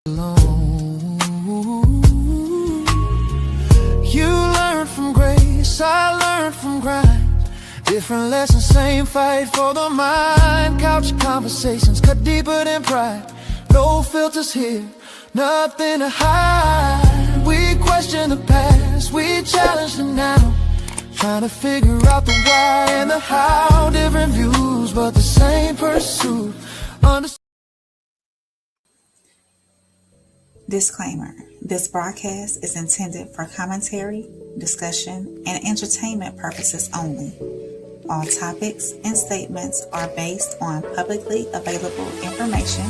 alone. You learn from grace, I learned from grind. Different lessons, same fight for the mind. Couch conversations cut deeper than pride. No filters here, nothing to hide. We question the past, we challenge the now. Trying to figure out the why and the how. Different views, but the same pursuit. Disclaimer: this broadcast is intended for commentary, discussion, and entertainment purposes only. All topics and statements are based on publicly available information,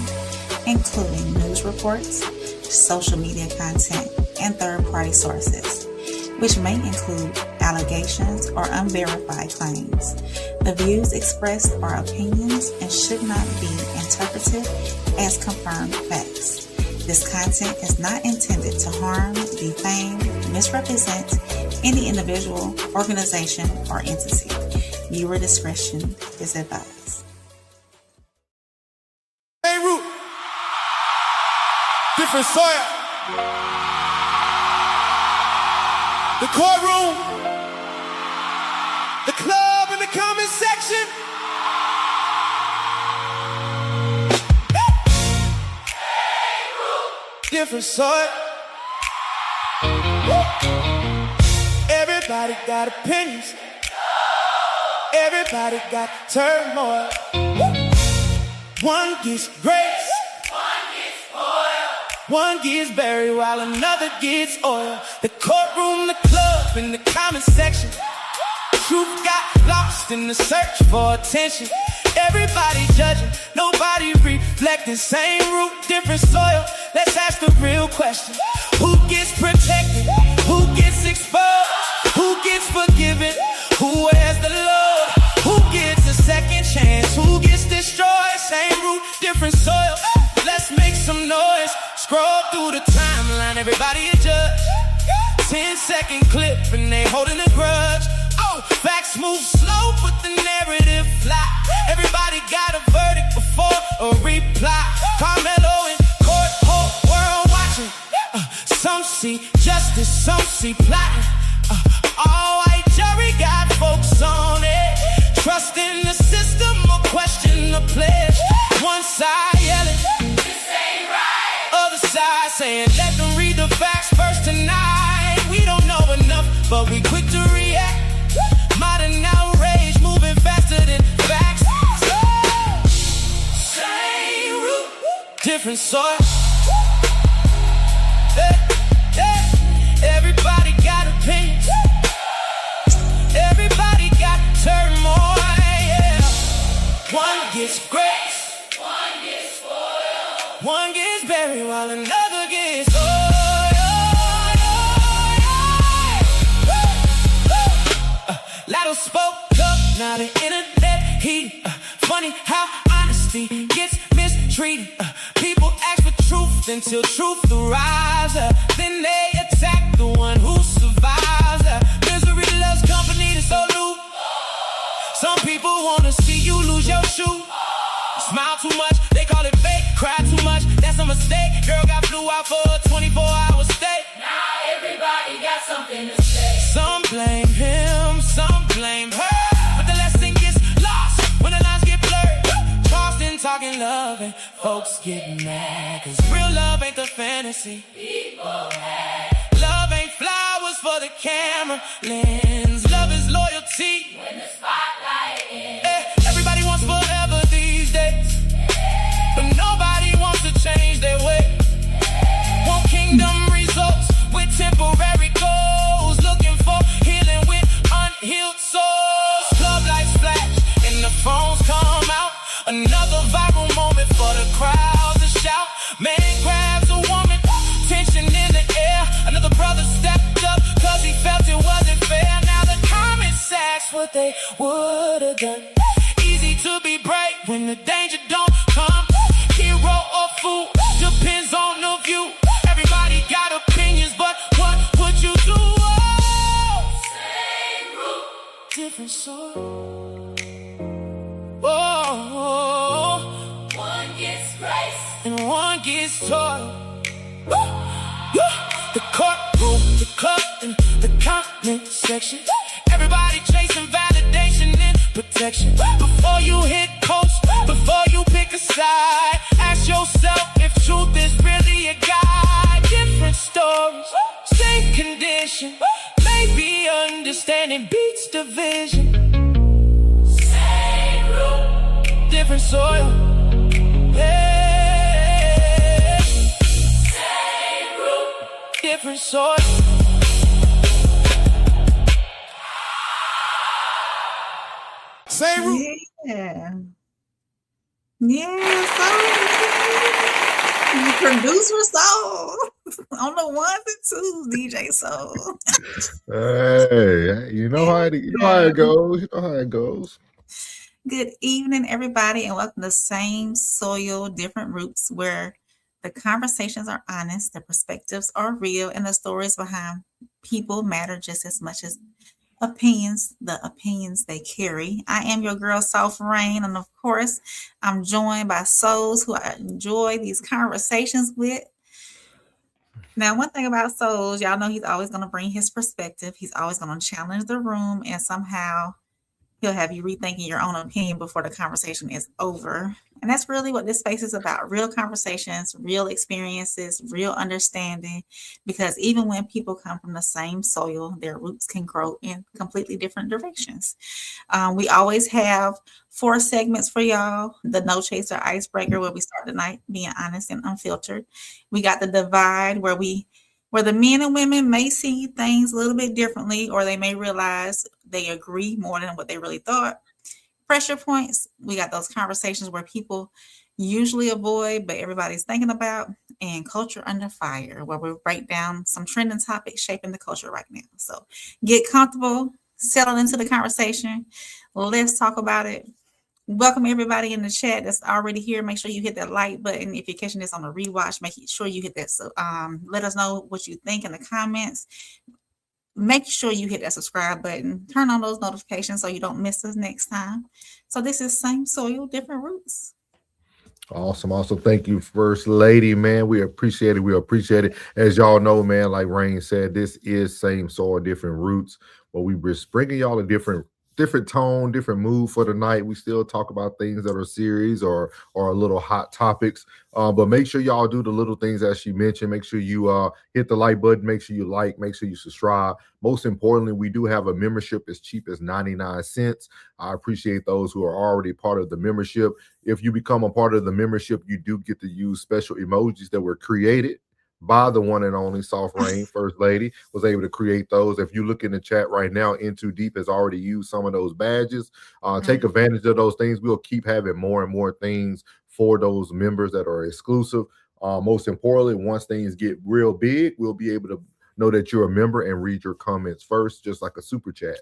including news reports, social media content, and third-party sources, which may include allegations or unverified claims. The views expressed are opinions and should not be interpreted as confirmed facts. This content is not intended to harm, defame, misrepresent any individual, organization, or entity. Viewer discretion is advised. Same root, different soil. The courtroom, the club, and the comment section. Different soil. Everybody got opinions. Everybody got turmoil. One gets grace, one gets oil, one gets buried while another gets oil. The courtroom, the club, and the comment section. Truth got lost in the search for attention. Everybody judging, nobody reflecting. Same root, different soil. Let's ask the real question. Who gets protected? Who gets exposed? Who gets forgiven? Who wears the load? Who gets a second chance? Who gets destroyed? Same root, different soil. Let's make some noise. Scroll through the timeline, everybody a judge. 10-second clip and they holding a grudge. Oh, facts move slow, but the narrative fly. Everybody got a verdict before a reply. Karmelo in court, whole world watching. Some see justice, some see plotting. All white jury got folks on it. Trust in the system or question the pledge. One side yelling, this ain't right. Other side saying, let them read the facts first tonight. We don't know enough, but we quick to react. Modern outrage moving faster than facts. Same root, different soil. Everybody got opinions. Everybody got turmoil. Yeah. One gets grace, one gets oil, one gets buried while another gets oil. Latto spoke up, now the internet heat. Funny how honesty gets mistreated. People ask for truth until truth arrives. Then they attack the one who survives. Misery loves company, to so loop. Some people wanna see you lose your shoe. Smile too much, they call it fake. Cry too much, that's a mistake. Girl got flew out for a 24-hour stay. Now everybody got something to say. Some blame him, some blame her, but the lesson gets lost when the lines get blurred. Charleston talking love and folks get mad, cause real love ain't the fantasy people had. Love ain't flowers for the camera lens. Love is loyalty when the spotlight ends. Everybody wants forever these days, but nobody wants to change their way. Want kingdom results with temporary goals, looking for healing with unhealed souls. Club lights flash and the phones come out. Another viral moment for the crowd to shout. Man grabs a woman, tension in the air. Another brother stepped up cause he felt it wasn't fair. Now the comments ask what they would've done. Easy to be brave when the danger don't come. Hero or fool, depends on the view. Everybody got opinions, but what would you do? Oh, same root, different soul. Oh, one gets grace and one gets toil. The courtroom, the club, and the comment section. Everybody chasing validation and protection. Before you hit post, before you pick a side, ask yourself if truth is really a guide. Different stories, same condition. Maybe understanding beats division. Same root, different soil. Yeah. Same root, different soil. Same root. Yeah. Yeah, so producer Soul on the ones and twos, DJ Soul. Hey, you know how it goes. You know how it goes. Good evening, everybody, and welcome to Same Soil, Different Roots, where the conversations are honest, the perspectives are real, and the stories behind people matter just as much as the opinions they carry. I am your girl, Soft Rain, and of course, I'm joined by souls who I enjoy these conversations with. Now, one thing about Souls, y'all know he's always going to bring his perspective. He's always going to challenge the room, and somehow he'll have you rethinking your own opinion before the conversation is over. And that's really what this space is about. Real conversations, real experiences, real understanding. Because even when people come from the same soil, their roots can grow in completely different directions. We always have 4 segments for y'all. The No Chaser Icebreaker, where we start the night being honest and unfiltered. We got the Divide, where the men and women may see things a little bit differently, or they may realize they agree more than what they really thought. Pressure points, we got those conversations where people usually avoid, but everybody's thinking about. And Culture Under Fire, where we break down some trending topics shaping the culture right now. So get comfortable, settle into the conversation. Let's talk about it. Welcome everybody in the chat that's already here. Make sure you hit that like button. If you're catching this on a rewatch, make sure you hit that. So let us know what you think in the comments. Make sure you hit that subscribe button. Turn on those notifications so you don't miss us next time. So this is Same Soil, Different Roots. Awesome. Also, thank you, First Lady, man. We appreciate it. We appreciate it. As y'all know, man, like Rain said, this is Same Soil, Different Roots, but we were bringing y'all a different tone, different mood for the night. We still talk about things that are serious or a little hot topics, but make sure y'all do the little things as she mentioned. Make sure you hit the like button, make sure you like, make sure you subscribe. Most importantly, we do have a membership as cheap as 99 cents. I appreciate those who are already part of the membership. If you become a part of the membership, you do get to use special emojis that were created by the one and only Soft Rain. First Lady was able to create those. If you look in the chat right now, In Too Deep has already used some of those badges. Take advantage of those things. We'll keep having more and more things for those members that are exclusive. Most importantly, once things get real big, we'll be able to know that you're a member and read your comments first, just like a super chat.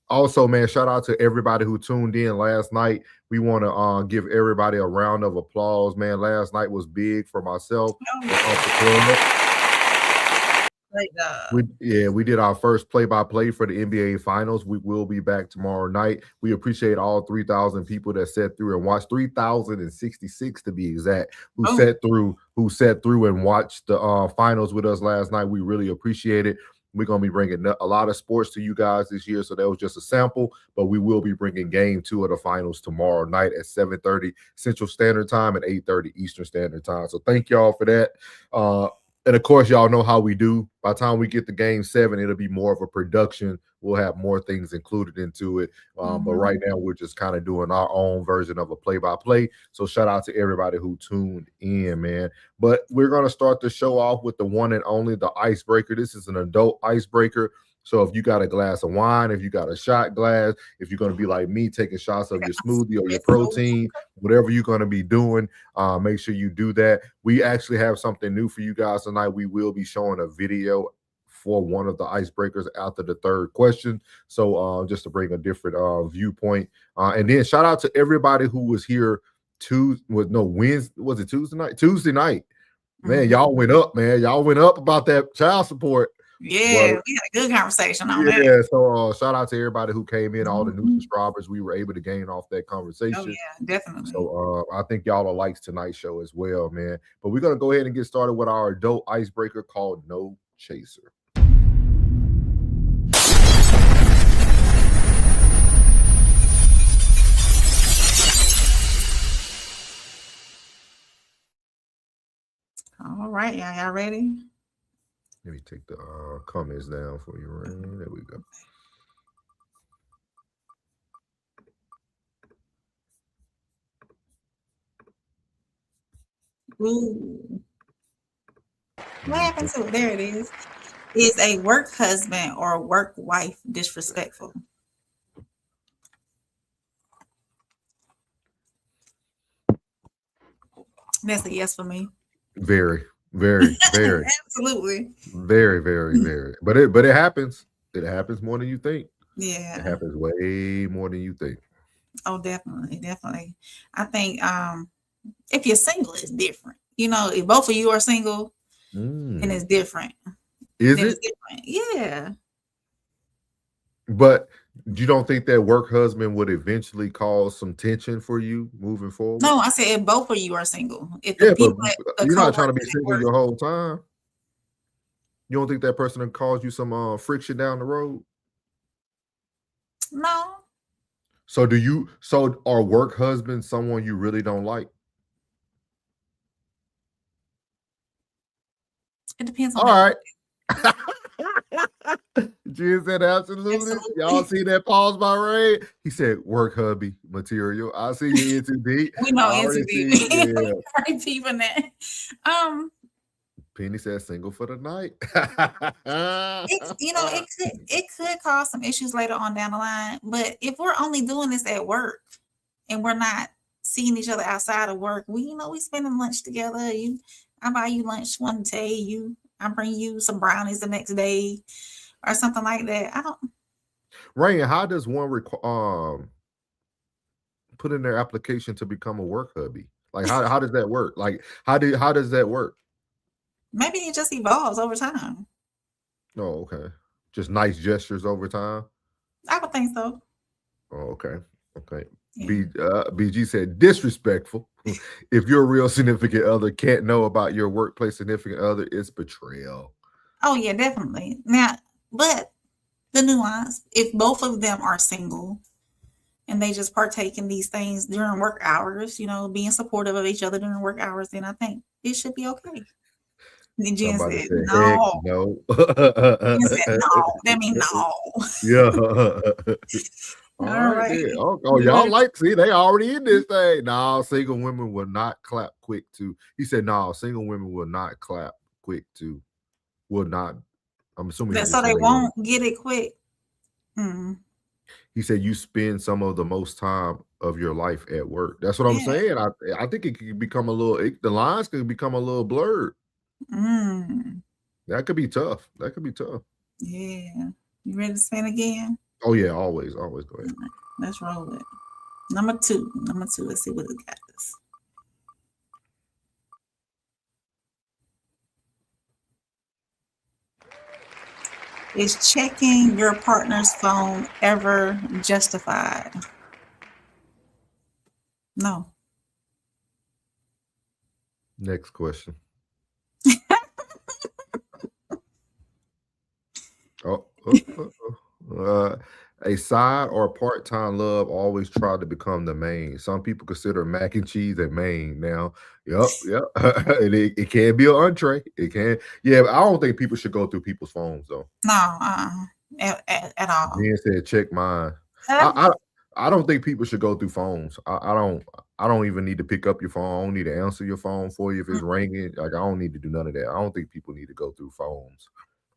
Also, man, shout out to everybody who tuned in last night. We want to give everybody a round of applause, man. Last night was big for myself. We did our first play-by-play for the NBA Finals. We will be back tomorrow night. We appreciate all 3,000 people that sat through and watched, 3,066 to be exact, who sat through and watched the finals with us last night. We really appreciate it. We're going to be bringing a lot of sports to you guys this year, so that was just a sample, but we will be bringing Game 2 of the finals tomorrow night at 7:30 Central Standard Time and 8:30 Eastern Standard Time. So thank y'all for that. And, of course, y'all know how we do. By the time we get to Game 7, it'll be more of a production. We'll have more things included into it. But right now, we're just kind of doing our own version of a play-by-play. So shout out to everybody who tuned in, man. But we're going to start the show off with the one and only, the icebreaker. This is an adult icebreaker. So if you got a glass of wine, if you got a shot glass, if you're going to be like me, taking shots of your smoothie or your protein, whatever you're going to be doing, make sure you do that. We actually have something new for you guys tonight. We will be showing a video for one of the icebreakers after the third question. So just to bring a different viewpoint. And then shout out to everybody who was here Tuesday night. Man, y'all went up, man. Y'all went up about that child support. Yeah, we had a good conversation on that. Yeah, so shout out to everybody who came in, all the new Mhm. subscribers. We were able to gain off that Oh conversation. yeah, definitely. So I think y'all will like tonight's show as well, man. But we're gonna go ahead and get started with our adult icebreaker called No Chaser. All right, y'all ready? Let me take the comments down for you, Rain. There we go. Ooh. What happened to it? There it is. Is a work husband or work wife disrespectful? That's a yes for me. Very, very, very, Absolutely. very, very, very. But it happens. It happens more than you think. It Yeah. happens way more than you think. Oh, definitely, definitely. I think if you're single, it's different. You know, if both of you are single, then it's different. Is Then it? it's different. Yeah. But you don't think that work husband would eventually cause some tension for you moving forward? No, I said if both of you are single. If Yeah, the people but the you're not trying to be coworkers at single work- your whole time. You don't think that person will cause you some friction down the road? No. So are work husbands someone you really don't like? It depends on All the right. Jen said absolutely. Absolutely. Y'all see that pause by Ray? He said work hubby material. I see you into deep. We know I already into see, yeah. already peeping that. Penny said single for the night. It could cause some issues later on down the line. But if we're only doing this at work and we're not seeing each other outside of work, we spending lunch together. I buy you lunch one day, I bring you some brownies the next day, or something like that. I don't. Rain, how does one put in their application to become a work hubby? Like how does that work? Like how does that work? Maybe it just evolves over time. Oh, okay. Just nice gestures over time. I would think so. Oh, okay. Okay. Yeah. BG said disrespectful. If your real significant other can't know about your workplace significant other, it's betrayal. Oh yeah, definitely. Now, but the nuance, if both of them are single and they just partake in these things during work hours, being supportive of each other during work hours, then I think it should be okay. Then Jen Somebody said, said, no. heck no. Jen said, no. That means no. Yeah. All right. Then. Oh, y'all they already in this thing. No, single women will not clap quick to. He said, no, single women will not clap quick to. Will not. I'm assuming so they won't get it quick. Mm. He said you spend some of the most time of your life at work. That's what I'm saying. I think it could become the lines could become a little blurred. That could be tough. Yeah. You ready to spin again? Oh yeah, always go ahead. Right, let's roll it. Number two. Let's see what it got us. Is checking your partner's phone ever justified? No. Next question. A side or part-time love always try to become the main. Some people consider mac and cheese a main now. Yep. It can be an entree. It can. Yeah, but I don't think people should go through people's phones though. No, at all. Jen said, check mine. I don't think people should go through phones. I don't even need to pick up your phone. I don't need to answer your phone for you if it's ringing. Like I don't need to do none of that. I don't think people need to go through phones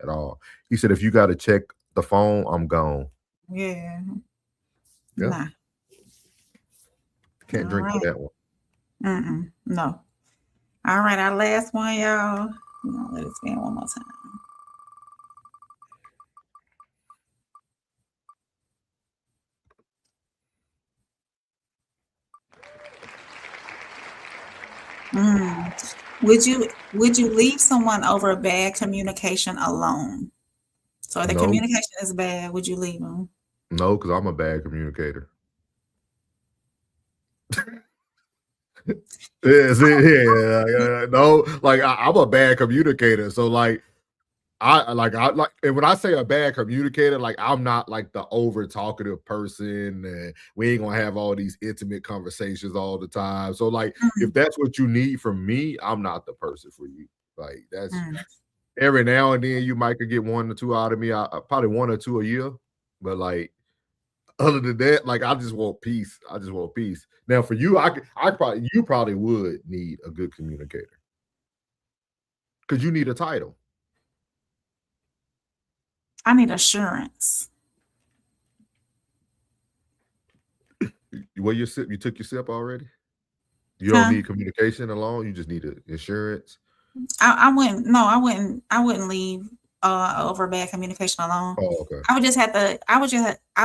at all. He said, if you got to check the phone, I'm gone. Yeah. Nah. Can't drink for that one. No. All right, our last one, y'all. We're gonna let it spin one more time. Would you leave someone over bad communication alone? So if the communication is bad, would you leave him? No, because I'm a bad communicator. No, like I'm a bad communicator. So like I like, and when I say a bad communicator, like I'm not like the over talkative person, and we ain't gonna have all these intimate conversations all the time. So like, if that's what you need from me, I'm not the person for you. Like that's every now and then you might could get 1 or 2 out of me. I probably 1 or 2 a year, but like other than that, like I just want peace. I just want peace. Now for you, you probably would need a good communicator because you need a title. I need assurance. Well, you took your sip already? You don't need communication alone. You just need insurance. I wouldn't leave over bad communication alone. Oh, okay. I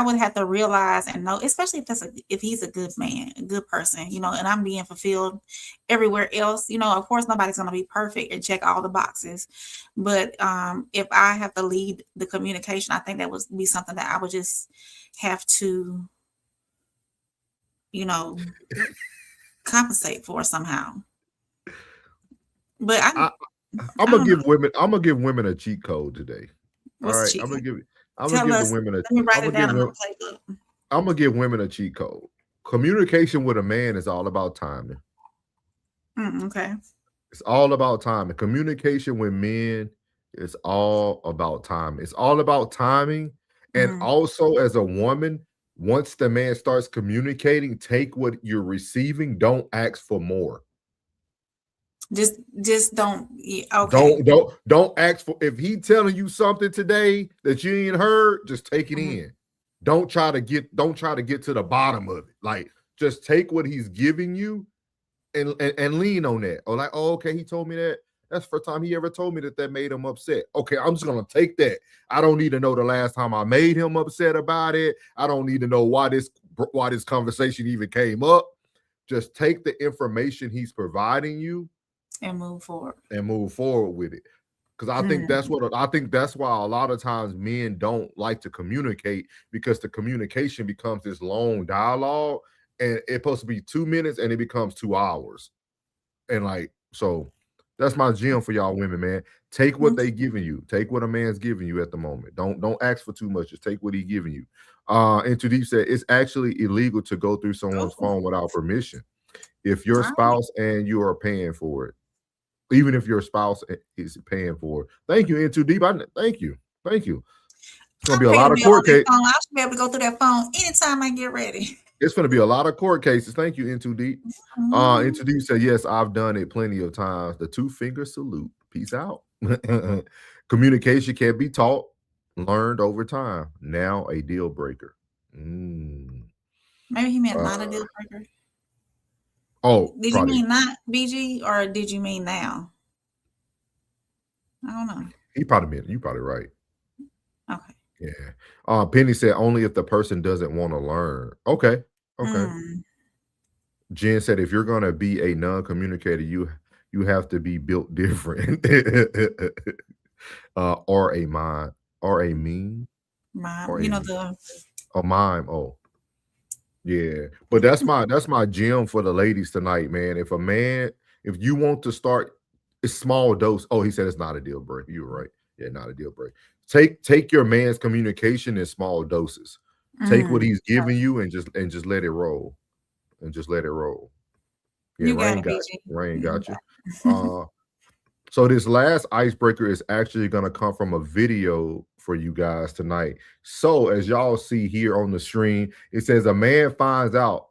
would have to realize and know, especially if he's a good man, a good person, you know, and I'm being fulfilled everywhere else. You know, of course, nobody's gonna be perfect and check all the boxes, but if I have to lead the communication, I think that would be something that I would just have to, you know, compensate for somehow. But I'm gonna give women a cheat code today. All right, I'm gonna give the women let me write it down. I'm gonna give women a cheat code. Communication with a man is all about timing. Okay. It's all about timing. Communication with men is all about timing. It's all about timing. And also, as a woman, once the man starts communicating, take what you're receiving. Don't ask for more. Just don't. Okay. Don't ask for. If he telling you something today that you ain't heard, just take it in. Don't try to get to the bottom of it. Like just take what he's giving you and lean on that. Or like, oh, okay, he told me that. That's the first time he ever told me that made him upset. Okay, I'm just gonna take that. I don't need to know the last time I made him upset about it. I don't need to know why this conversation even came up. Just take the information he's providing you and move forward. With it. Because I think that's why a lot of times men don't like to communicate, because the communication becomes this long dialogue, and it's supposed to be 2 minutes and it becomes 2 hours. And like, so that's my gem for y'all women, man. Take what they giving you. Take what a man's giving you at the moment. Don't ask for too much. Just take what he's giving you. And Too Deep said it's actually illegal to go through someone's phone without permission. If your spouse and you are paying for it, even if your spouse is paying for it. Thank you, In Too Deep. Thank you. It's gonna be a lot of court cases. I should be able to go through that phone anytime I get ready. It's going to be a lot of court cases. Thank you, In Too Deep. In Too Deep said, yes, I've done it plenty of times. The 2-finger salute. Peace out. Communication can be taught, learned over time. Now a deal breaker. Maybe he meant not a deal breaker. Oh, did you mean not, BG, or did you mean now? I don't know. He probably meant, you probably right. Okay. Yeah. Penny said only if the person doesn't want to learn. Okay. Jen said if you're gonna be a non-communicator, you have to be built different. Or a mime. Mime. You know the a mime. Oh. Yeah. But that's my gem for the ladies tonight, man. If you want to start, it's small dose. Oh, he said it's not a deal breaker. You're right. Yeah, not a deal breaker. Take your man's communication in small doses. Take what he's giving you and just let it roll. Yeah, Rain got you. So this last icebreaker is actually going to come from a video for you guys tonight. So as y'all see here on the screen, it says a man finds out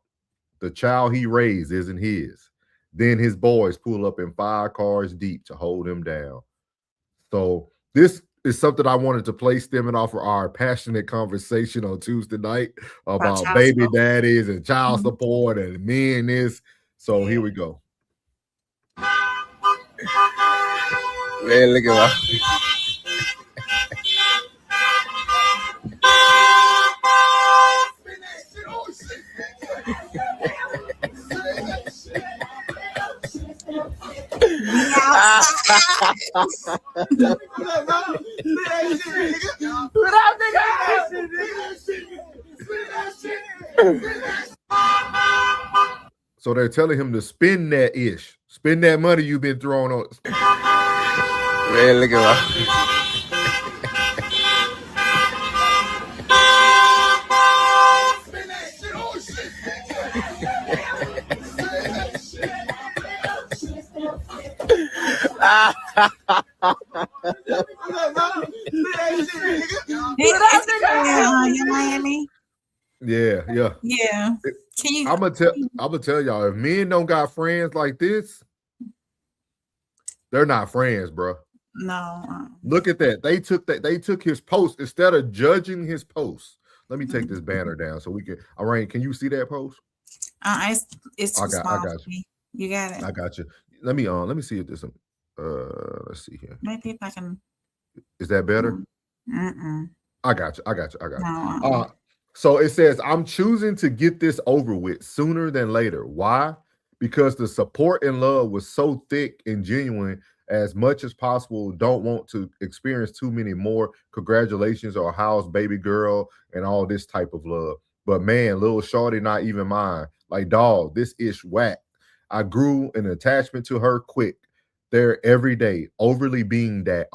the child he raised isn't his. Then his boys pull up in 5 cars deep to hold him down. So this is something I wanted to play stemming off of our passionate conversation on Tuesday night about baby daddies and child support and men this. So here we go. Man, look at that. So they're telling him to spend that ish. Spend that money you've been throwing on. Man, look at Miami. Yeah. Can you? I'm gonna tell y'all, if men don't got friends like this, they're not friends, bro. No. Look at that. They took his post instead of judging his post. Let me take this banner down so we can. Rain, can you see that post? It's too small. I got you. You got it. I got you. Let me see if this. Let's see here. Maybe if I can. Is that better? I got you. No. So it says, I'm choosing to get this over with sooner than later. Why? Because the support and love was so thick and genuine. As much as possible, don't want to experience too many more congratulations or house baby girl and all this type of love. But man, little shorty, not even mine. Like, dog, this ish whack. I grew an attachment to her quick. There every day, overly being daddy,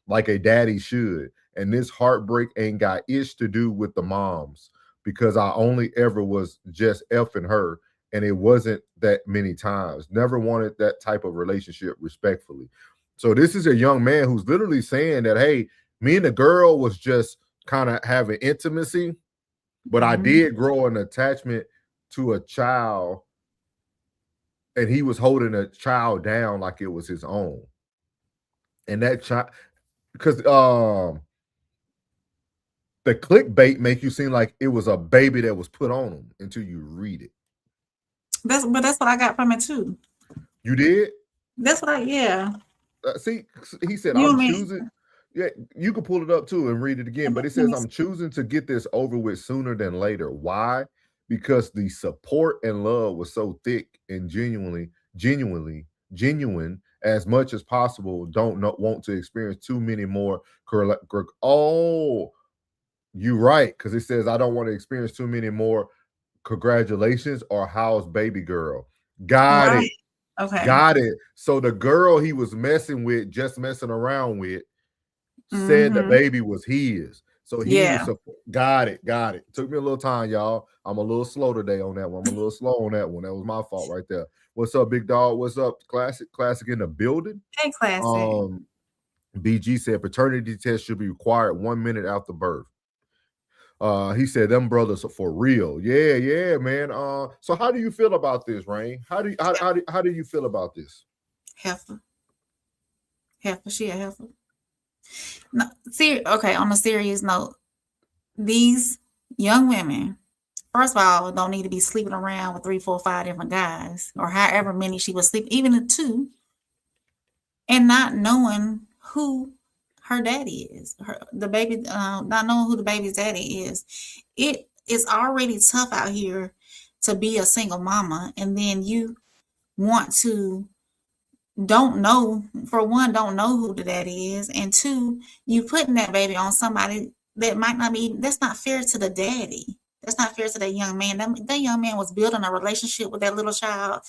like a daddy should. And this heartbreak ain't got ish to do with the moms, because I only ever was just effing her. And it wasn't that many times. Never wanted that type of relationship, respectfully. So this is a young man who's literally saying that, hey, me and the girl was just kind of having intimacy, but I did grow an attachment to a child, and he was holding a child down like it was his own. And that child, because the clickbait make you seem like it was a baby that was put on him until you read it. That's what I got from it too. You did? That's what see, he said, I'm choosing. Yeah, you can pull it up too and read it again. But it says, I'm choosing to get this over with sooner than later. Why? Because the support and love was so thick and genuine. As much as possible, don't want to experience too many more. Oh, you're right. Because it says, I don't want to experience too many more congratulations or house baby girl. Got it. Okay. Got it. So the girl he was messing around with, said the baby was his. So he was got it. Took me a little time, y'all. I'm a little slow today on that one. I'm a little slow on that one. That was my fault right there. What's up, big dog? What's up? Classic in the building. Hey, Classic. BG said paternity test should be required 1 minute after birth. He said them brothers are for real. Yeah, man. So how do you feel about this, Rain? How do you feel about this? Heifer. She a heifer. No, okay, on a serious note, these young women, first of all, don't need to be sleeping around with 3, 4, 5 different guys, or however many she was sleeping, even the 2, and not knowing who her daddy is, the baby, not knowing who the baby's daddy is. It is already tough out here to be a single mama, and then you want to don't know who the daddy is, and 2, you putting that baby on somebody that might not be. That's not fair to the daddy. That's not fair to that young man. That young man was building a relationship with that little child,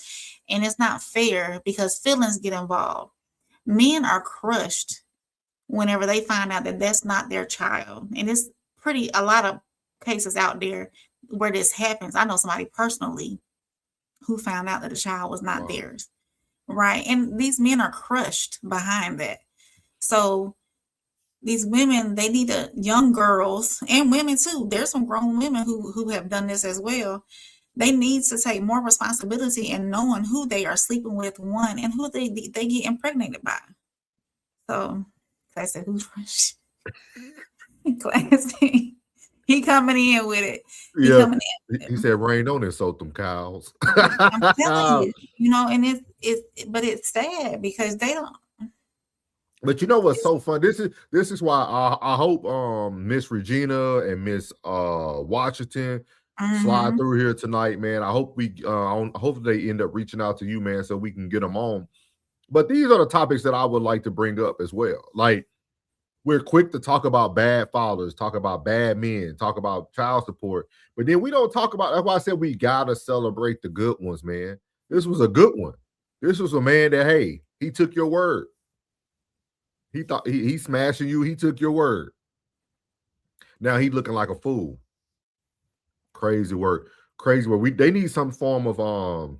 and it's not fair because feelings get involved. Men are crushed whenever they find out that that's not their child. And it's a lot of cases out there where this happens. I know somebody personally who found out that the child was not theirs. Right. And these men are crushed behind that. So these women, they need young girls and women too. There's some grown women who have done this as well. They need to take more responsibility in knowing who they are sleeping with, one, and who they get impregnated by. So I said, who's fresh? Classy. He coming in with it. He said, Rain, don't insult them cows. I'm telling you, and but it's sad because they don't. But you know what's so fun? This is why I hope Miss Regina and Miss Washington slide through here tonight, man. I hope I hope they end up reaching out to you, man, so we can get them on But these are the topics that I would like to bring up as well. Like, we're quick to talk about bad fathers, talk about bad men, talk about child support, but then we don't talk about. That's why I said we gotta celebrate the good ones, man. This was a good one. This was a man that, hey, he took your word. He thought he smashing you. He took your word. Now he looking like a fool. Crazy work. Crazy work. They need some form of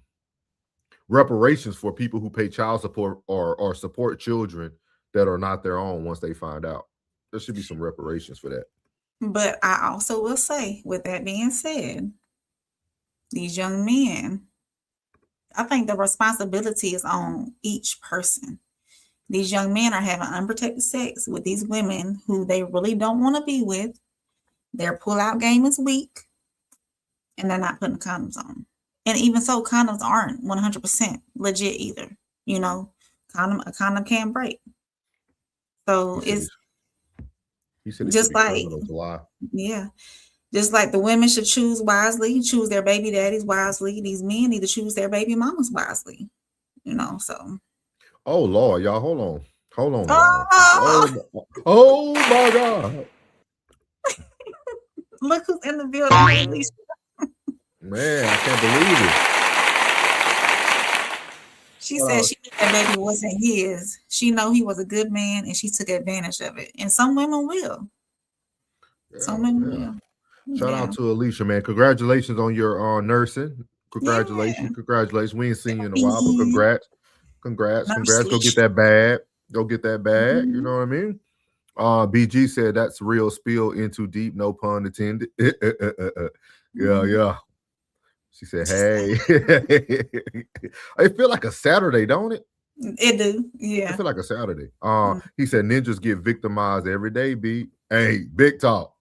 reparations for people who pay child support or support children that are not their own once they find out. There should be some reparations for that. But I also will say, with that being said, these young men, I think the responsibility is on each person. These young men are having unprotected sex with these women who they really don't want to be with. Their pull-out game is weak, and they're not putting condoms on. And even so, condoms aren't 100% legit either. You know, a condom can break. So he said just like, yeah, just like the women should choose wisely, choose their baby daddies wisely. These men need to choose their baby mamas wisely. You know, so. Oh Lord, y'all, hold on, y'all. Oh my God. Look who's in the building. Man, I can't believe it. She said she knew that baby wasn't his. She know he was a good man, and she took advantage of it. And some women will. Yeah, some women will. Shout out to Alicia, man. Congratulations on your nursing. Congratulations. We ain't seen you in a while, but congrats. Go get that bag. Mm-hmm. You know what I mean? BG said that's real spill into deep, no pun intended. Yeah. She said, hey. It feel like a Saturday, don't it? It do, yeah. It feel like a Saturday. He said ninjas get victimized every day, B. Hey, big talk,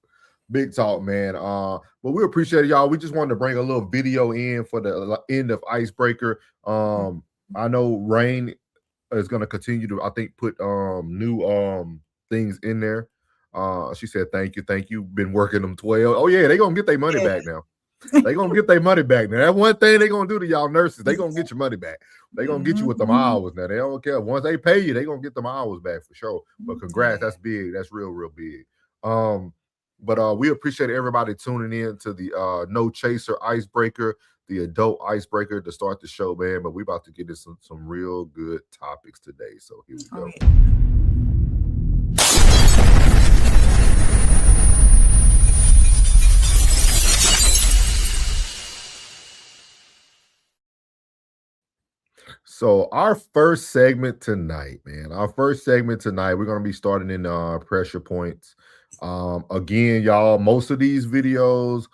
man. But we appreciate it, y'all. We just wanted to bring a little video in for the end of Icebreaker. I know Rain is going to continue to, I think, put new things in there. She said, thank you. Been working them 12. Oh, yeah, they going to get their money back now. They going to get their money back now. That's one thing they going to do to y'all nurses. They going to get your money back. They going to get you with them hours now. They don't care. Once they pay you, they going to get them hours back for sure. But congrats. That's big. That's real big. But we appreciate everybody tuning in to the No Chaser Icebreaker, the adult icebreaker to start the show, man. But we about to get into some real good topics today. So here we go. Okay. So our first segment tonight, we're going to be starting in pressure points. Again, y'all, most of these videos,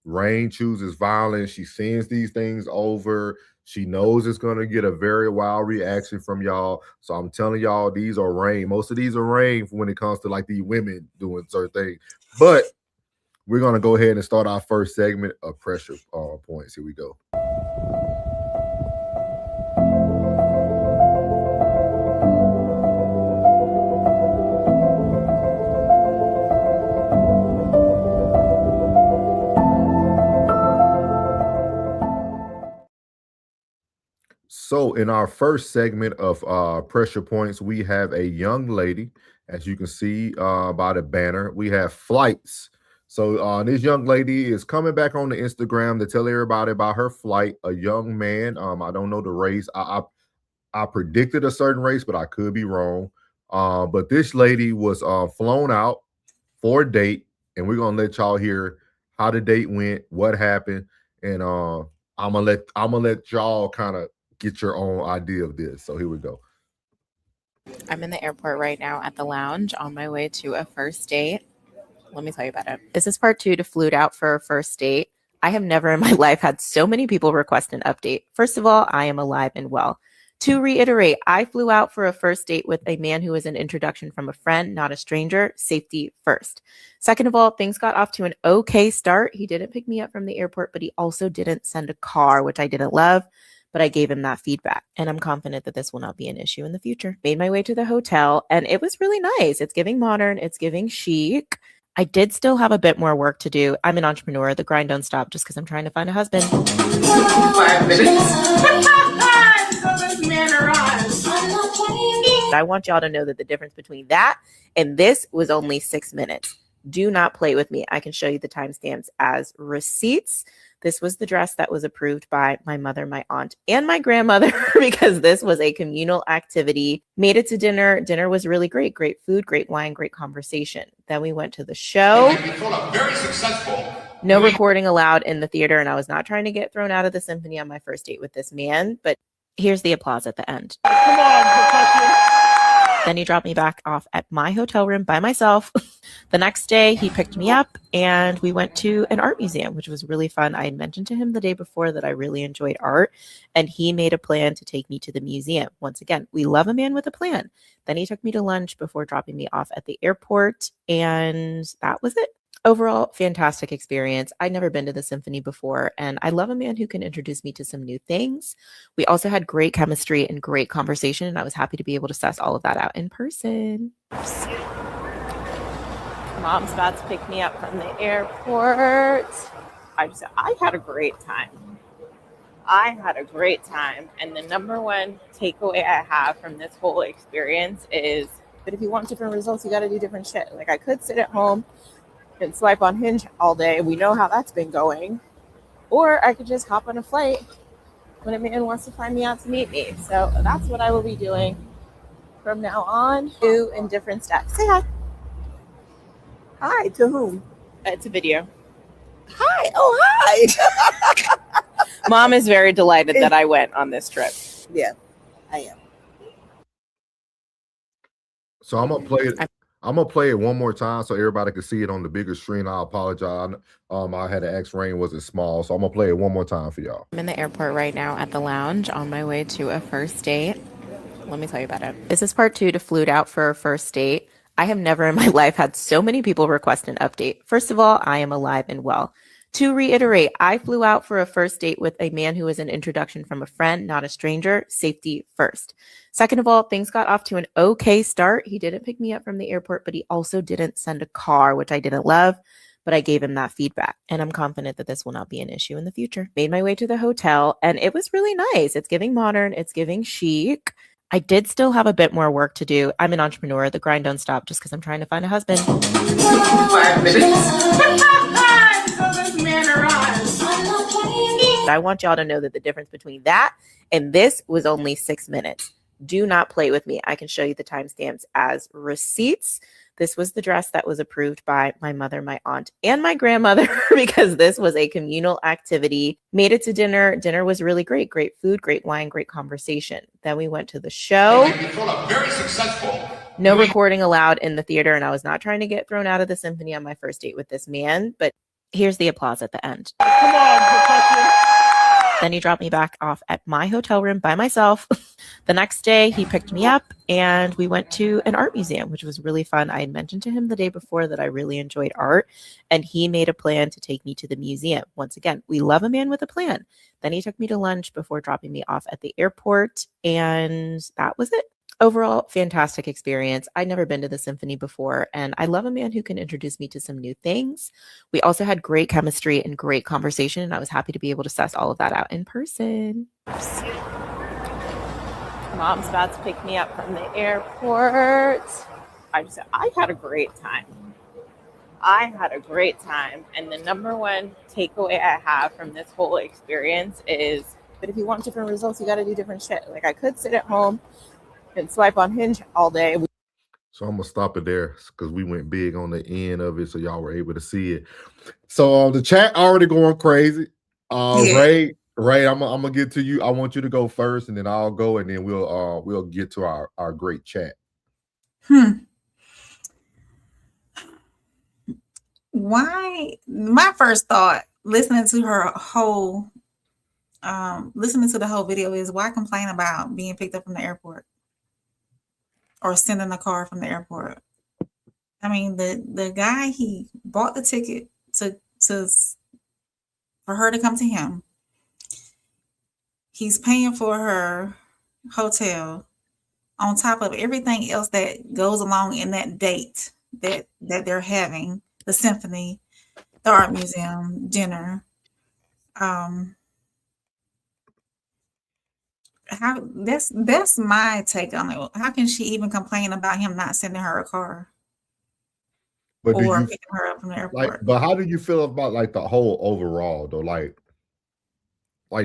Rain chooses violence. She sends these things over. She knows it's going to get a very wild reaction from y'all. So I'm telling y'all, these are Rain. Most of these are Rain when it comes to like these women doing certain things. But we're going to go ahead and start our first segment of pressure points. Here we go. So in our first segment of pressure points, we have a young lady, as you can see by the banner. We have flights. So this young lady is coming back on the Instagram to tell everybody about her flight. A young man. I don't know the race. I predicted a certain race, but I could be wrong. But this lady was flown out for a date, and we're gonna let y'all hear how the date went, what happened, and I'm gonna let y'all kind of get your own idea of this. So here we go. I'm in the airport right now at the lounge on my way to a first date. Let me tell you about it. This is part 2 to Flued Out for a first date. I have never in my life had so many people request an update. First of all, I am alive and well. To reiterate, I flew out for a first date with a man who was an introduction from a friend, not a stranger. Safety first. Second of all, things got off to an okay start. He didn't pick me up from the airport, but he also didn't send a car, which I didn't love. But I gave him that feedback, and I'm confident that this will not be an issue in the future. Made my way to the hotel, and it was really nice. It's giving modern. It's giving chic. I did still have a bit more work to do. I'm an entrepreneur. The grind don't stop just because I'm trying to find a husband. 5 minutes. So this man arrives. I want y'all to know that the difference between that and this was only 6 minutes. Do not play with me. I can show you the timestamps as receipts. This was the dress that was approved by my mother, my aunt, and my grandmother because this was a communal activity. Made it to dinner. Dinner was really great. Great food, great wine, great conversation. Then we went to the show. Very successful. No recording allowed in the theater, and I was not trying to get thrown out of the symphony on my first date with this man, but here's the applause at the end. Come on, percussion. Then he dropped me back off at my hotel room by myself. The next day, he picked me up and we went to an art museum, which was really fun. I had mentioned to him the day before that I really enjoyed art, and he made a plan to take me to the museum. Once again, we love a man with a plan. Then he took me to lunch before dropping me off at the airport, and that was it. Overall, fantastic experience. I'd never been to the symphony before, and I love a man who can introduce me to some new things. We also had great chemistry and great conversation, and I was happy to be able to suss all of that out in person. Mom's about to pick me up from the airport. I had a great time. And the number one takeaway I have from this whole experience is that if you want different results, you got to do different shit. Like, I could sit at home and swipe on Hinge all day. We know how that's been going. Or I could just hop on a flight when a man wants to fly me out to meet me. So that's what I will be doing from now on. Do in different steps. Say hi. Hi, to whom? It's a video. Hi. Oh, hi. Mom is very delighted that I went on this trip. Yeah, I am. So I'm gonna play it one more time so everybody can see it on the bigger screen. I apologize. I had an X-ray and wasn't small, so I'm gonna play it one more time for y'all. I'm in the airport right now at the lounge on my way to a first date. Let me tell you about it. This is part 2 to flute out for a first date. I have never in my life had so many people request an update. First of all, I am alive and well. To reiterate, I flew out for a first date with a man who was an introduction from a friend, not a stranger. Safety first. Second of all, things got off to an okay start. He didn't pick me up from the airport, but he also didn't send a car, which I didn't love, but I gave him that feedback. And I'm confident that this will not be an issue in the future. Made my way to the hotel, and it was really nice. It's giving modern. It's giving chic. I did still have a bit more work to do. I'm an entrepreneur. The grind don't stop just because I'm trying to find a husband. 5 minutes. So this man arrives. I want y'all to know that the difference between that and this was only 6 minutes. Do not play with me. I can show you the timestamps as receipts. This was the dress that was approved by my mother, my aunt, and my grandmother because this was a communal activity. Made it to dinner. Dinner was really great. Great food, great wine, great conversation. Then we went to the show. Very successful. No recording allowed in the theater, and I was not trying to get thrown out of the symphony on my first date with this man, but here's the applause at the end. Come on, percussion. Then he dropped me back off at my hotel room by myself. The next day, he picked me up and we went to an art museum, which was really fun. I had mentioned to him the day before that I really enjoyed art, and he made a plan to take me to the museum. Once again, we love a man with a plan. Then he took me to lunch before dropping me off at the airport, and that was it. Overall, fantastic experience. I'd never been to the symphony before, and I love a man who can introduce me to some new things. We also had great chemistry and great conversation, and I was happy to be able to suss all of that out in person. Mom's about to pick me up from the airport. I had a great time. And the number one takeaway I have from this whole experience is that if you want different results, you got to do different shit. Like, I could sit at home and swipe on Hinge all day. So I'm gonna stop it there because we went big on the end of it, so y'all were able to see it. So the chat already going crazy. Yeah. Ray, I'm gonna get to you. I want you to go first, and then I'll go, and then we'll get to our great chat. Why? My first thought, listening to the whole video, is why complain about being picked up from the airport or sending a car from the airport? I mean, the guy, he bought the ticket for her to come to him. He's paying for her hotel on top of everything else that goes along in that date that they're having, the symphony, the art museum, dinner. How that's my take on it. How can she even complain about him not sending her a car But do or you picking her up from the like? airport? But how do you feel about like the whole overall though? Like,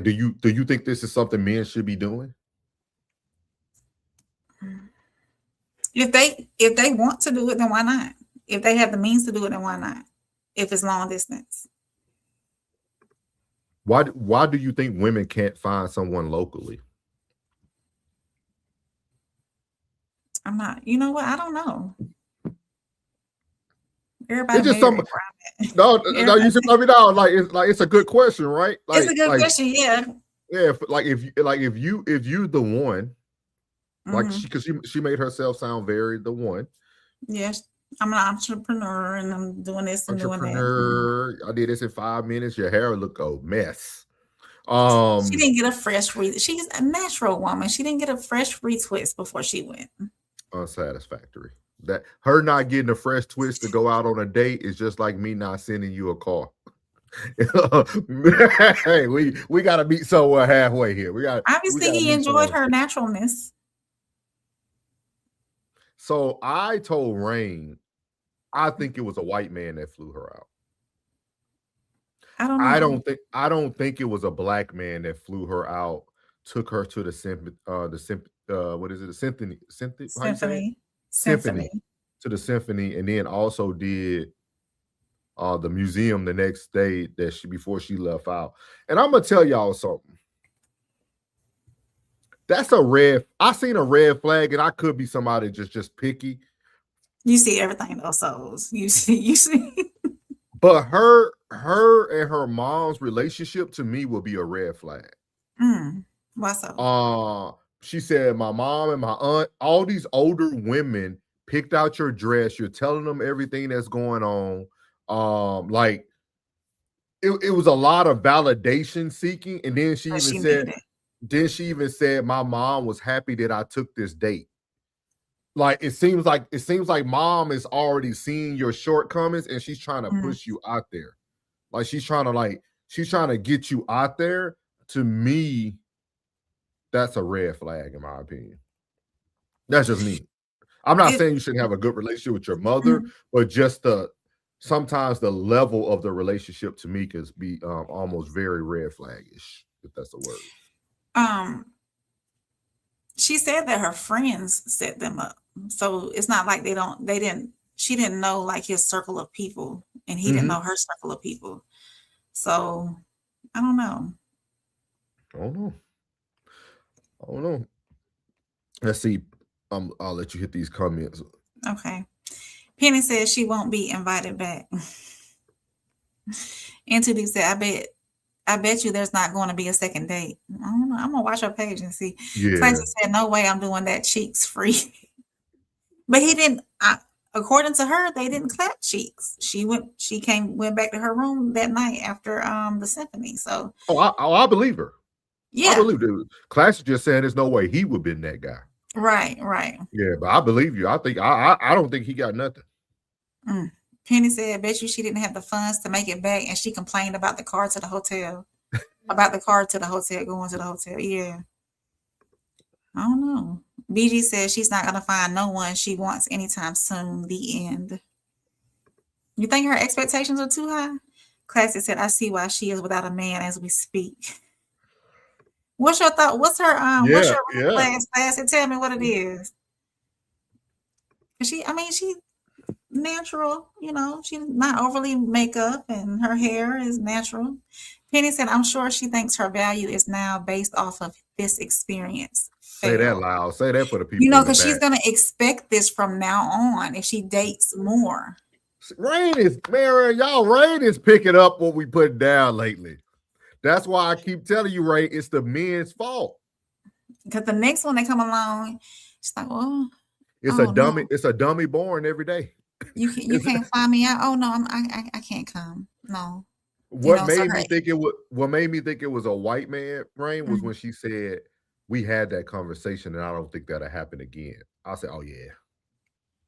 do you think this is something men should be doing? If they want to do it, then why not? If they have the means to do it, then why not? If it's long distance. Why do you think women can't find someone locally? I'm not, you know what? I don't know. Everybody It's just married some where no, I'm at. no. You should let me know. It's a good question, right? It's a good question, yeah. Yeah. If you the one, like Mhm. because she made herself sound very the one. Yes, I'm an entrepreneur and I'm doing this and doing that. Entrepreneur. I did this in 5 minutes. Your hair look a mess. She didn't get a fresh she's a natural woman. She didn't get a fresh retwist before she went. Unsatisfactory. That her not getting a fresh twist to go out on a date is just like me not sending you a car. Hey, we got to meet somewhere halfway here. Obviously, he enjoyed her naturalness. So I told Rain, I think it was a white man that flew her out. I don't know. I don't think it was a black man that flew her out, took her to the symphony, what is it? The symphony. Symphony to the symphony, and then also did the museum the next day before she left out. And I'm gonna tell y'all something. That's a red. I seen a red flag, and I could be somebody just picky. You see everything those souls. You see. But her and her mom's relationship to me will be a red flag. Why so? She said my mom and my aunt, all these older women picked out your dress. You're telling them everything that's going on. Like it was a lot of validation seeking, and then she even said my mom was happy that I took this date. Like it seems like mom is already seeing your shortcomings and she's trying to push you out there. Like she's trying to get you out there. To me, that's a red flag in my opinion. That's just me. I'm not saying you shouldn't have a good relationship with your mother, but just sometimes the level of the relationship to me could be almost very red flag-ish, if that's a word. She said that her friends set them up. So it's not like she didn't know like his circle of people and he didn't know her circle of people. So I don't know. Let's see. I'll let you hit these comments. Okay. Penny says she won't be invited back. And Tudy said, I bet you there's not going to be a second date. I don't know. I'm gonna watch her page and see. Yeah. Classy said, no way I'm doing that cheeks free. But he didn't, according to her, they didn't clap cheeks. She went back to her room that night after the symphony. So I believe her. Yeah. I believe it. Classy just saying there's no way he would have been that guy. Right. Yeah, but I believe you. I think I don't think he got nothing. Penny said, I bet you she didn't have the funds to make it back, and she complained about the car to the hotel. Going to the hotel. Yeah. I don't know. BG says she's not going to find no one she wants anytime soon. The end. You think her expectations are too high? Classy said, I see why she is without a man as we speak. What's your thought? What's her class? Tell me what it is. She natural, she's not overly makeup and her hair is natural. Penny said, I'm sure she thinks her value is now based off of this experience. Say that loud. Say that for the people. Because she's going to expect this from now on if she dates more. Rain is picking up what we put down lately. That's why I keep telling you, Ray, it's the men's fault. Because the next one they come along, she's like, well, it's a dummy. No. It's a dummy born every day. You can't find me out. Oh no, I can't come. No. What made me think it was a white man, Rain, was when she said we had that conversation and I don't think that'll happen again. I said, oh yeah.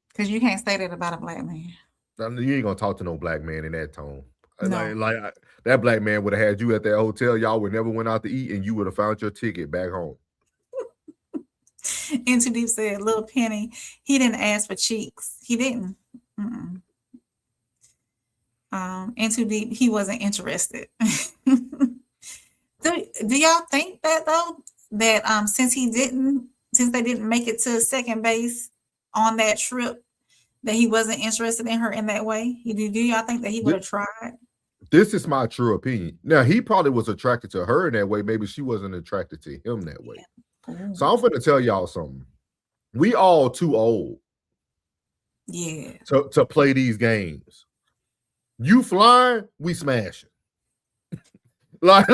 Because you can't say that about a black man. You ain't gonna talk to no black man in that tone. No. That black man would have had you at that hotel. Y'all would never went out to eat, and you would have found your ticket back home. And Too Deep said, Little Penny, he didn't ask for cheeks. He didn't. Mm-mm. And Too Deep, he wasn't interested. Do y'all think that though? That since they didn't make it to second base on that trip, that he wasn't interested in her in that way? Do y'all think that he would have tried? This is my true opinion. Now, he probably was attracted to her in that way. Maybe she wasn't attracted to him that way. Yeah. So I'm going to tell y'all something. We all too old. Yeah. To play these games. You flying, we smashing. like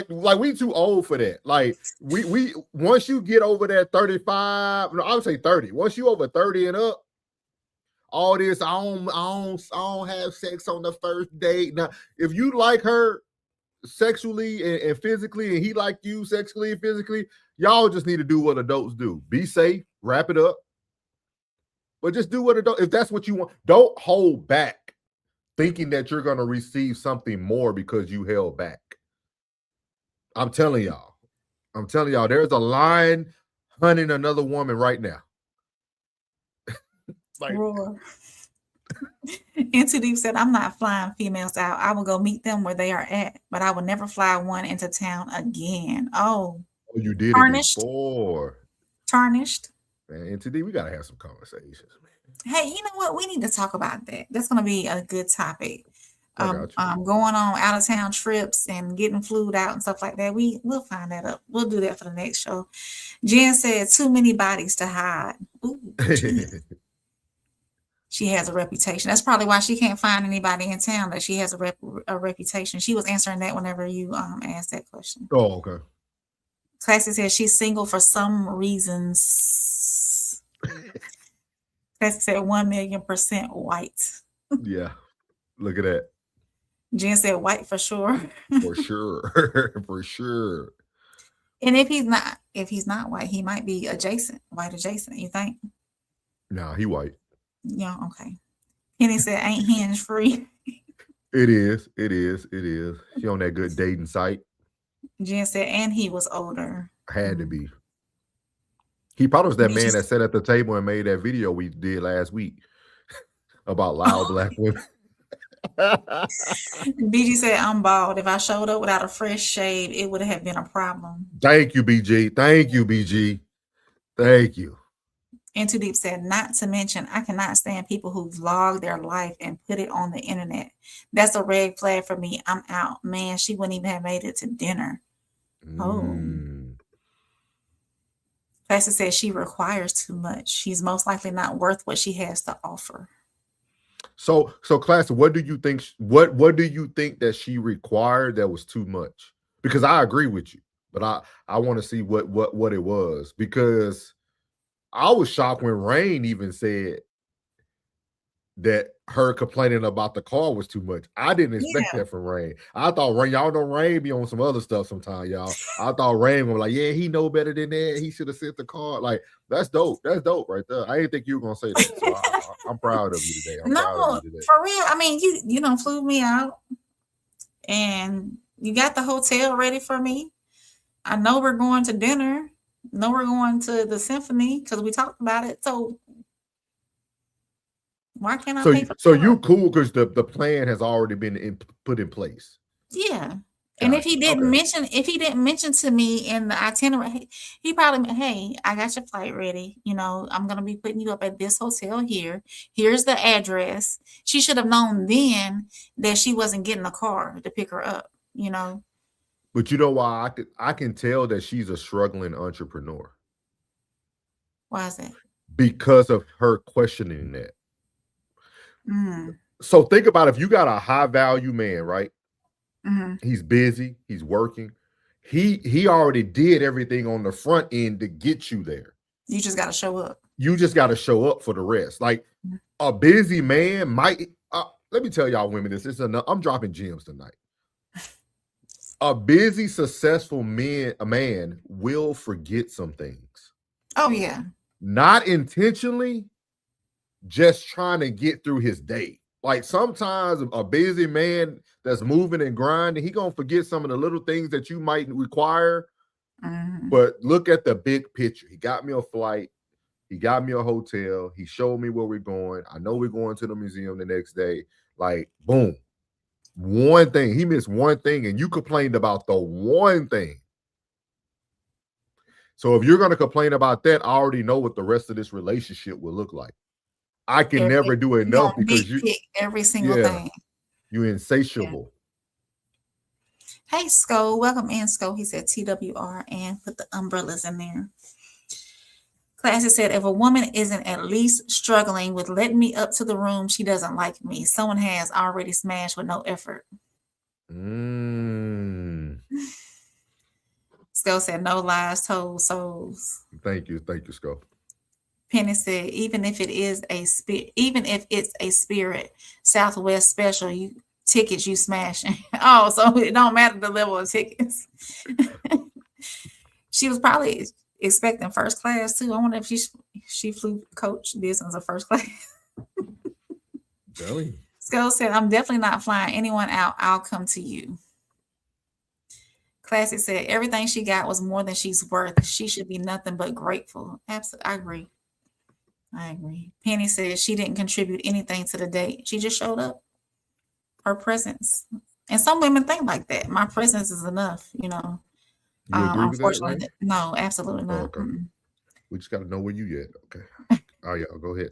we too old for that. Like we once you get over that 35, no, I would say 30. Once you over 30 and up, all this, I don't have sex on the first date. Now, if you like her sexually and physically, and he like you sexually and physically, y'all just need to do what adults do. Be safe, wrap it up. But just do what adults, if that's what you want. Don't hold back thinking that you're going to receive something more because you held back. I'm telling y'all, there's a lion hunting another woman right now. Like, And Too Deep said, I'm not flying females out. I will go meet them where they are at, but I will never fly one into town again. Oh, you did tarnished. It before. Tarnished. Man, and today we got to have some conversations, man. Hey, you know what? We need to talk about that. That's going to be a good topic. Going on out of town trips and getting flued out and stuff like that. We'll find that up. We'll do that for the next show. Jen said, too many bodies to hide. Ooh, she has a reputation. That's probably why she can't find anybody in town, that she has a reputation. She was answering that whenever you asked that question. Oh, okay. Classy says she's single for some reasons. Classy said 1,000,000% white. Yeah. Look at that. Jen said white for sure. For sure. For sure. And if he's not white, he might be white adjacent, you think? Nah, he white. Yeah, okay. Penny said, ain't hinge free. It is. She on that good dating site. Jen said, and he was older. Had to be. He probably was that man that sat at the table and made that video we did last week about loud black women. BG said, I'm bald. If I showed up without a fresh shave, it would have been a problem. Thank you, BG. Thank you. And Too Deep said, not to mention, I cannot stand people who vlog their life and put it on the internet. That's a red flag for me. I'm out. Man, she wouldn't even have made it to dinner. Oh. Classy said she requires too much. She's most likely not worth what she has to offer. So Classy, what do you think? What do you think that she required that was too much? Because I agree with you, but I want to see what it was, because I was shocked when Rain even said that her complaining about the car was too much. I didn't expect that from Rain. I thought Rain, y'all know Rain be on some other stuff sometimes, y'all. I thought Rain was like, yeah, he know better than that. He should have sent the car. Like, that's dope. That's dope right there. I didn't think you were gonna say that. So I'm proud of you today. For real. I mean, you done flew me out and you got the hotel ready for me. I know we're going to dinner. No, we're going to the symphony because we talked about it. So why can't I pay for so you cool because the plan has already been put in place? Yeah. And if he didn't mention to me in the itinerary, he probably, hey, I got your flight ready. You know, I'm going to be putting you up at this hotel here. Here's the address. She should have known then that she wasn't getting a car to pick her up, you know. But you know why I can tell that she's a struggling entrepreneur. Why is that? Because of her questioning that. So think about if you got a high value man, right? He's busy, he's working. He already did everything on the front end to get you there. You just got to show up. You just got to show up for the rest. Like a busy man might. Let me tell y'all women this. I'm dropping gems tonight. A busy, successful man will forget some things. Oh, yeah. Not intentionally, just trying to get through his day. Like sometimes a busy man that's moving and grinding, he going to forget some of the little things that you might require But look at the big picture. He got me a flight. He got me a hotel. He showed me where we're going. I know we're going to the museum the next day. Like, boom. One thing. He missed one thing, and you complained about the one thing. So if you're going to complain about that, I already know what the rest of this relationship will look like. I can never do enough because you every single thing. You're insatiable. Yeah. Hey, Sko, welcome in, Sko. He said TWR and put the umbrellas in there. Classy said, if a woman isn't at least struggling with letting me up to the room, she doesn't like me. Someone has already smashed with no effort. Sko said, no lies told, souls. Thank you, Sko. Penny said, even if it's a Spirit Southwest special, tickets you smashing. Oh, so it don't matter the level of tickets. She was probably expecting first class too. I wonder if she flew coach business or first class. Really? Skull said, I'm definitely not flying anyone out. I'll come to you. Classic said, everything she got was more than she's worth. She should be nothing but grateful. Absolutely. I agree. Penny said she didn't contribute anything to the date. She just showed up. Her presence. And some women think like that. My presence is enough, You agree with unfortunately, that, right? No, absolutely not. Okay. We just got to know where you at. Okay. Oh, yeah, go ahead.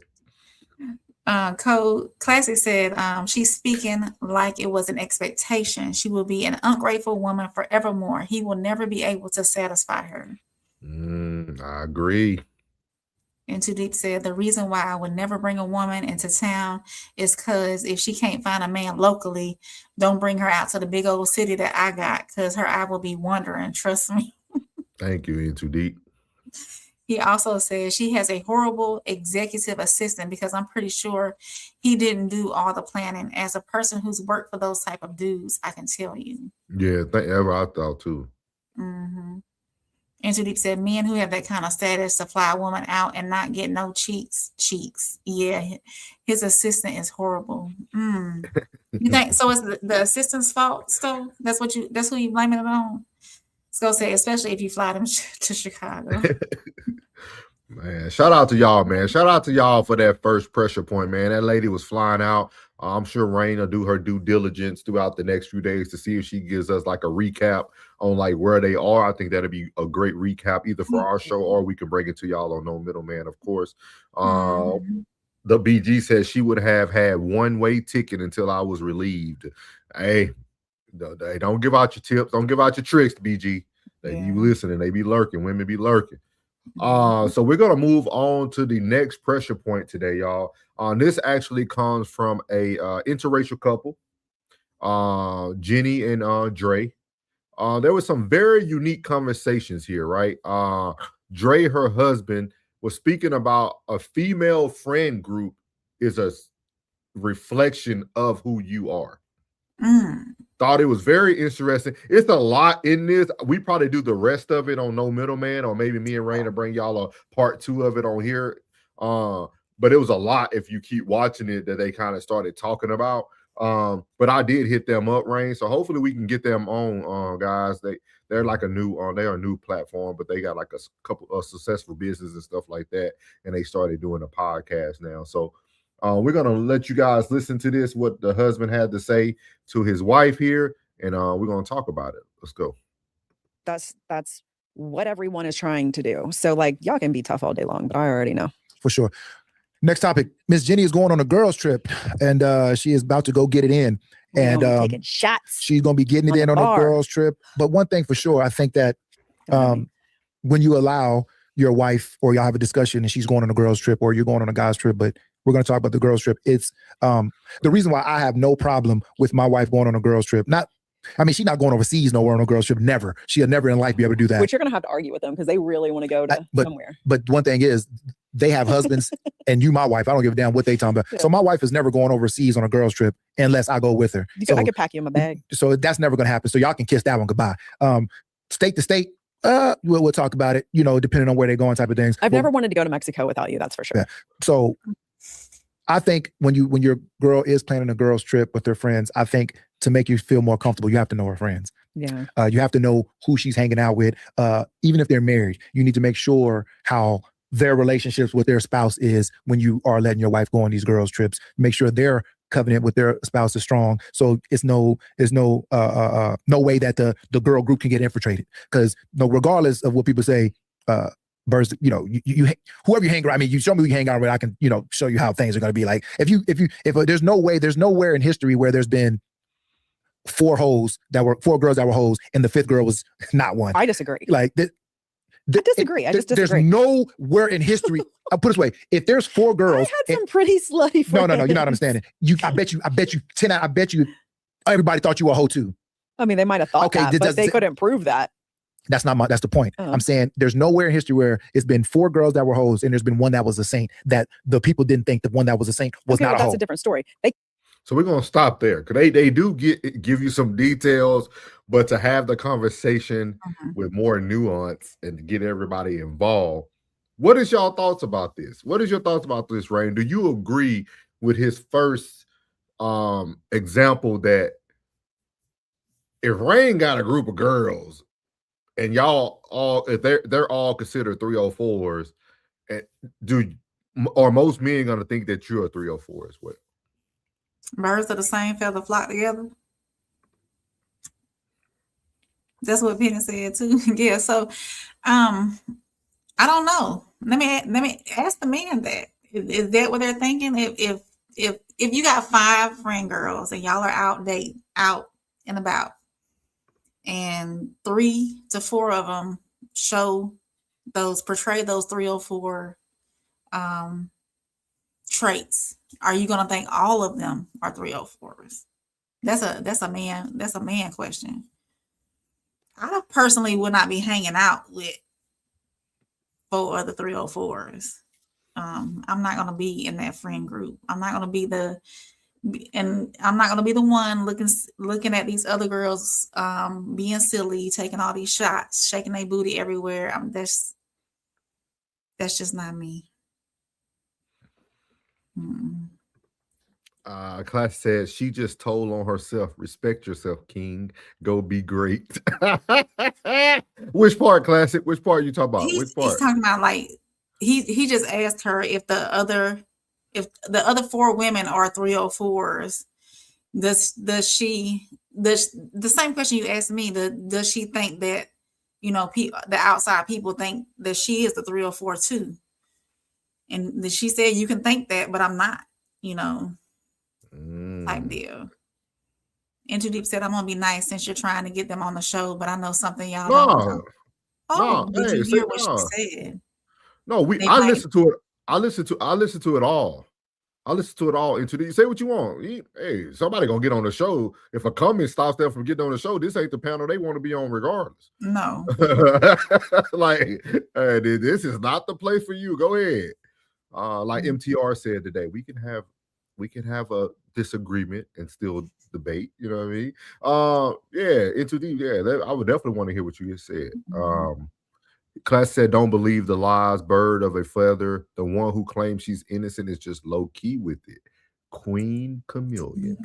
Code Classic said she's speaking like it was an expectation. She will be an ungrateful woman forevermore. He will never be able to satisfy her. I agree. And Too Deep said the reason why I would never bring a woman into town is because if she can't find a man locally, don't bring her out to the big old city that I got, because her eye will be wandering. Trust me. Thank you, In Too Deep. He also says she has a horrible executive assistant because I'm pretty sure he didn't do all the planning. As a person who's worked for those type of dudes, I can tell you. Yeah, I thought too. And Too Deep said men who have that kind of status to fly a woman out and not get no cheeks. Yeah, his assistant is horrible. You think so? It's the assistant's fault? So that's who you blaming it on? So say, especially if you fly them to Chicago. Man, shout out to y'all, man. Shout out to y'all for that first pressure point, man. That lady was flying out. I'm sure Rain will do her due diligence throughout the next few days to see if she gives us like a recap on like where they are. I think that'll be a great recap either for our show or we can bring it to y'all on No Middleman, of course. The BG says she would have had one-way ticket until I was relieved. Hey, don't give out your tips. Don't give out your tricks, BG. You listening. They be lurking. Women be lurking. So we're going to move on to the next pressure point today, y'all. This actually comes from a interracial couple, Jenny and Dre. There was some very unique conversations here, right? Dre, her husband, was speaking about a female friend group is a reflection of who you are. Thought it was very interesting. It's a lot in this. We probably do the rest of it on No Middleman, or maybe me and Rain will bring y'all a part 2 of it on here. But it was a lot if you keep watching it that they kind of started talking about. But I did hit them up, Rain. So hopefully we can get them on, guys. They're like they're a new platform, but they got like a couple of successful business and stuff like that. And they started doing a podcast now. So we're going to let you guys listen to this, what the husband had to say to his wife here, and we're going to talk about it. Let's go. That's what everyone is trying to do. So, like, y'all can be tough all day long, but I already know. For sure. Next topic. Miss Jenny is going on a girls trip, and she is about to go get it in. And taking shots. She's going to be getting it in on a girls trip. But one thing for sure, I think that when you allow your wife, or y'all have a discussion and she's going on a girls trip, or you're going on a guys trip, but we're going to talk about the girls trip. It's the reason why I have no problem with my wife going on a girls trip. She's not going overseas nowhere on a girls trip. Never. She'll never in life be able to do that. Which you're going to have to argue with them because they really want to go to somewhere. But one thing is, they have husbands, and you, my wife, I don't give a damn what they talking about. Yeah. So my wife is never going overseas on a girls trip unless I go with her. I could pack you in my bag. So that's never going to happen. So y'all can kiss that one goodbye. State to state, we'll talk about it, depending on where they're going, type of things. I've never wanted to go to Mexico without you. That's for sure. Yeah. So I think when your girl is planning a girls trip with her friends, I think to make you feel more comfortable, you have to know her friends. Yeah. You have to know who she's hanging out with. Even if they're married, you need to make sure how their relationships with their spouse is when you are letting your wife go on these girls trips. Make sure their covenant with their spouse is strong. So there's no way that the girl group can get infiltrated. Because regardless of what people say, birds, you whoever you hang around. I mean, you show me who you hang out with, I can, show you how things are going to be. Like if there's nowhere in history where there's been four girls that were hoes and the fifth girl was not one. I disagree. Like I disagree. I just disagree. There's nowhere in history. I'll put it this way: if there's four girls, I had some pretty slutty friends. No, you're not understanding. I bet you everybody thought you were a hoe too. I mean, they might have thought that, but they couldn't prove that. That's the point. Oh. I'm saying there's nowhere in history where it's been four girls that were hoes and there's been one that was a saint, that the people didn't think the one that was a saint was not a hoe. That's a different story. So we're gonna stop there because they do give you some details, but to have the conversation with more nuance and to get everybody involved. What is y'all thoughts about this? What is your thoughts about this, Rain? Do you agree with his first example that if Rain got a group of girls and y'all all, if they're all considered 304s, are most men gonna think that you're a 304 as well? Birds of the same feather flock together. That's what Penny said too. Yeah. So, I don't know. Let me ask the man that. Is that what they're thinking? If you got 5 friend girls and y'all are out and about, and 3 to 4 of them portray those 304 traits, are you gonna think all of them are 304s? That's a man question. I personally would not be hanging out with 4 other 304s. I'm not gonna be in that friend group. I'm not gonna be the one looking at these other girls being silly, taking all these shots, shaking their booty everywhere. That's just not me. Class said she just told on herself. Respect yourself, King. Go be great. Which part, Classic? Which part you talking about? Which part? He's talking about like he just asked her if the other 4 women are 304s. Does she the same question you asked me? Does she think that the outside people think that she is the 304 too? And she said, you can think that, but I'm not, type deal. And Too Deep said, I'm going to be nice since you're trying to get them on the show, but I know something y'all don't know. Oh, did you hear what she said? No, I listened to it. I listened to it all. I listened to it all. And Too Deep, say what you want. Hey, somebody going to get on the show. If a comment stops them from getting on the show, this ain't the panel they want to be on regardless. No. Like, this is not the place for you. Go ahead. Like MTR said today, we can have a disagreement and still debate. You know what I mean? Yeah, Into Deep. Yeah, I would definitely want to hear what you just said. Class said, "Don't believe the lies, bird of a feather. The one who claims she's innocent is just low key with it." Queen Chameleon.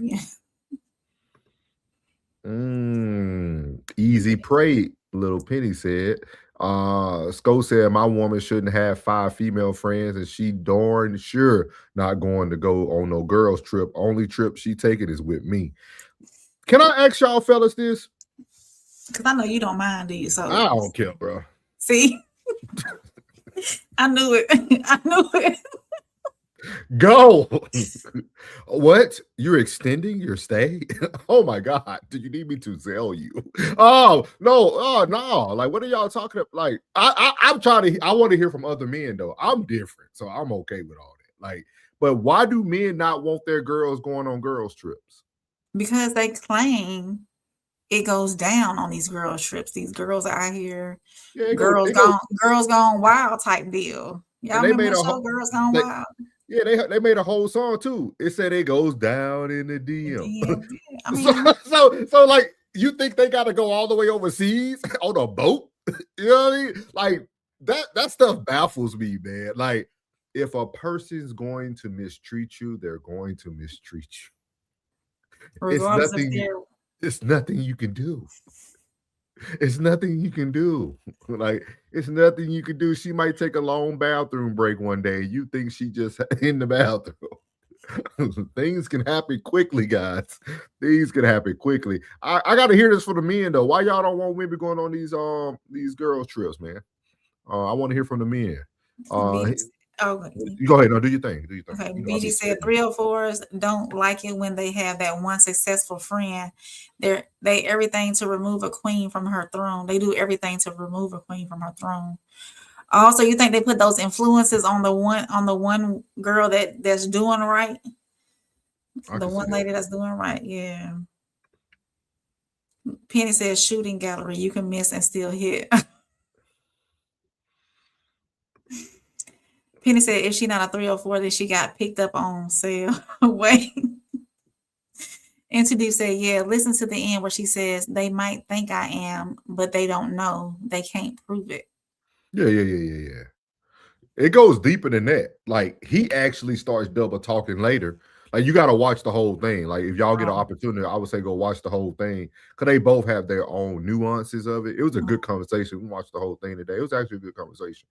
Easy prey. Little Penny said. Sko said, "My woman shouldn't have 5 female friends, and she darn sure not going to go on no girls trip. Only trip she taking is with me." Can I ask y'all fellas this? Because I know you don't mind, do you? So I don't care, bro. See, I knew it. I knew it. Go. What? You're extending your stay? Oh my God. Do you need me to tell you? Oh, no. Oh, no. Like, what are y'all talking about? Like, I want to hear from other men, though. I'm different, so I'm okay with all that. Like, but why do men not want their girls going on girls trips? Because they claim it goes down on these girls trips. These girls are out here, girls gone wild type deal. Y'all remember the show Girls Gone Wild? Yeah, they made a whole song too. It said it goes down in the DM. Yeah. I mean, so like, you think they got to go all the way overseas on a boat? You know what I mean? Like that stuff baffles me, man. Like, if a person's going to mistreat you, they're going to mistreat you. It's nothing you can do. It's nothing you can do. Like, it's nothing you can do. She might take a long bathroom break one day. You think she just in the bathroom. Things can happen quickly, guys. Things can happen quickly. I got to hear this for the men though. Why y'all don't want women going on these girls trips, man? I want to hear from the men. You go ahead. No, do your thing. Do your thing. Okay, You know, BG said 304s don't like it when they have that one successful friend. They everything to remove a queen from her throne. They do everything to remove a queen from her throne. Also, you think they put those influences on the one girl that's doing right? The one lady that's doing right, yeah. Penny says shooting gallery, you can miss and still hit. Penny said if she not a 304, then she got picked up on sale. Wait. And Too Deep said, yeah, listen to the end where she says they might think I am, but they don't know. They can't prove it. Yeah. It goes deeper than that. Like, he actually starts double talking later. Like, you got to watch the whole thing. Like, if y'all get an opportunity, I would say go watch the whole thing because they both have their own nuances of it. It was a good conversation. We watched the whole thing today. It was actually a good conversation.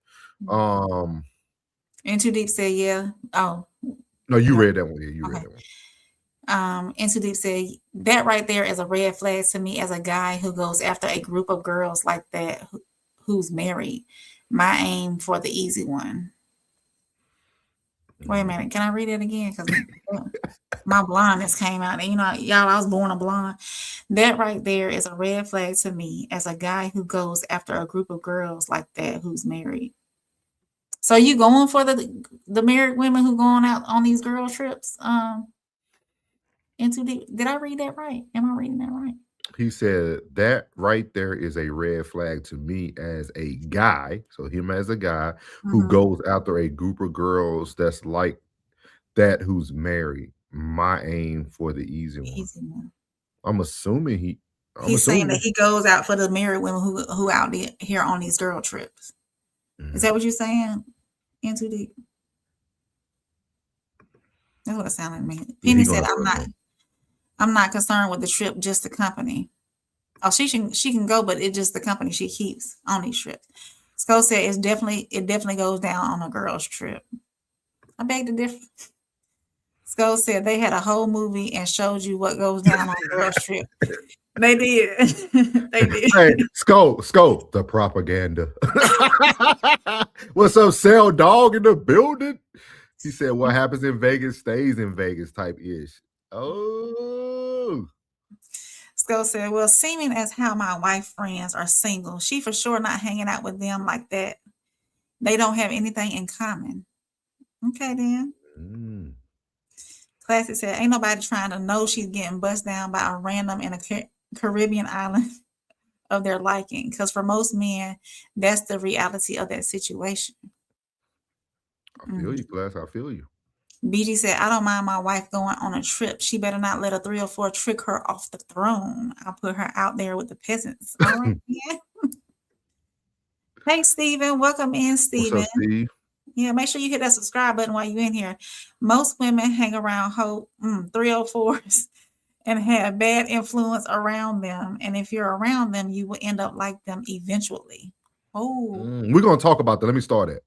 And Too Deep said, yeah. Oh. No, you read that one. Yeah, you read that one. And Too Deep said, that right there is a red flag to me as a guy who goes after a group of girls like that who's married. My aim for the easy one. Wait a minute. Can I read it again? Because my blondness came out. And, y'all, I was born a blonde. That right there is a red flag to me as a guy who goes after a group of girls like that who's married. So you going for the married women who going out on these girl trips? Did I read that right? Am I reading that right? He said that right there is a red flag to me as a guy. So him as a guy who goes after a group of girls that's like that who's married. My aim for the easy one. I'm assuming he's saying that he goes out for the married women who out here on these girl trips. Is that what you're saying? In Too Deep. That's what it sounded to me. Penny said, I'm not concerned with the trip, just the company. Oh, she can go, but it's just the company she keeps on these trips. Sko said it definitely goes down on a girl's trip. I beg to differ. Sko said they had a whole movie and showed you what goes down on a girl's trip. They did. They did. Hey, Sko, the propaganda. What's up, Cell Dog in the building? He said, what happens in Vegas stays in Vegas type ish. Oh. Sko said, well, seeming as how my wife friends are single, she for sure not hanging out with them like that. They don't have anything in common. Okay, then. Classic said, ain't nobody trying to know she's getting bust down by a random in a Caribbean island of their liking. Because for most men, that's the reality of that situation. I feel you, Class. I feel you. BG said, I don't mind my wife going on a trip. She better not let a 304 trick her off the throne. I'll put her out there with the peasants. All right, yeah. Hey, Steven. Welcome in, Steven. What's up, Steve? Yeah, make sure you hit that subscribe button while you're in here. Most women hang around 304s and have bad influence around them. And if you're around them, you will end up like them eventually. We're going to talk about that. Let me start it.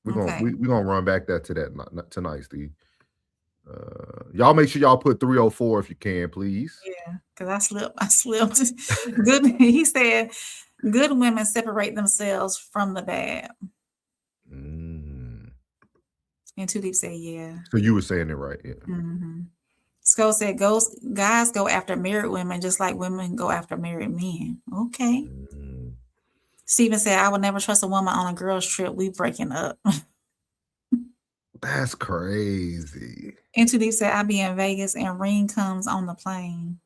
We're gonna run back to that tonight, Steve. Y'all make sure y'all put 304 if you can, please. Yeah, because I slipped. Good. He said, good women separate themselves from the bad. And Too Deep said, yeah. So you were saying it right, yeah. Sko said, guys go after married women just like women go after married men. Okay. Steven said, I would never trust a woman on a girl's trip. We breaking up. That's crazy. And Too Deep said, I be in Vegas and rain comes on the plane.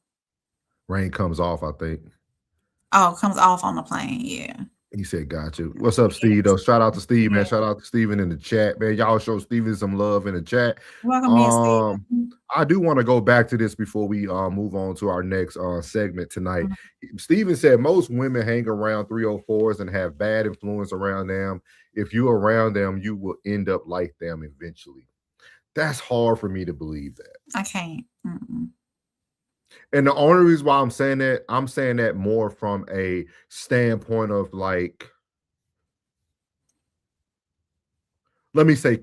Rain comes off, I think. Oh, comes off on the plane, yeah. He said, got you. What's up, Steve, though? Shout out to Steve, man. Shout out to Steven in the chat, man. Y'all show Steven some love in the chat. Welcome, Steven. I do want to go back to this before we move on to our next segment tonight. Steven said most women hang around 304s and have bad influence around them. If you're around them, you will end up like them eventually. That's hard for me to believe that. I can't. And the only reason why I'm saying that more from a standpoint of like, let me say,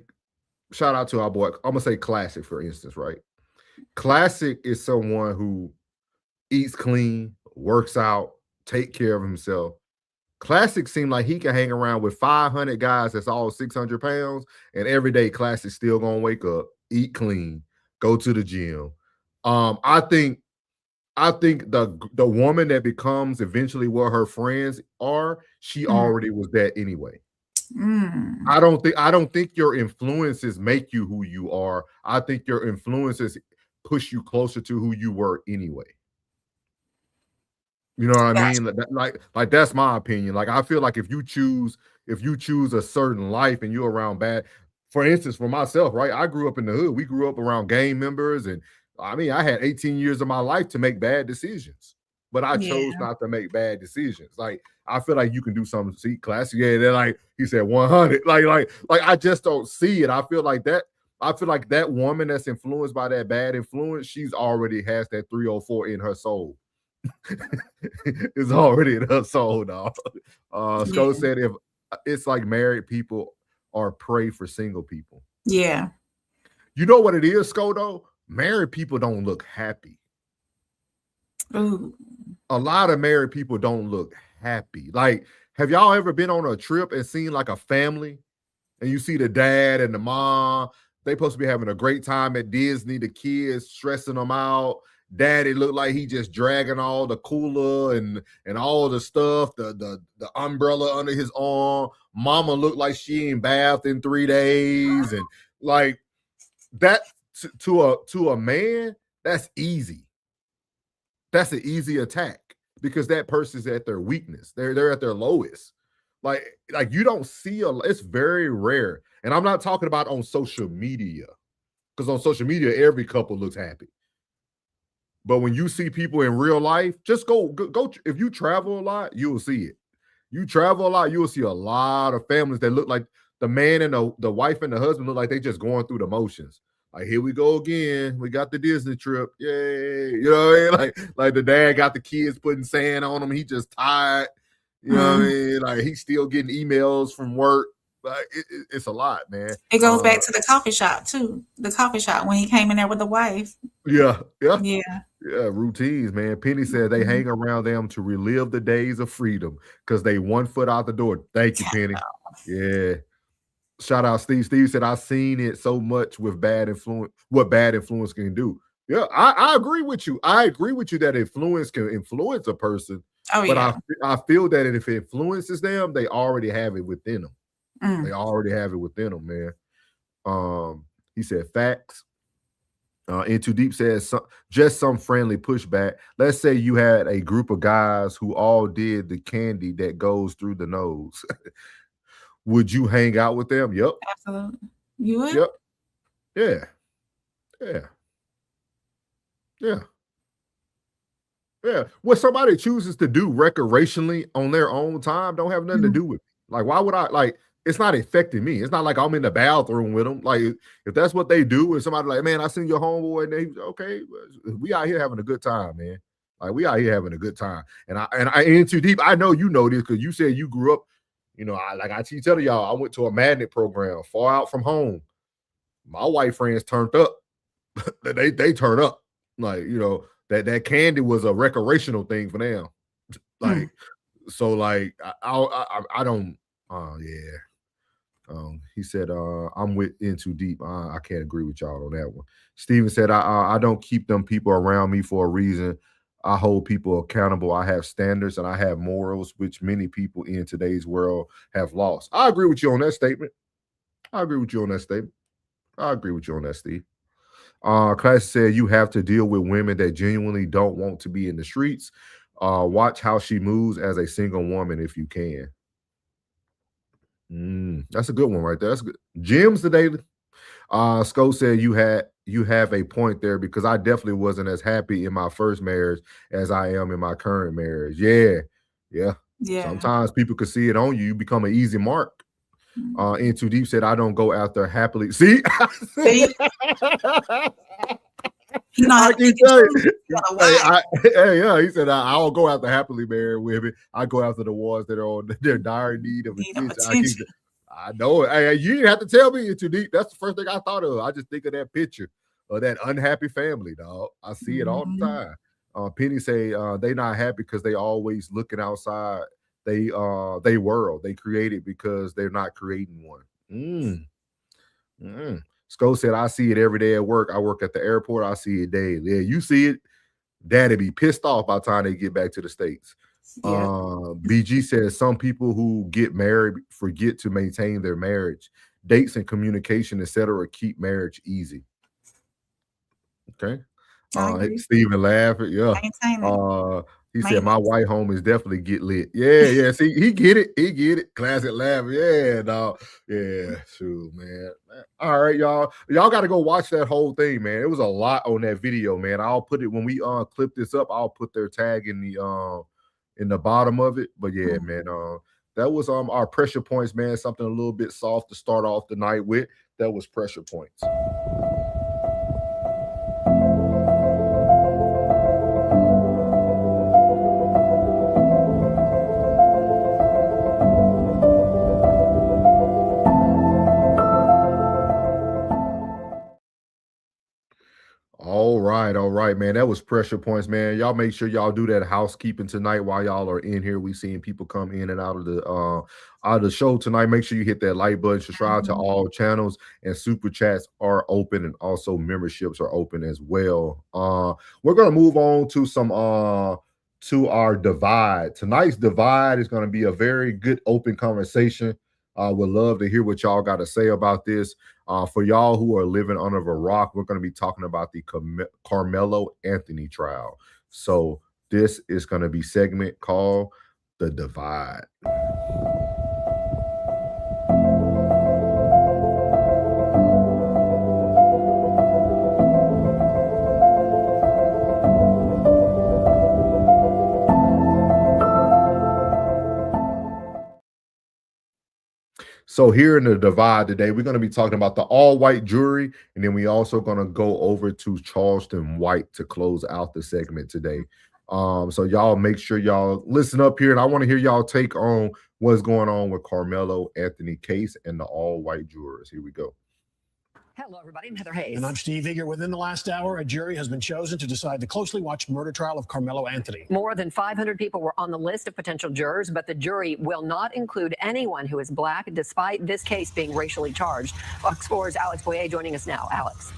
shout out to our boy. I'm gonna say Classic, for instance, right? Classic is someone who eats clean, works out, take care of himself. Classic seemed like he can hang around with 500 guys that's all 600 pounds, and every day Classic still gonna wake up, eat clean, go to the gym. I think the woman that becomes eventually what her friends are, she already was that anyway. I don't think your influences make you who you are. I think your influences push you closer to who you were anyway. You know what I mean? Like that's my opinion. Like I feel like if you choose a certain life and you're around bad, for instance, for myself, right? I grew up in the hood. We grew up around gang members, and I mean, I had 18 years of my life to make bad decisions, but I chose not to make bad decisions. Like I feel like you can do something. See, Classic, yeah, they're like he said 100. Like I just don't see it. I feel like that woman that's influenced by that bad influence, she's already has that 304 in her soul. It's already in her soul, dog. Sco said if it's like married people are prey for single people. Yeah. You know what it is, Sco, though? Married people don't look happy. Ooh. A lot of married people don't look happy. Like, have y'all ever been on a trip and seen like a family and you see the dad and the mom, they supposed to be having a great time at Disney, the kids stressing them out. Daddy looked like he just dragging all the cooler and all the stuff, the umbrella under his arm. Mama looked like she ain't bathed in 3 days. And like that to a man, that's easy. That's an easy attack because that person's at their weakness. They're at their lowest. Like you don't see it's very rare. And I'm not talking about on social media, because on social media, every couple looks happy. But when you see people in real life, just go. If you travel a lot, you'll see it. You travel a lot, you'll see a lot of families that look like the man and the wife and the husband look like they just going through the motions. Like, here we go again. We got the Disney trip. Yay. You know what I mean? Like the dad got the kids putting sand on him. He just tired. You know what I mean? Like he's still getting emails from work. Like it's a lot, man. It goes back to the coffee shop too. The coffee shop when he came in there with the wife. Yeah. Routines, man. Penny said they hang around them to relive the days of freedom because they 1 foot out the door. Thank you, Penny. Yeah. Shout out Steve. Steve said I've seen it so much with bad influence. What bad influence can do. Yeah, I agree with you. I agree with you that influence can influence a person. But I feel that if it influences them, they already have it within them. They already have it within them, man. He said facts. Into Deep says just some friendly pushback. Let's say you had a group of guys who all did the candy that goes through the nose. Would you hang out with them? Yep. Absolutely. You would? Yep. Yeah. What somebody chooses to do recreationally on their own time don't have nothing to do with me. Like, why would I like? It's not affecting me. It's not like I'm in the bathroom with them. Like, if that's what they do, and somebody like, man, I seen your homeboy, and they okay, we out here having a good time, man. Like, we out here having a good time. And I in too deep. I know you know this because you said you grew up. You know, I keep telling y'all, I went to a magnet program far out from home. My white friends turned up. they turn up. Like, you know, that candy was a recreational thing for them. Like, so like I don't. He said, I'm with In Too Deep. I can't agree with y'all on that one. Steven said, I don't keep them people around me for a reason. I hold people accountable. I have standards and I have morals, which many people in today's world have lost. I agree with you on that statement. Steve. Class said you have to deal with women that genuinely don't want to be in the streets. Watch how she moves as a single woman if you can. That's a good one right there. That's good. Jim's the daily. Sco said you have a point there because I definitely wasn't as happy in my first marriage as I am in my current marriage. Yeah. Sometimes people could see it on you. You become an easy mark. In Too Deep said I don't go after happily. See? You know how to pick and choose. You gotta watch. Yeah, he said, I don't go after happily married women. I go after the ones that are on their dire need of attention. I know it. Hey, you didn't have to tell me you're too deep. That's the first thing I thought of. I just think of that picture of that unhappy family, dog. I see it all the time. Penny say they not happy because they always looking outside they world. They create it because they're not creating one. Sco said, I see it every day at work. I work at the airport. I see it daily. Yeah, you see it. Daddy be pissed off by the time they get back to the States. Yeah. BG says some people who get married forget to maintain their marriage. Dates and communication, etc., keep marriage easy. Okay. Steven laughing. Yeah. He said, my white homies definitely get lit. Yeah. See, he get it. He get it. Classic laugh. Yeah, dog. Yeah, true, man. All right, y'all. Y'all got to go watch that whole thing, man. It was a lot on that video, man. I'll put it when we clip this up. I'll put their tag in the bottom of it. But yeah, man. That was our pressure points, man. Something a little bit soft to start off the night with. That was pressure points. All right, man. That was pressure points, man. Y'all make sure y'all do that housekeeping tonight while y'all are in here. We seeing people come in and out of the show tonight. Make sure you hit that like button, subscribe to all channels, and super chats are open, and also memberships are open as well. We're gonna move on to some to our divide. Tonight's divide is gonna be a very good open conversation. Would love to hear what y'all got to say about this. For y'all who are living under a rock, we're going to be talking about the Karmelo Anthony trial. So this is going to be segment called The Divide. So here in the divide today, we're going to be talking about the all-white jury, and then we also going to go over to Charleston White to close out the segment today. So y'all make sure y'all listen up here, and I want to hear y'all take on what's going on with Karmelo Anthony case and the all-white jurors. Here we go. Hello, everybody. I'm Heather Hayes. And I'm Steve Eager. Within the last hour, a jury has been chosen to decide the closely watched murder trial of Karmelo Anthony. More than 500 people were on the list of potential jurors, but the jury will not include anyone who is black, despite this case being racially charged. Fox 4's Alex Boyer joining us now. Alex.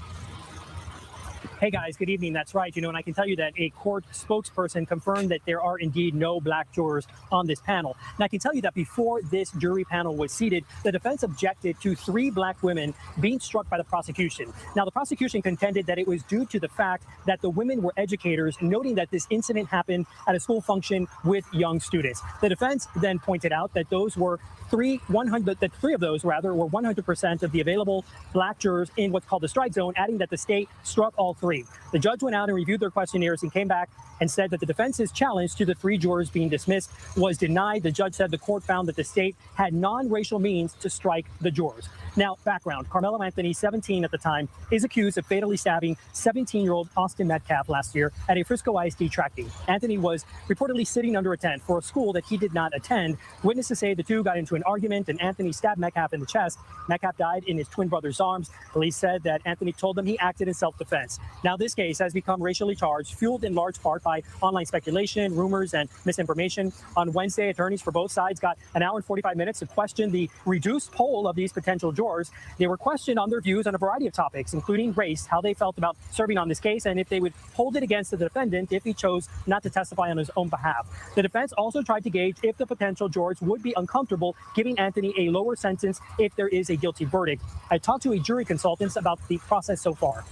Hey guys, good evening. That's right. And I can tell you that a court spokesperson confirmed that there are indeed no black jurors on this panel. And I can tell you that before this jury panel was seated, the defense objected to 3 black women being struck by the prosecution. Now, the prosecution contended that it was due to the fact that the women were educators, noting that this incident happened at a school function with young students. The defense then pointed out that those were 3 of those were 100% of the available black jurors in what's called the strike zone, adding that the state struck all 3. The judge went out and reviewed their questionnaires and came back and said that the defense's challenge to the 3 jurors being dismissed was denied. The judge said the court found that the state had non-racial means to strike the jurors. Now, background, Karmelo Anthony, 17 at the time, is accused of fatally stabbing 17-year-old Austin Metcalf last year at a Frisco ISD track meet. Anthony was reportedly sitting under a tent for a school that he did not attend. Witnesses say the two got into an argument and Anthony stabbed Metcalf in the chest. Metcalf died in his twin brother's arms. Police said that Anthony told them he acted in self-defense. Now, this case has become racially charged, fueled in large part by online speculation, rumors, and misinformation. On Wednesday, attorneys for both sides got an hour and 45 minutes to question the reduced poll of these potential jurors. They were questioned on their views on a variety of topics, including race, how they felt about serving on this case, and if they would hold it against the defendant if he chose not to testify on his own behalf. The defense also tried to gauge if the potential jurors would be uncomfortable giving Anthony a lower sentence if there is a guilty verdict. I talked to a jury consultant about the process so far.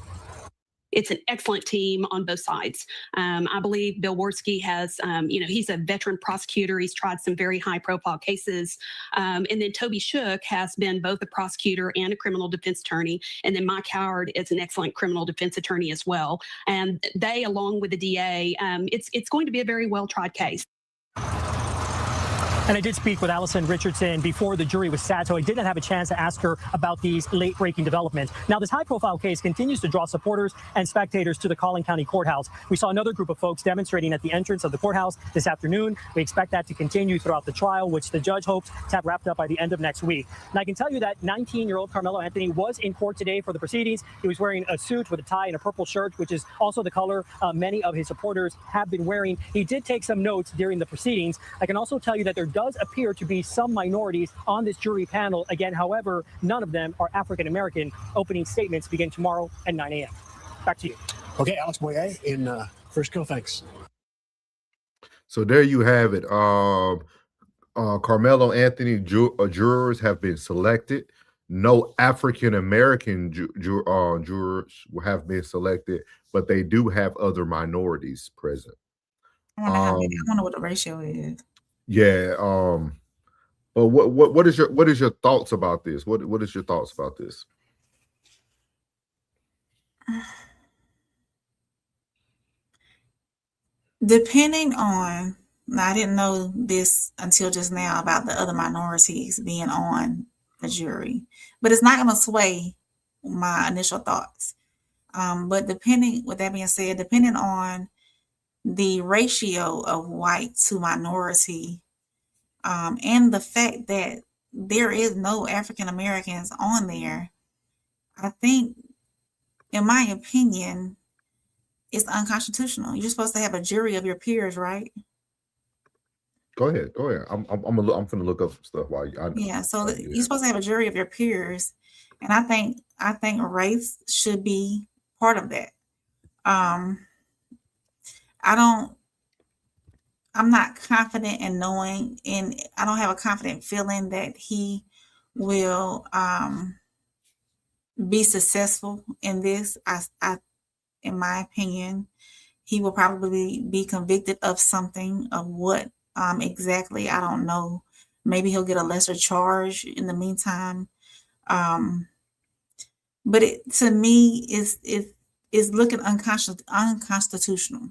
It's an excellent team on both sides. I believe Bill Worski has, he's a veteran prosecutor. He's tried some very high-profile cases. And then Toby Shook has been both a prosecutor and a criminal defense attorney. And then Mike Howard is an excellent criminal defense attorney as well. And they, along with the DA, it's going to be a very well-tried case. And I did speak with Allison Richardson before the jury was sat, so I did not have a chance to ask her about these late-breaking developments. Now, this high-profile case continues to draw supporters and spectators to the Collin County Courthouse. We saw another group of folks demonstrating at the entrance of the courthouse this afternoon. We expect that to continue throughout the trial, which the judge hopes to have wrapped up by the end of next week. And I can tell you that 19-year-old Karmelo Anthony was in court today for the proceedings. He was wearing a suit with a tie and a purple shirt, which is also the color many of his supporters have been wearing. He did take some notes during the proceedings. I can also tell you that there does appear to be some minorities on this jury panel. Again, however, none of them are African American. Opening statements begin tomorrow at 9 a.m. Back to you. Okay, Alex Boyer in Frisco. Thanks. So there you have it. Karmelo Anthony jurors have been selected. No African American jurors have been selected, but they do have other minorities present. I wonder what the ratio is. Yeah. But what is your thoughts about this? What is your thoughts about this? Depending on, I didn't know this until just now about the other minorities being on the jury, but it's not going to sway my initial thoughts. But with that being said, depending on the ratio of white to minority, and the fact that there is no African Americans on there, I think, in my opinion, it's unconstitutional. You're supposed to have a jury of your peers, right? Go ahead. I'm gonna look up some stuff while you. Yeah. So you're supposed to have a jury of your peers, and I think race should be part of that. I'm not confident in knowing, and I don't have a confident feeling that he will be successful in this. In my opinion, he will probably be convicted of something. Of what exactly, I don't know. Maybe he'll get a lesser charge in the meantime. But it, to me, is looking unconstitutional.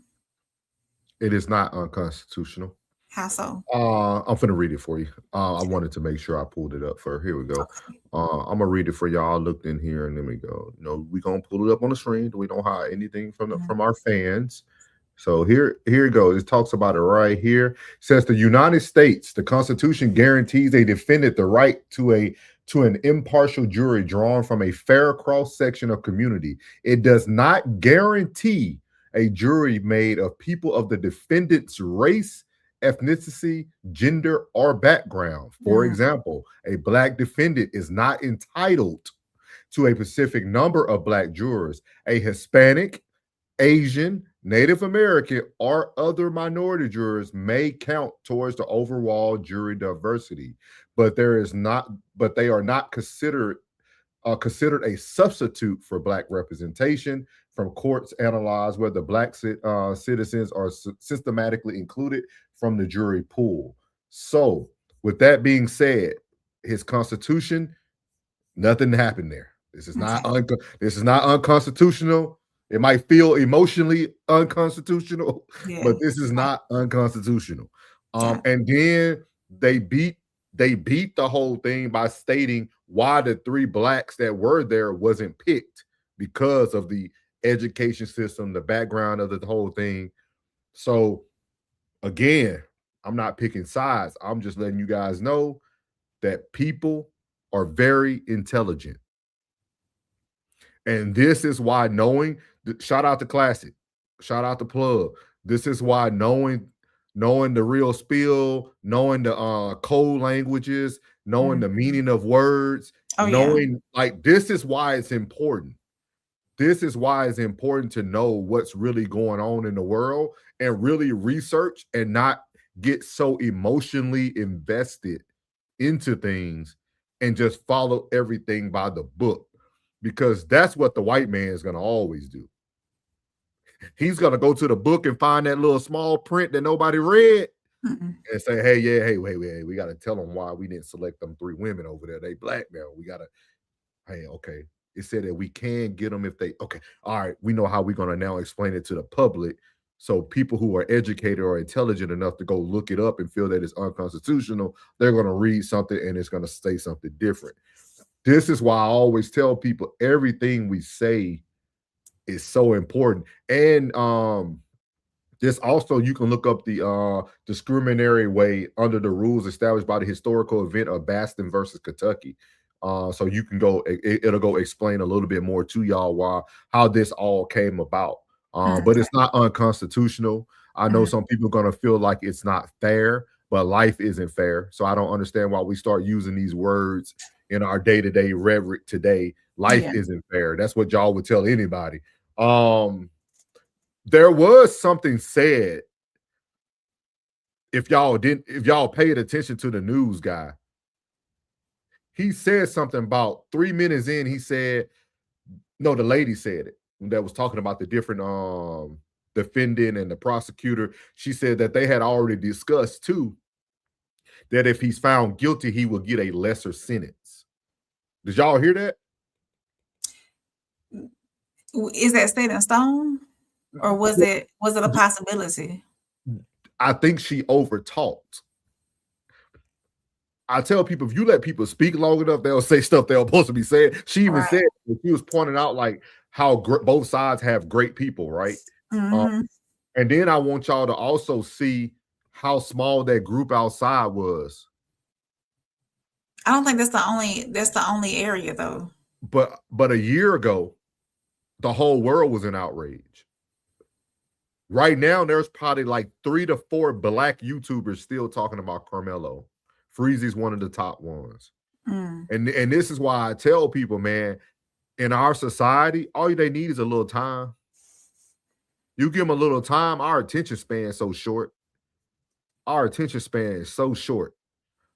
It is not unconstitutional. How so? I'm finna read it for you. I wanted to make sure I pulled it up for. Here we go. Okay. I'm gonna read it for y'all. I looked in here and then we go. No, we gonna pull it up on the screen. We don't hide anything from our fans. So here it goes. It talks about it right here. It says the United States, the Constitution guarantees a defendant the right to an impartial jury drawn from a fair cross section of community. It does not guarantee a jury made of people of the defendant's race, ethnicity, gender, or background. For example, a Black defendant is not entitled to a specific number of Black jurors. A Hispanic, Asian, Native American, or other minority jurors may count towards the overall jury diversity, but they are not considered a substitute for Black representation. From courts analyze whether Black citizens are systematically included from the jury pool. So, with that being said, his Constitution, nothing happened there. This is not unconstitutional. It might feel emotionally unconstitutional, but this is not unconstitutional. And then they beat the whole thing by stating why the 3 Blacks that were there wasn't picked, because of the education system, the background of the whole thing. So again, I'm not picking sides. I'm just letting you guys know that people are very intelligent. And this is why shout out to Classic, shout out to Plug. This is why knowing the real spiel, knowing the code languages, knowing the meaning of words, this is why it's important. This is why it's important to know what's really going on in the world and really research and not get so emotionally invested into things and just follow everything by the book, because that's what the white man is going to always do. He's going to go to the book and find that little small print that nobody read and say, hey, wait, we got to tell them why we didn't select them 3 women over there. They Black now. We got to, okay. It said that we can get them if they, okay, all right, we know how we're going to now explain it to the public. So people who are educated or intelligent enough to go look it up and feel that it's unconstitutional, they're going to read something and it's going to say something different. This is why I always tell people everything we say is so important. And this also, you can look up the discriminatory way under the rules established by the historical event of Baston versus Kentucky. So you can go, it'll go explain a little bit more to y'all how this all came about. But it's not unconstitutional. I know some people are going to feel like it's not fair, but life isn't fair. So I don't understand why we start using these words in our day-to-day rhetoric today. Life isn't fair. That's what y'all would tell anybody. There was something said, if y'all paid attention to the news guy, he said something about 3 minutes in, he said, no, the lady said it, that was talking about the different defendant and the prosecutor. She said that they had already discussed too, that if he's found guilty, he will get a lesser sentence. Did y'all hear that? Is that stayed in stone? Or was it a possibility? I think she overtalked. I tell people, if you let people speak long enough, they'll say stuff they're supposed to be saying. She even said, she was pointing out like how both sides have great people, right? And then I want y'all to also see how small that group outside was. I don't think that's the only area though. But a year ago, the whole world was in outrage. Right now, there's probably like 3 to 4 black YouTubers still talking about Karmelo. Freezy's one of the top ones. And this is why I tell people, man, in our society, all they need is a little time. You give them a little time, our attention span is so short. Our attention span is so short.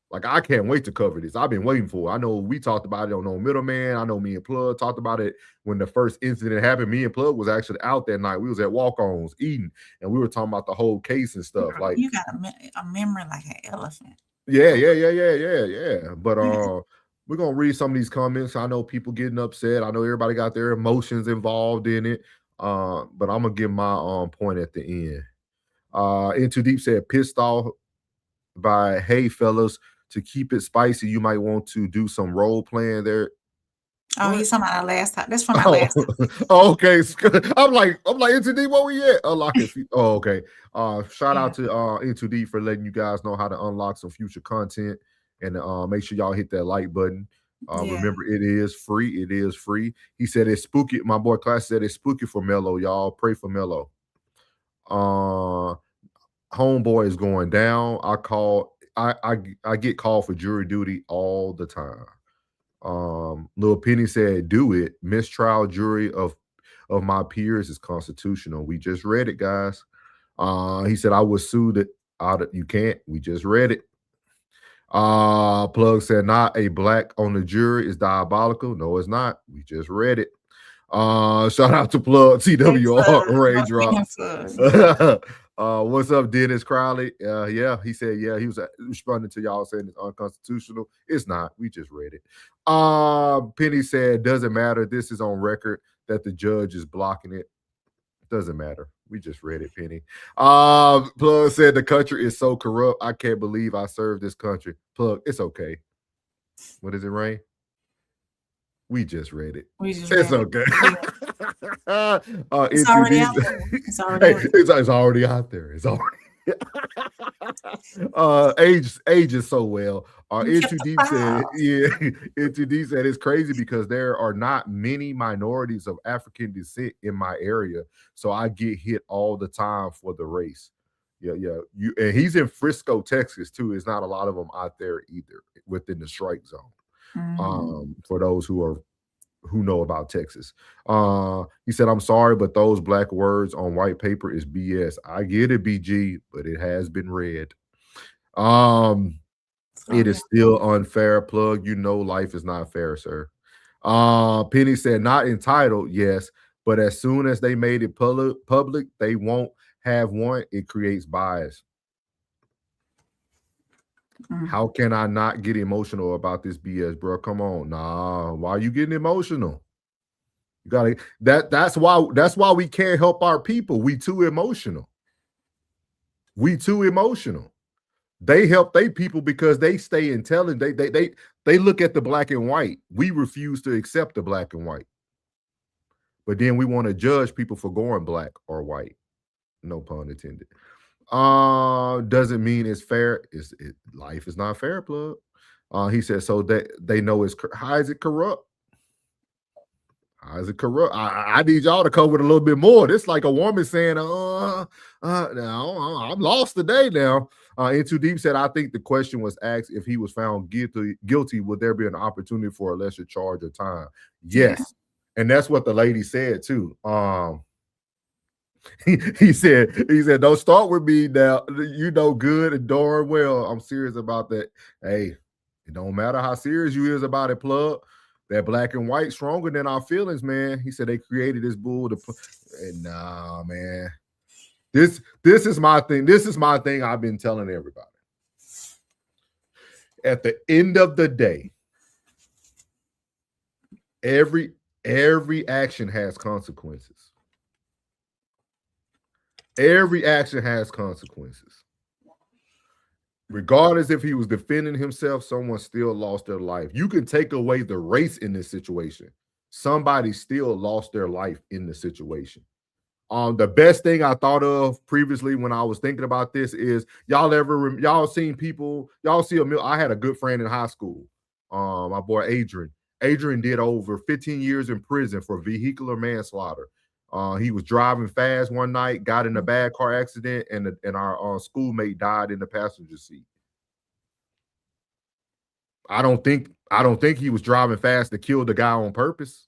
Like, I can't wait to cover this. I've been waiting for it. I know we talked about it on No Middleman. I know me and Plug talked about it when the first incident happened. Me and Plug was actually out that night. We was at Walk-Ons eating, and we were talking about the whole case and stuff. Like, you got a memory like an elephant. Yeah. But we're gonna read some of these comments. I know people getting upset. I know everybody got their emotions involved in it. But I'm gonna give my point at the end. Into Deep said, pissed off by hey fellas. To keep it spicy, you might want to do some role playing there. Oh, he's talking about our last time. That's from our last time. Okay. I'm like, Into D, where we at? Unlock it. Oh, okay. Shout out to Into D for letting you guys know how to unlock some future content. And make sure y'all hit that like button. Remember, it is free. It is free. He said it's spooky. My boy Class said it's spooky for Melo, y'all. Pray for Melo. Homeboy is going down. I get called for jury duty all the time. Lil Penny said, do it. Mistrial jury of my peers is constitutional. We just read it, guys. He said, I was sued it out of, you can't. We just read it. Plug said, not a black on the jury is diabolical. No, it's not. We just read it. Shout out to Plug, TWR, Ray Drop. What's up, Dennis Crowley? Yeah, he said, yeah, he was responding to y'all saying it's unconstitutional. It's not. We just read it. Penny said, doesn't matter. This is on record that the judge is blocking it. Doesn't matter. We just read it, Penny. Plug said the country is so corrupt. I can't believe I served this country. Plug, it's okay. What is it, Rain? We just read it. It's okay. It's already out there. It's already out there. It's already ages so well. Into Deep said, Into Deep said it's crazy because there are not many minorities of African descent in my area, so I get hit all the time for the race. Yeah. And he's in Frisco, Texas too. It's not a lot of them out there either within the strike zone. For those who know about Texas. He said, I'm sorry, but those black words on white paper is BS. I get it, BG, but it has been read. It is still unfair. Plug, you know life is not fair, sir. Penny said, not entitled, yes, but as soon as they made it public, they won't have one. It creates bias. How can I not get emotional about this BS, bro? Come on. Nah, why are you getting emotional? You gotta that's why we can't help our people. We too emotional. They help their people because they stay intelligent. They look at the black and white. We refuse to accept the black and white. But then we want to judge people for going black or white. No pun intended. Doesn't mean it's fair. Life is not fair, plug. He said, so that they know how is it corrupt? How is it corrupt? I need y'all to cover it a little bit more. This like a woman saying, now I'm lost today now. In Too Deep said, I think the question was asked if he was found guilty, would there be an opportunity for a lesser charge of time? Yes. Yeah. And that's what the lady said too. He said, don't start with me now. You know good and darn well I'm serious about that. Hey, it don't matter how serious you is about it, plug. That black and white stronger than our feelings, man. He said they created this bull and nah, man. This is my thing. This is my thing I've been telling everybody. At the end of the day, every action has consequences. Every action has consequences. Regardless if he was defending himself, someone still lost their life. You can take away the race in this situation. Somebody still lost their life in the situation. The best thing I thought of previously when I was thinking about this is y'all seen people, I had a good friend in high school, my boy Adrian. Adrian did over 15 years in prison for vehicular manslaughter. He was driving fast one night, got in a bad car accident, and our schoolmate died in the passenger seat. I don't think he was driving fast to kill the guy on purpose,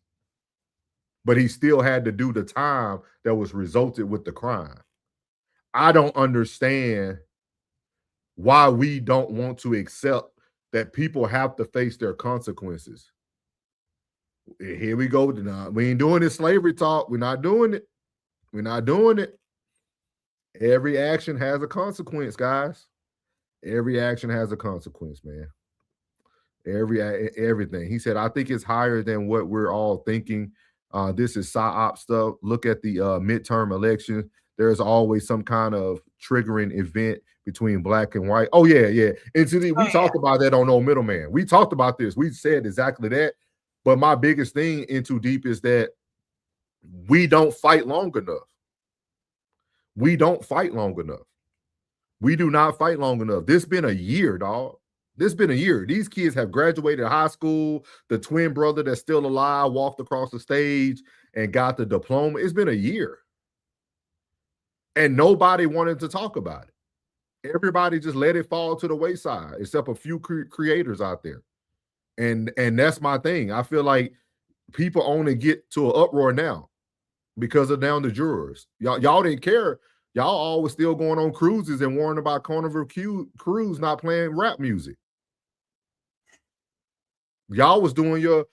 but he still had to do the time that was resulted with the crime. I don't understand why we don't want to accept that people have to face their consequences. Here we go. We ain't doing this slavery talk. We're not doing it. We're not doing it. Every action has a consequence, guys. Every action has a consequence, man. Everything. He said, I think it's higher than what we're all thinking. This is PSYOP stuff. Look at the midterm elections. There's always some kind of triggering event between black and white. Oh, yeah. And we talked about that on No Middleman. We talked about this. We said exactly that. But my biggest thing in Too Deep is that we don't fight long enough. We don't fight long enough. We do not fight long enough. This been a year, dog. This been a year. These kids have graduated high school. The twin brother that's still alive walked across the stage and got the diploma. It's been a year. And nobody wanted to talk about it. Everybody just let it fall to the wayside, except a few creators out there. And that's my thing. I feel like people only get to an uproar now because of down the jurors. Y'all didn't care. Y'all always still going on cruises and worrying about Carnival Cruise not playing rap music. Y'all was doing your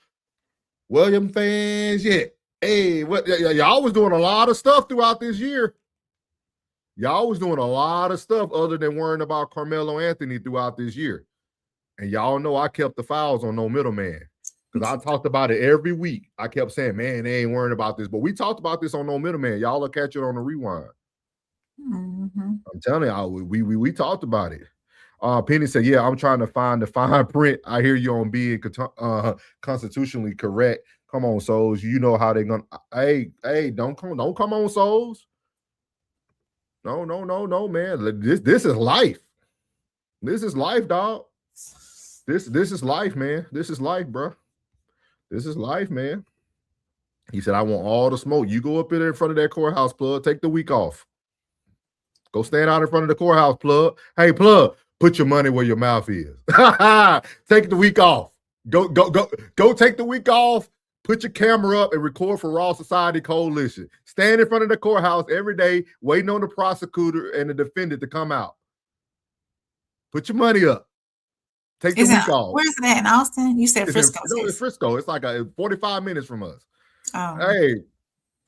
William fans, yeah. Hey, y'all was doing a lot of stuff throughout this year. Y'all was doing a lot of stuff other than worrying about Karmelo Anthony throughout this year. And y'all know I kept the files on No Middleman because I talked about it every week. I kept saying, man, they ain't worrying about this. But we talked about this on No Middleman. Y'all will catch it on the rewind. Mm-hmm. I'm telling y'all, we talked about it. Penny said, yeah, I'm trying to find the fine print. I hear you on being constitutionally correct. Come on, souls. You know how they're going to. Hey, don't come on, souls. No, man. This is life. This is life, dog. This is life, man. This is life, bro. This is life, man. He said, I want all the smoke. You go up in front of that courthouse, plug. Take the week off. Go stand out in front of the courthouse, plug. Hey, plug, put your money where your mouth is. Take the week off. Go take the week off. Put your camera up and record for Raw Society Coalition. Stand in front of the courthouse every day, waiting on the prosecutor and the defendant to come out. Put your money up. Take the week off. Where's it at in Austin? You said Frisco. It's Frisco. It's like 45 minutes from us. Oh. Hey,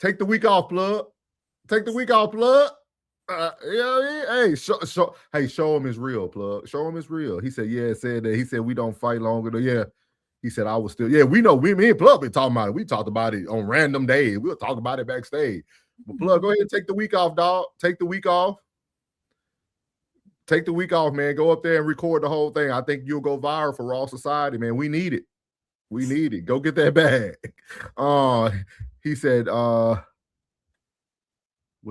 take the week off, plug. Take the week off, plug. Hey, show him it's real, plug. Show him it's real. He said, yeah, it said that. He said we don't fight longer. Yeah, He said, I was still, yeah, we know, me and Plug been talking about it. We talked about it on random days. We'll talk about it backstage. But Plug, go ahead and take the week off, dog. Take the week off. Take the week off, man. Go up there and record the whole thing. I think you'll go viral for Raw Society, man. We need it. We need it. Go get that bag. He said, what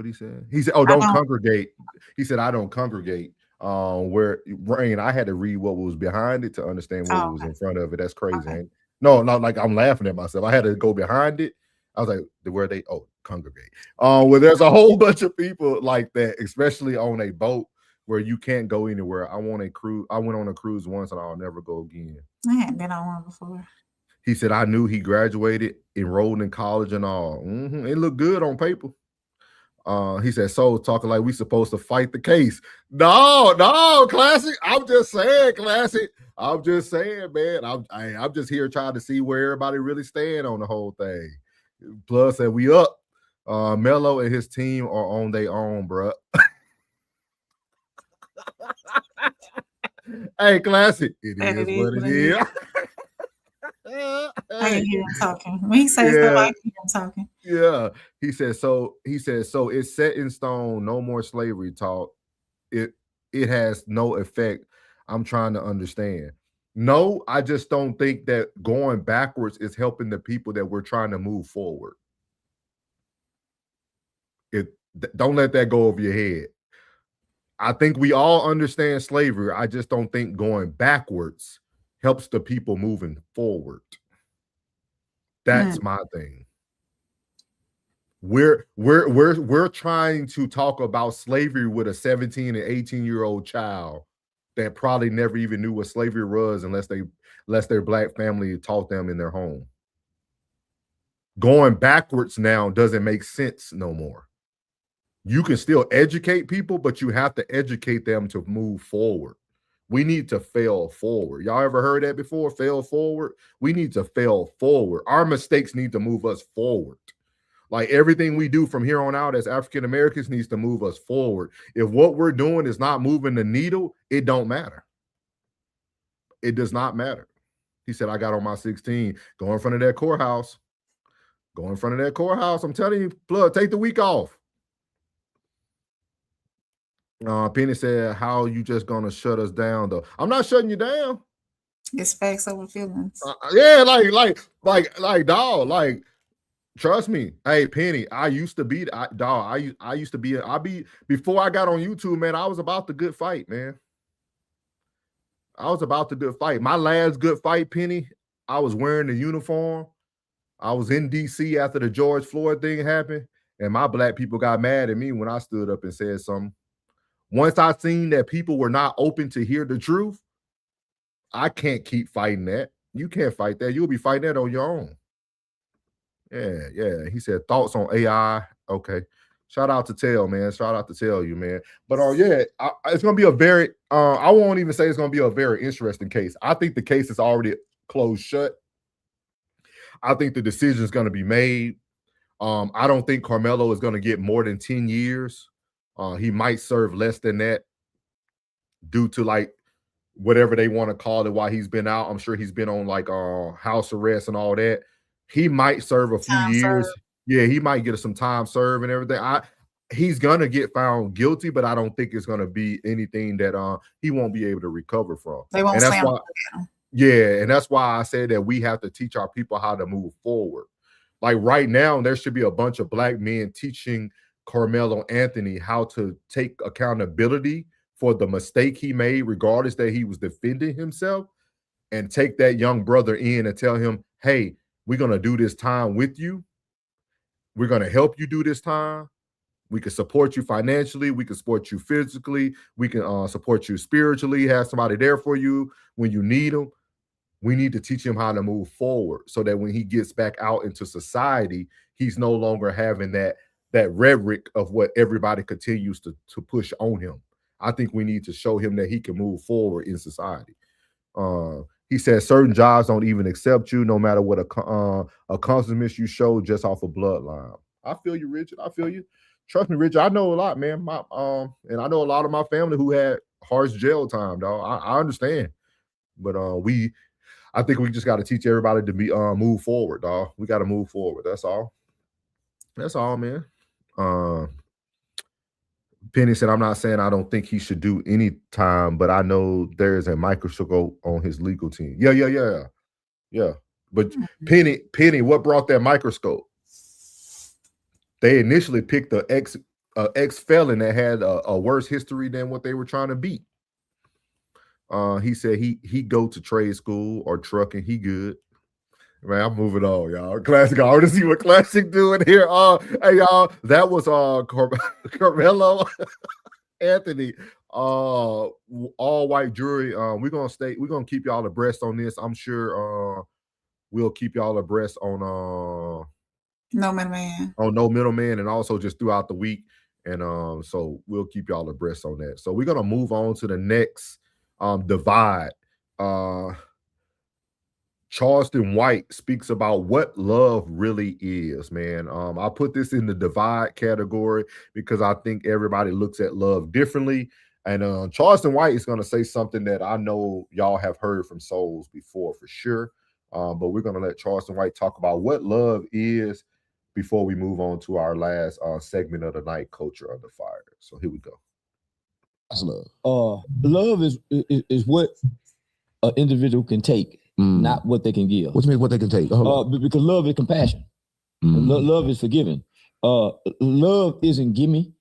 he said? He said, oh, don't congregate. He said, I don't congregate. Where Rain, I had to read what was behind it to understand what was in front of it. That's crazy. Okay. No, not like I'm laughing at myself. I had to go behind it. I was like, where they congregate. Well, there's a whole bunch of people like that, especially on a boat where you can't go anywhere. I went on a cruise once and I'll never go again. I hadn't been on one before. He said, I knew he graduated, enrolled in college and all. It looked good on paper. He said, so talking like we supposed to fight the case. No, Classic. I'm just saying, Classic. I'm just saying, man. I'm just here trying to see where everybody really stand on the whole thing. Plus, said we up. Melo and his team are on their own, bro. Hey, Classic. It is what it is. I can hear him talking. When he says stuff, I can hear him talking. Yeah. He said, so it's set in stone, no more slavery talk. It has no effect. I'm trying to understand. No, I just don't think that going backwards is helping the people that we're trying to move forward. Don't let that go over your head. I think we all understand slavery. I just don't think going backwards helps the people moving forward. That's my thing. We're trying to talk about slavery with a 17 and 18-year-old child that probably never even knew what slavery was unless their black family taught them in their home. Going backwards now doesn't make sense no more. You can still educate people, but you have to educate them to move forward. We need to fail forward. Y'all ever heard that before? Fail forward? We need to fail forward. Our mistakes need to move us forward. Like everything we do from here on out as African Americans needs to move us forward. If what we're doing is not moving the needle, it don't matter. It does not matter. He said, I got on my 16. Go in front of that courthouse. Go in front of that courthouse. I'm telling you, Blood, take the week off. Penny said, how you just gonna shut us down though? I'm not shutting you down. It's facts over feelings. Yeah, like dog, like trust me. Hey, Penny, I used to be dog. I used to be before I got on YouTube, man. I was about the good fight, man. I was about the good fight. My last good fight, Penny, I was wearing the uniform. I was in DC after the George Floyd thing happened, and my black people got mad at me when I stood up and said something. Once I seen that people were not open to hear the truth, I can't keep fighting that. You can't fight that. You'll be fighting that on your own. Yeah. He said, thoughts on AI. Okay. Shout out to Tell, man. Shout out to Tell you, man. But it's going to be a very, I won't even say it's going to be a very interesting case. I think the case is already closed shut. I think the decision is going to be made. I don't think Karmelo is going to get more than 10 years. He might serve less than that due to like whatever they want to call it while he's been out. I'm sure he's been on like house arrest and all that. He might serve a few years. Yeah, he might get some time served and everything. He's gonna get found guilty, but I don't think it's gonna be anything that he won't be able to recover from. They won't and that's why, and that's why I said that we have to teach our people how to move forward. Like right now, there should be a bunch of black men teaching Karmelo Anthony how to take accountability for the mistake he made, regardless that he was defending himself, and take that young brother in and tell him, hey, we're going to do this time with you. We're going to help you do this time. We can support you financially. We can support you physically. We can support you spiritually, have somebody there for you when you need them. We need to teach him how to move forward so that when he gets back out into society, he's no longer having that rhetoric of what everybody continues to push on him. I think we need to show him that he can move forward in society. He said certain jobs don't even accept you, no matter what accomplishments you show just off a bloodline. I feel you, Richard. I feel you. Trust me, Richard. I know a lot, man. And I know a lot of my family who had harsh jail time, dog. I understand, but I think we just got to teach everybody to be move forward, dog. We got to move forward. That's all. That's all, man. Penny said, I'm not saying I don't think he should do any time, but I know there is a microscope on his legal team. Yeah. But Penny, what brought that microscope? They initially picked the ex felon that had a worse history than what they were trying to beat. He said he go to trade school or trucking. He good. Man, I'm moving on, y'all. Classic. I want to see what Classic doing here. Hey, y'all, that was Karmelo Anthony. All white jury. We're gonna keep y'all abreast on this. I'm sure we'll keep y'all abreast on No Middleman. On No Middleman, and also just throughout the week. And so we'll keep y'all abreast on that. So we're gonna move on to the next divide. Charleston White speaks about what love really is, man. I put this in the divide category because I think everybody looks at love differently. And Charleston White is going to say something that I know y'all have heard from souls before for sure. But we're going to let Charleston White talk about what love is before we move on to our last segment of the night, Culture Under Fire. So here we go. That's love. Love is what an individual can take. Not what they can give. What do you mean what they can take? Because love is compassion. Love is forgiving. Love isn't gimme.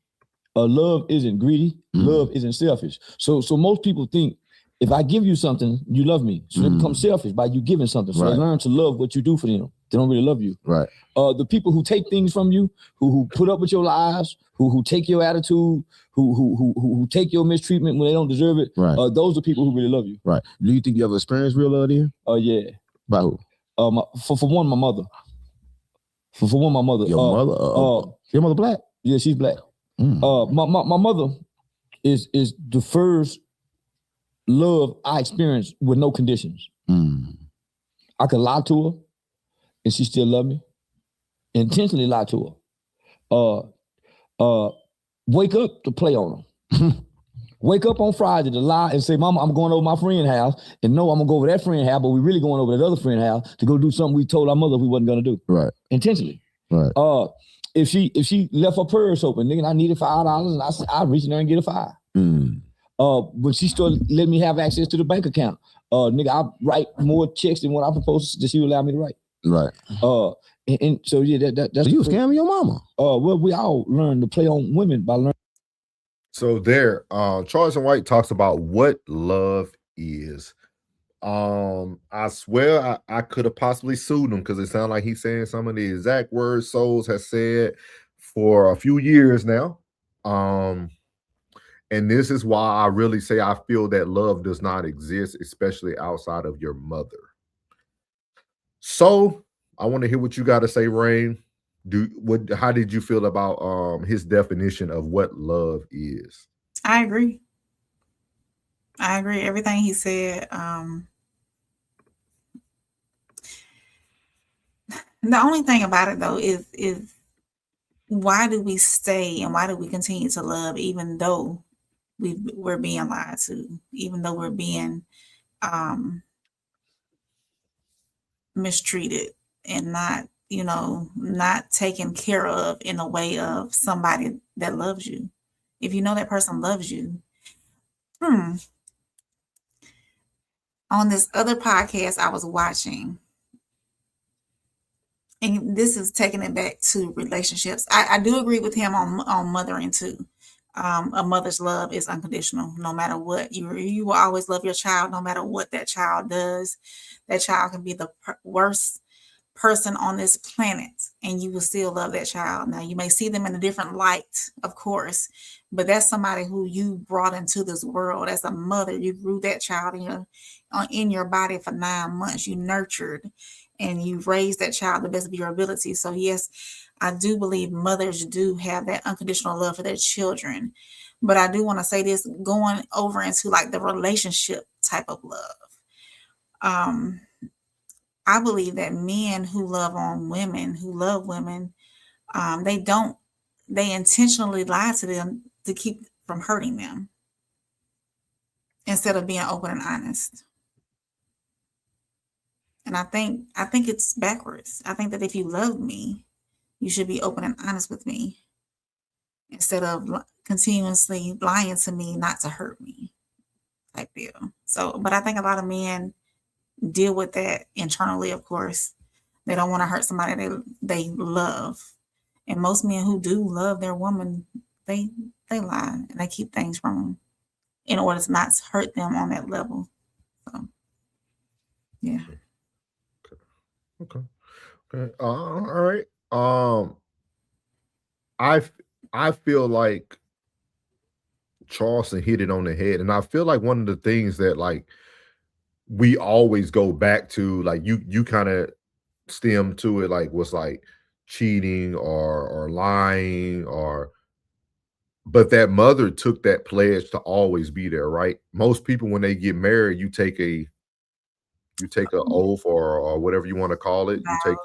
Love isn't greedy. Love isn't selfish. So most people think if I give you something, you love me. So they become selfish by you giving something. So they learn to love what you do for them. They don't really love you. Right. The people who take things from you, who put up with your lies, who take your attitude, who take your mistreatment when they don't deserve it. Right. Those are people who really love you. Right. Do you think you ever experienced real love here? Yeah. By who? For one, my mother. For one, my mother. Your mother? Your mother black? Yeah, she's black. My mother is the first love I experienced with no conditions. I could lie to her and she still loved me. Intentionally lie to her. Wake up to play on her. Wake up on Friday to lie and say, Mama, I'm going over my friend's house. And no, I'm going to go over that friend's house, but we're really going over that other friend's house to go do something we told our mother we wasn't going to do. Right. Intentionally. Right. If she left her purse open, nigga, I needed $5, and I reach in there and get a $5. When she started letting me have access to the bank account, nigga, I write more checks than what I'm supposed to. She would allow me to write. Right. And so yeah, that's so you scamming your mama. Well, we all learn to play on women by learning. So there, Charleston White talks about what love is. I swear I could have possibly sued him because it sounded like he's saying some of the exact words Souls has said for a few years now. And this is why I really say I feel that love does not exist, especially outside of your mother. So I want to hear what you got to say, Rain. How did you feel about his definition of what love is? I agree. Everything he said. The only thing about it though is why do we stay and why do we continue to love even though we're being lied to, even though we're being mistreated and not taken care of in a way of somebody that loves you. If you know that person loves you. On this other podcast I was watching, and this is taking it back to relationships. I do agree with him on mothering too. A mother's love is unconditional. No matter what, you will always love your child, no matter what that child does. That child can be the worst person on this planet, and you will still love that child. Now, you may see them in a different light, of course, but that's somebody who you brought into this world. As a mother, you grew that child in your body for 9 months. You nurtured and you raised that child the best of your ability. So yes, I do believe mothers do have that unconditional love for their children. But I do want to say this, going over into like the relationship type of love. I believe that men who love women, they intentionally lie to them to keep from hurting them instead of being open and honest. And I think it's backwards. I think that if you love me, you should be open and honest with me instead of continuously lying to me not to hurt me type deal. So, but I think a lot of men deal with that internally, of course. They don't want to hurt somebody they love. And most men who do love their woman, they lie and they keep things from them in order to not hurt them on that level. So, yeah. Okay. All right. I feel like Charleston hit it on the head, and I feel like one of the things that like we always go back to, like you kind of stem to it, like was like cheating or lying, but that mother took that pledge to always be there, right? Most people when they get married, you take an oath or whatever you want to call it. You take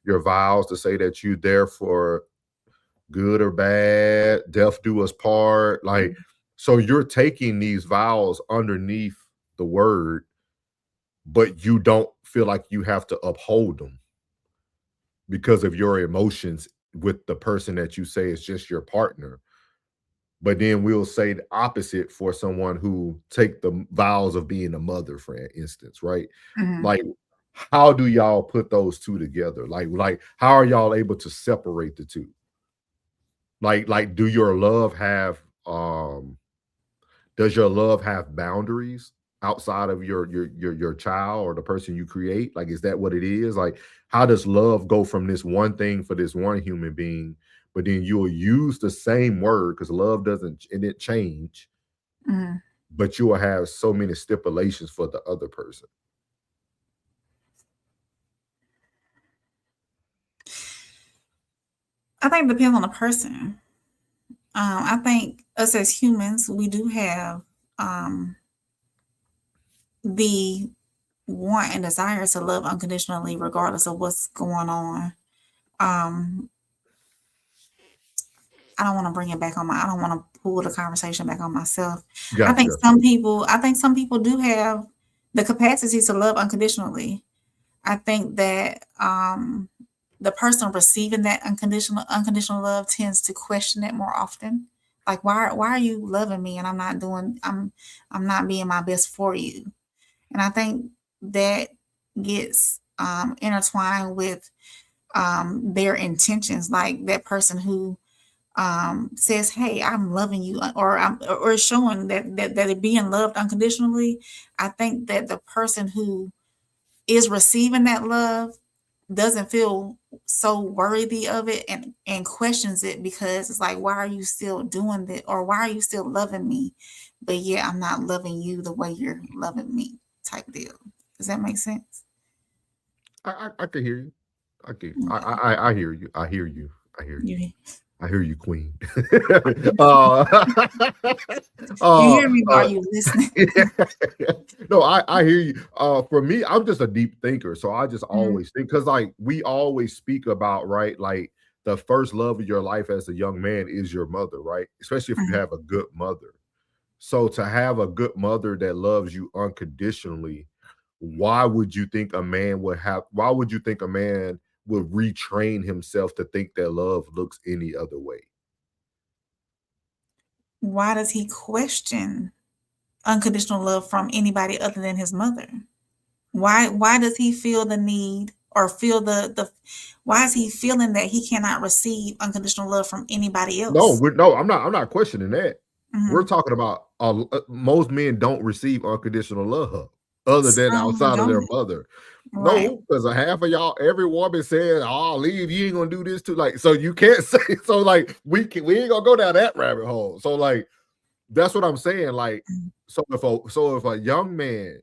your vows to say that you're there for good or bad, death do us part. Like, so you're taking these vows underneath the word, but you don't feel like you have to uphold them because of your emotions with the person that you say is just your partner. But then we'll say the opposite for someone who take the vows of being a mother, for instance, right? Mhm. Like, how do y'all put those two together? Like, how are y'all able to separate the two? Like, do your love have does your love have boundaries outside of your child or the person you create? Like, is that what it is? Like, how does love go from this one thing for this one human being, but then you'll use the same word because love doesn't change, Mhm. but you will have so many stipulations for the other person? I think it depends on the person. I think us as humans, we do have the want and desire to love unconditionally, regardless of what's going on. I don't want to bring it back on I don't want to pull the conversation back on myself. I think Gotcha. some people do have the capacity to love unconditionally. I think that the person receiving that unconditional love tends to question it more often. Like, why are you loving me and I'm not being my best for you? And I think that gets intertwined with their intentions, like that person who says, "Hey, I'm loving you," or showing that they're being loved unconditionally. I think that the person who is receiving that love doesn't feel so worthy of it and questions it because it's like, why are you still doing that, or why are you still loving me? But yeah, I'm not loving you the way you're loving me, type deal. Does that make sense? I can hear you. I hear you. I hear you. I hear you. You, I hear you, Queen. you hear me while you listening. No, I hear you. For me, I'm just a deep thinker, so I just always think, because like we always speak about, right, like the first love of your life as a young man is your mother, right? Especially if you have a good mother. So to have a good mother that loves you unconditionally, why would you think a man would retrain himself to think that love looks any other way? Why does he question unconditional love from anybody other than his mother? Why does he feel the need or feel the why is he feeling that he cannot receive unconditional love from anybody else? I'm not questioning that. We're talking about most men don't receive unconditional love other than Some outside of their don't. mother. Right. No, because a half of y'all, every woman says, "Oh, leave, you ain't gonna do this too." Like, so you can't say, so like we ain't gonna go down that rabbit hole. So like that's what I'm saying. Like, so if a young man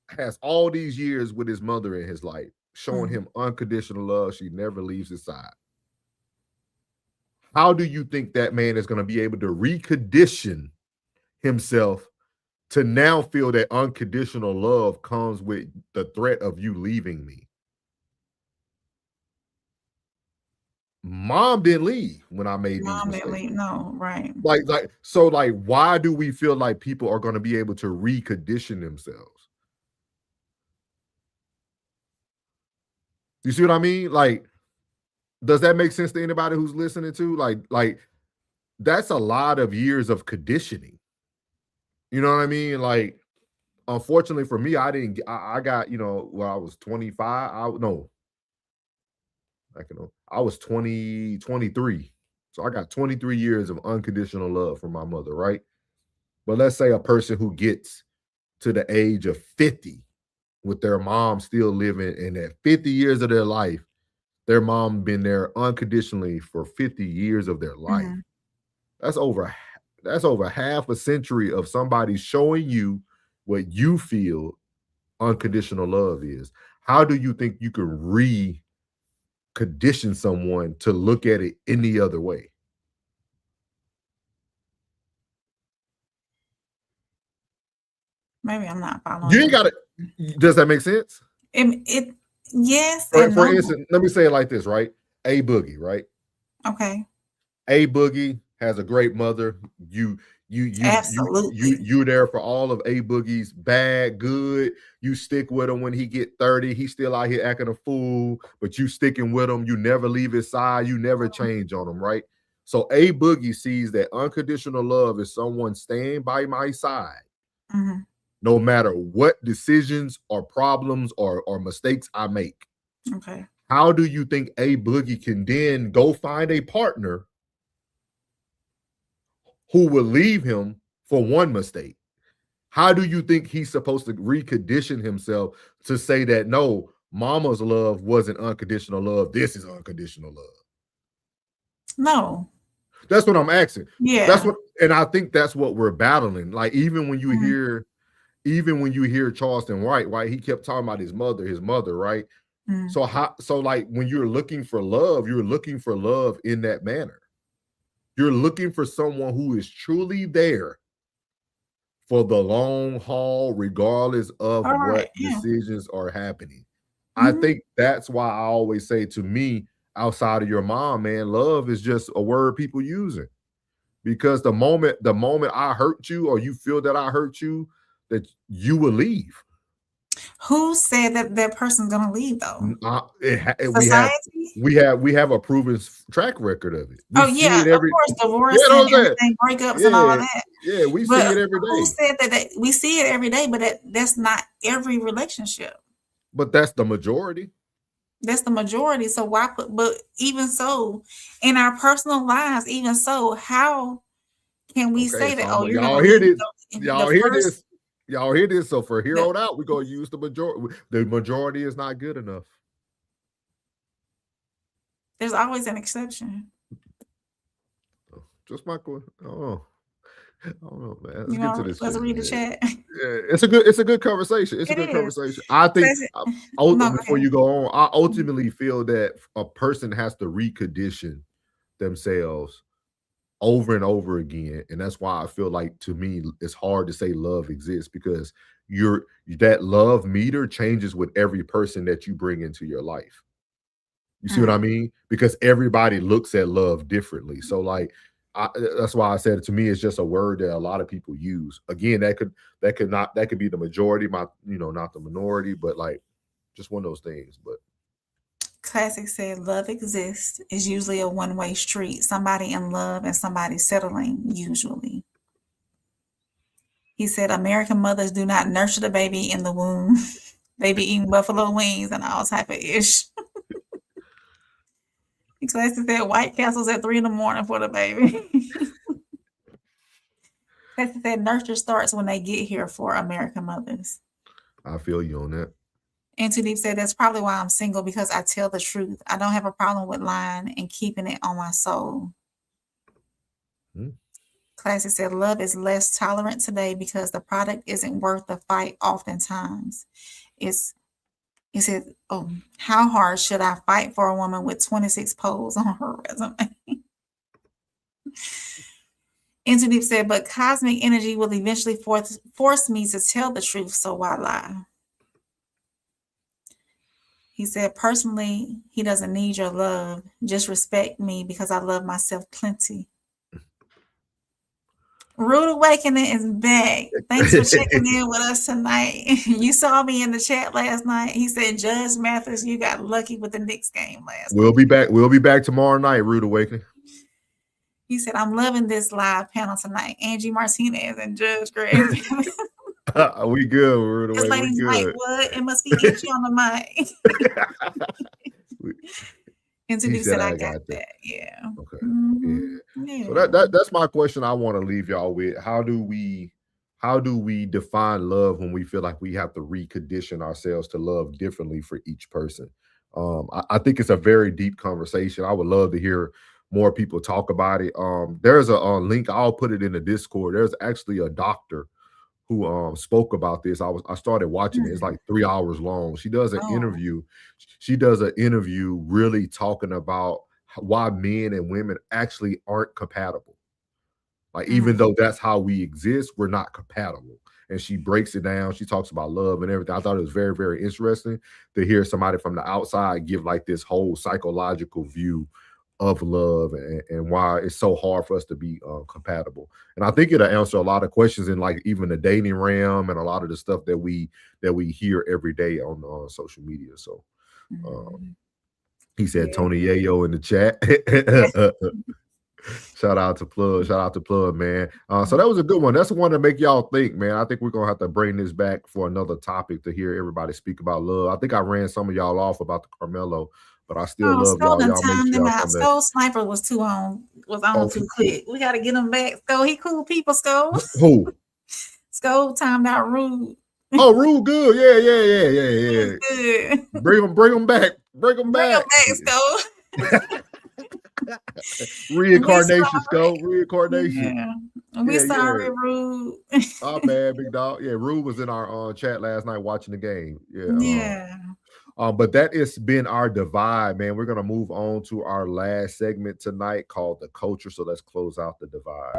has all these years with his mother in his life, showing him unconditional love, she never leaves his side. How do you think that man is going to be able to recondition himself to now feel that unconditional love comes with the threat of you leaving me? Mom didn't leave when I made these mistakes. No, right. So why do we feel like people are going to be able to recondition themselves? You see what I mean? Like, does that make sense to anybody who's listening to? Like that's a lot of years of conditioning. You know what I mean? Like, unfortunately for me, I got, you know, when I was 25, I was 23. So I got 23 years of unconditional love from my mother, right? But let's say a person who gets to the age of 50 with their mom still living, and at 50 years of their life, their mom been there unconditionally for 50 years of their life. Mhm. That's over half a century of somebody showing you what you feel unconditional love is. How do you think you can recondition someone to look at it any other way? Maybe I'm not following. You ain't got it. Does that make sense? It yes. For and no. instance, let me say it like this, right? A Boogie, right? Okay. A Boogie has a great mother. Absolutely. You there for all of A Boogie's bad, good. You stick with him when he get 30. He's still out here acting a fool, but you sticking with him. You never leave his side. You never change on him, right? So A Boogie sees that unconditional love is someone staying by my side, Mm-hmm. no matter what decisions or problems or mistakes I make. Okay. How do you think A Boogie can then go find a partner who will leave him for one mistake? How do you think he's supposed to recondition himself to say that, no, mama's love wasn't unconditional love, this is unconditional love? No. That's what I'm asking. Yeah. And I think that's what we're battling. Like, even when you hear Charleston White, right? He kept talking about his mother, right? Mm-hmm. So like, when you're looking for love in that manner. You're looking for someone who is truly there for the long haul, regardless of what decisions are happening. Mm-hmm. I think that's why I always say, to me, outside of your mom, man, love is just a word people using. Because the moment I hurt you, or you feel that I hurt you, that you will leave. Who said that person's gonna leave though? Society? We have a proven track record of it. Of course, divorce and everything, breakups and all of that. Yeah, we see it every day. Who said that? We see it every day, but that's not every relationship. But that's the majority. That's the majority. So why put? But even so, in our personal lives, even so, how can we say that? Oh, y'all hear this? Y'all hear this? So for here on out, we're gonna use the majority. The majority is not good enough. There's always an exception. Just my question. Oh, I don't know, man. Let's get to this. Let's read the chat. Yeah, it's a good conversation. It's a good conversation. I think before you go on, I ultimately feel that a person has to recondition themselves over and over again. And that's why I feel like, to me, it's hard to say love exists, because that love meter changes with every person that you bring into your life. You see what I mean? Because everybody looks at love differently. So like, that's why I said, to me, it's just a word that a lot of people use. Again, that could be the majority, not the minority, but like, just one of those things. But Classic said, love exists is usually a one-way street. Somebody in love and somebody settling, usually. He said, American mothers do not nurture the baby in the womb. They be eating buffalo wings and all type of ish. Classic said, White Castle's at 3 a.m. for the baby. Classic said, nurture starts when they get here for American mothers. I feel you on that. And Too Deep said, that's probably why I'm single, because I tell the truth. I don't have a problem with lying and keeping it on my soul. Classic said, love is less tolerant today because the product isn't worth the fight oftentimes. He said, oh, how hard should I fight for a woman with 26 poles on her resume? And Too Deep said, but cosmic energy will eventually force me to tell the truth, so why lie? He said, personally, he doesn't need your love. Just respect me because I love myself plenty. Rude Awakening is back. Thanks for checking in with us tonight. You saw me in the chat last night. He said, Judge Mathis, you got lucky with the Knicks game last We'll be back. We'll be back tomorrow night, Rude Awakening. He said, I'm loving this live panel tonight. Angie Martinez and Judge Greg. We good, Rude This Awakening. lady's like, what? It must be Angie on the mic. And so he said, I got that. Yeah. Okay. Mm-hmm. Yeah. So that's my question I want to leave y'all with. How do we define love when we feel like we have to recondition ourselves to love differently for each person? I think it's a very deep conversation. I would love to hear more people talk about it. There's a link. I'll put it in the Discord. There's actually a doctor who spoke about this. I started watching it. It's like 3 hours long. She does an interview. She does an interview really talking about why men and women actually aren't compatible. Like, even though that's how we exist, we're not compatible. And she breaks it down. She talks about love and everything. I thought it was very, very interesting to hear somebody from the outside give like this whole psychological view of love and why it's so hard for us to be compatible. And I think it'll answer a lot of questions in like even the dating realm and a lot of the stuff that we hear every day on social media. So he said Tony Yayo in the chat. Shout out to Plug, man. So that was a good one. That's the one to make y'all think, man. I think we're gonna have to bring this back for another topic to hear everybody speak about love. I think I ran some of y'all off about the Carmelo, but I still love y'all. Y'all make sure y'all Skull Sniper was on too quick. We got to get him back. Skull, he cool people. Skull. Who? Skull timed out Rude. Oh, Rude, good. Yeah. Good. Bring him back. Bring him back, Skull. Reincarnation, Skull. Reincarnation. Yeah. We sorry, Rude. Oh, bad, big dog. Yeah, Rude was in our chat last night watching the game. Yeah. But that has been our divide, man. We're going to move on to our last segment tonight called The Culture. So let's close out the divide.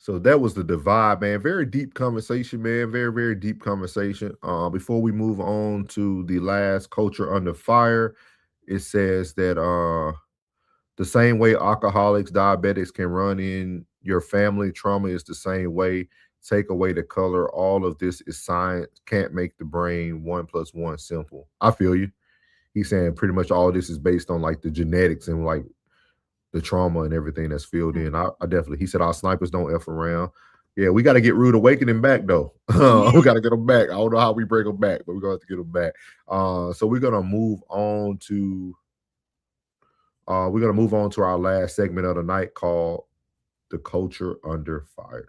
So that was the divide, man. Very deep conversation, man. Very, very deep conversation. Before we move on to the last culture under fire, it says that the same way alcoholics, diabetics can run in your family, trauma is the same way. Take away the color. All of this is science. Can't make the brain 1 + 1 simple. I feel you. He's saying pretty much all of this is based on like the genetics and like the trauma and everything that's filled in. I definitely, he said our snipers don't F around. Yeah, we got to get Rude Awakening back though. We got to get them back. I don't know how we bring them back, but we're going to have to get them back. So we're going to move on to our last segment of the night called The Culture Under Fire.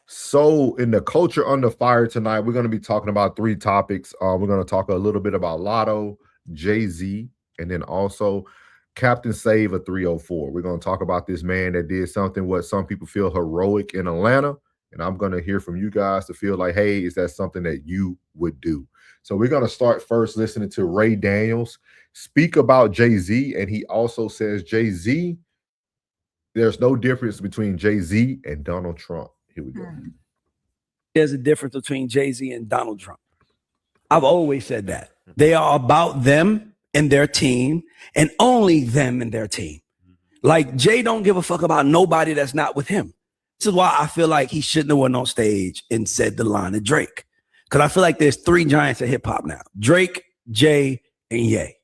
So in the culture under fire tonight, we're going to be talking about 3 topics. We're going to talk a little bit about Latto, Jay-Z, and then also Captain Save a 304. We're going to talk about this man that did something what some people feel heroic in Atlanta. And I'm going to hear from you guys to feel like, hey, is that something that you would do? So we're going to start first listening to Ray Daniels speak about Jay-Z. And he also says, Jay-Z, there's no difference between Jay-Z and Donald Trump. Here we go. There's a difference between Jay-Z and Donald Trump. I've always said that. They are about them and their team and only them and their team. Like Jay don't give a fuck about nobody that's not with him. This is why I feel like he shouldn't have went on stage and said the line of Drake. Because I feel like there's 3 giants of hip hop now. Drake, Jay, and Ye.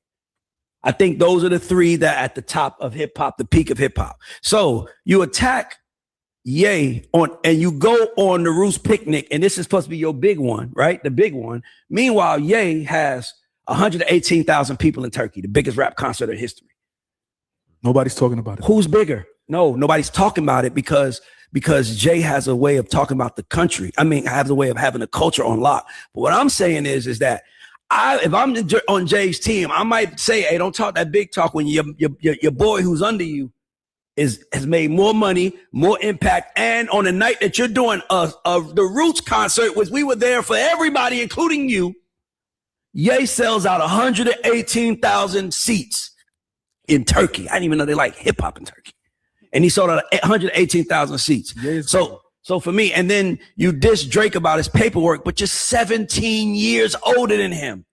I think those are the 3 that are at the top of hip hop, the peak of hip hop. So you attack Ye and you go on the Roos picnic, and this is supposed to be your big one, right? The big one. Meanwhile, Ye has 118,000 people in Turkey, the biggest rap concert in history. Nobody's talking about it. Who's bigger? No, nobody's talking about it because Jay has a way of talking about the country. I mean, has a way of having a culture on lock. But what I'm saying is that if I'm on Jay's team, I might say, hey, don't talk that big talk when your boy who's under you has made more money, more impact, and on the night that you're doing the Roots concert, which we were there for everybody, including you, Ye sells out 118,000 seats in Turkey. I didn't even know they like hip hop in Turkey, and he sold out 118,000 seats. So for me, and then you diss Drake about his paperwork, but you're 17 years older than him.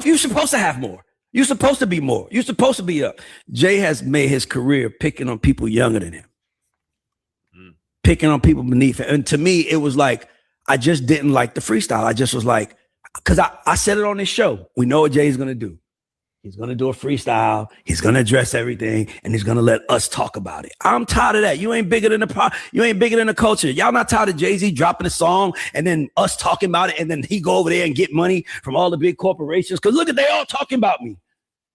You're supposed to have more. You're supposed to be more. You're supposed to be up. Jay has made his career picking on people younger than him, picking on people beneath him. And to me, it was like, I just didn't like the freestyle. I just was like, because I said it on this show. We know what Jay's going to do. He's going to do a freestyle. He's going to address everything, and he's going to let us talk about it. I'm tired of that. You ain't bigger than the culture. Y'all not tired of Jay-Z dropping a song and then us talking about it, and then he go over there and get money from all the big corporations? Because look at, they all talking about me.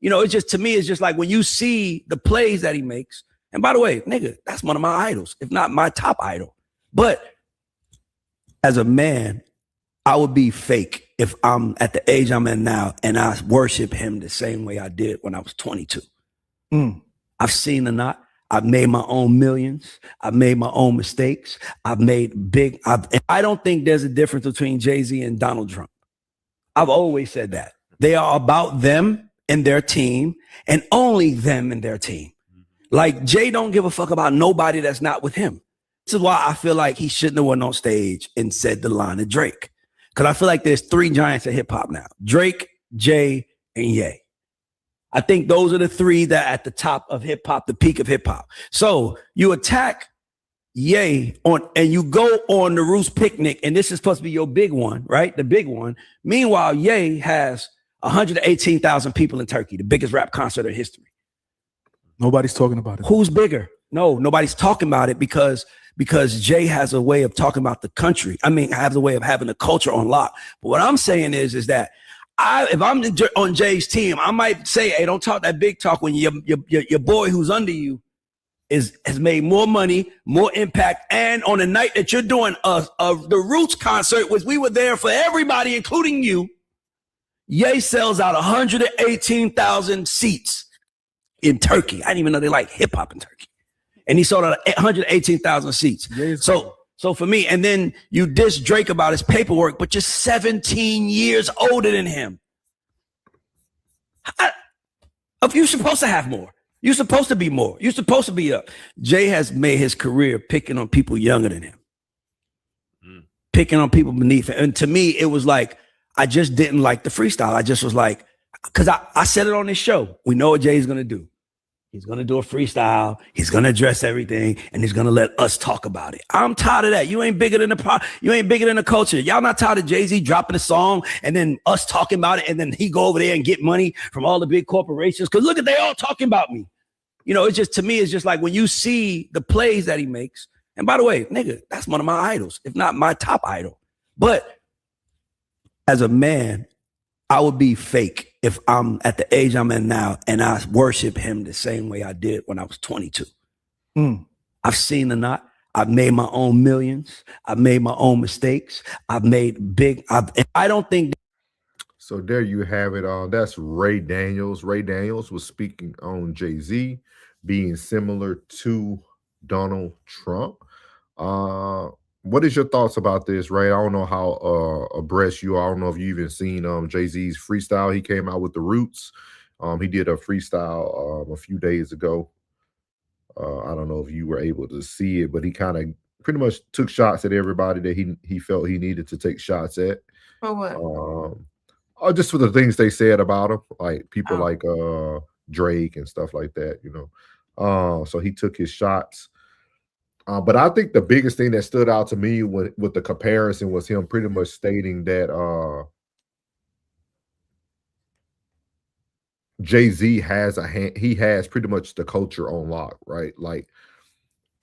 You know, it's just, to me, it's just like when you see the plays that he makes. And by the way, nigga, that's one of my idols, if not my top idol. But as a man, I would be fake if I'm at the age I'm in now and I worship him the same way I did when I was 22. I've seen the knot. I've made my own millions. I've made my own mistakes. I've made big. I don't think there's a difference between Jay-Z and Donald Trump. I've always said that. They are about them and their team, and only them and their team. Like, Jay don't give a fuck about nobody that's not with him. This is why I feel like he shouldn't have went on stage and said the line to Drake. Because I feel like there's three giants of hip hop now: Drake, Jay, and Ye. I think those are the three that are at the top of hip hop, the peak of hip hop. So you attack Ye and you go on the Roots picnic, and this is supposed to be your big one, right? The big one. Meanwhile, Ye has 118,000 people in Turkey, the biggest rap concert in history. Nobody's talking about it. Who's bigger? No, nobody's talking about it because Jay has a way of talking about the country. I mean, has a way of having the culture on lock. But what I'm saying is that if I'm on Jay's team, I might say, hey, don't talk that big talk when your boy who's under you has made more money, more impact, and on the night that you're doing the Roots concert, which we were there for everybody, including you, Ye sells out 118,000 seats in Turkey. I didn't even know they like hip hop in Turkey. And he sold out 118,000 seats. So for me, and then you diss Drake about his paperwork, but you're 17 years older than him. You're supposed to have more. You're supposed to be more. You're supposed to be up. Jay has made his career picking on people younger than him, picking on people beneath him. And to me, it was like, I just didn't like the freestyle. I just was like, because I said it on this show. We know what Jay's going to do. He's going to do a freestyle. He's going to address everything, and he's going to let us talk about it. I'm tired of that. You ain't bigger than the culture. Y'all not tired of Jay-Z dropping a song and then us talking about it, and then he go over there and get money from all the big corporations? Because look at, they all talking about me. You know, it's just, to me, it's just like when you see the plays that he makes. And by the way, nigga, that's one of my idols, if not my top idol. But as a man, I would be fake if I'm at the age I'm in now and I worship him the same way I did when I was 22. I've seen the knot. I've made my own millions. I've made my own mistakes. I've made big. I don't think. So there you have it. That's Ray Daniels. Ray Daniels was speaking on Jay-Z being similar to Donald Trump. What is your thoughts about this, Ray? I don't know how abreast you are. I don't know if you even seen Jay-Z's freestyle. He came out with the Roots. He did a freestyle a few days ago. I don't know if you were able to see it, but he kind of pretty much took shots at everybody that he felt he needed to take shots at. For what? Just for the things they said about him, like people like Drake and stuff like that, you know. So he took his shots. But I think the biggest thing that stood out to me with the comparison was him pretty much stating that Jay-Z has he has pretty much the culture on lock, right? Like,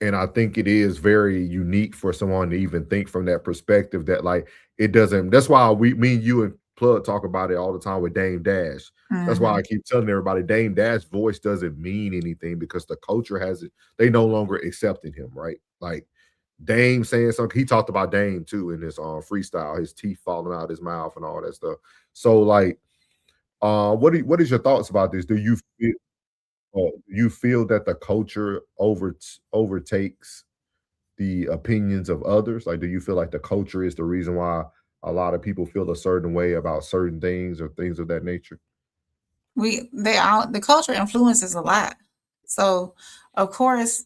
and I think it is very unique for someone to even think from that perspective that, like, it doesn't. That's why me and you and Plug talk about it all the time with Dame Dash. That's why I keep telling everybody Dame Dash's voice doesn't mean anything because the culture has it. They no longer accepting him, right? Like Dame saying something. He talked about Dame too in this freestyle, his teeth falling out of his mouth and all that stuff. So like, what is your thoughts about this? Do you feel? You feel that the culture overtakes the opinions of others? Like, do you feel like the culture is the reason why a lot of people feel a certain way about certain things or things of that nature? The culture influences a lot. So of course,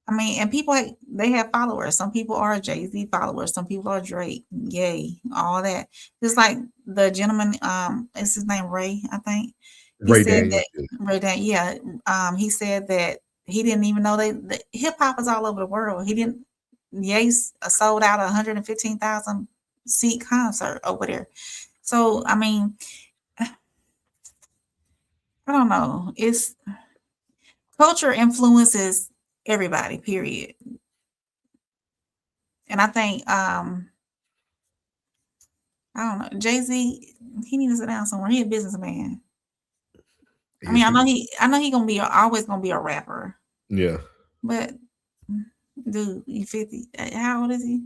I mean, and people they have followers. Some people are Jay-Z followers, some people are Drake, Yay, all that. Just like the gentleman, is his name Ray, I think. He Ray said Daniels. that Ray Dan, yeah. He said that he didn't even know the hip hop is all over the world. He didn't Ye sold out a 115,000 seat concert over there. So I mean, I don't know. It's culture influences everybody, period. And I think I don't know, Jay-Z, he needs to sit down somewhere. He a businessman. I mean, I know he gonna be always gonna be a rapper. Yeah. But dude, you 50. How old is he?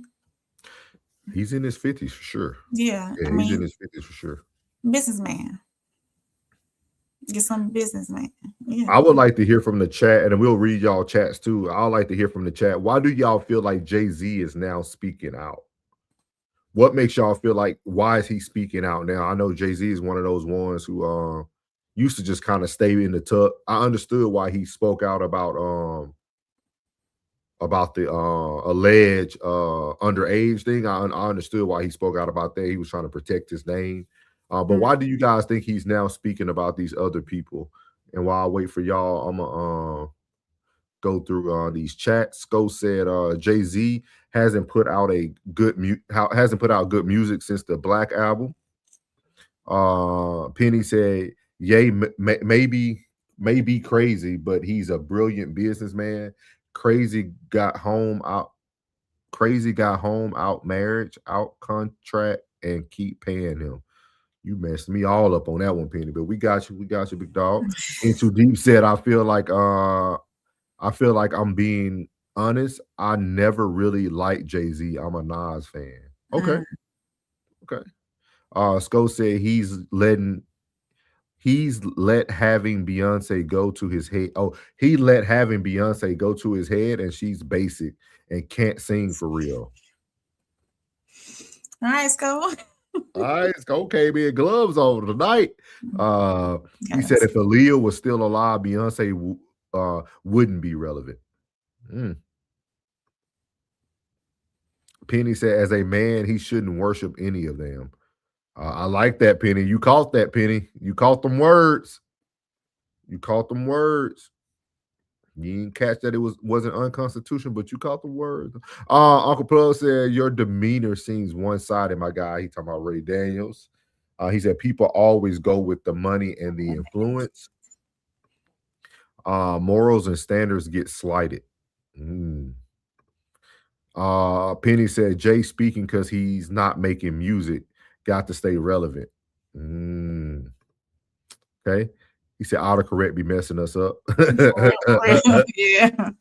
He's in his 50s for sure. Yeah. Yeah, I he's mean, in his 50s for sure. businessman. Get some businessman. Yeah. I would like to hear from the chat, and we'll read y'all chats too. I'd like to hear from the chat. Why do y'all feel like Jay-Z is now speaking out? What makes y'all feel like, why is he speaking out now? I know Jay-Z is one of those ones who used to just kind of stay in the tuck. I understood why he spoke out about the alleged underage thing. I understood why he spoke out about that. He was trying to protect his name. But why do you guys think he's now speaking about these other people? And while I wait for y'all, I'm gonna go through these chats. Sko said Jay-Z hasn't put out good music since the Black album. Penny said, "Yay, may be crazy, but he's a brilliant businessman. Crazy got home out marriage, out contract, and keep paying him." You messed me all up on that one, Penny, but we got you, big dog. Into Deep said, I feel like I'm being honest. I never really liked Jay-Z. I'm a Nas fan. Okay. Sko said he's let having Beyonce go to his head. Oh, he let having Beyonce go to his head, and she's basic and can't sing for real. All right, Sko. All right, Sko came in gloves on tonight. He said if Aaliyah was still alive, Beyonce wouldn't be relevant. Penny said, as a man, he shouldn't worship any of them. I like that, Penny. You caught that, Penny. You caught them words. You didn't catch that it wasn't unconstitutional, but you caught the words. Uncle Plug said, your demeanor seems one-sided, my guy. He talking about Ray Daniels. He said, people always go with the money and the influence. Morals and standards get slighted. Penny said, Jay speaking because he's not making music. Got to stay relevant. Okay. He said, autocorrect be messing us up. Yeah.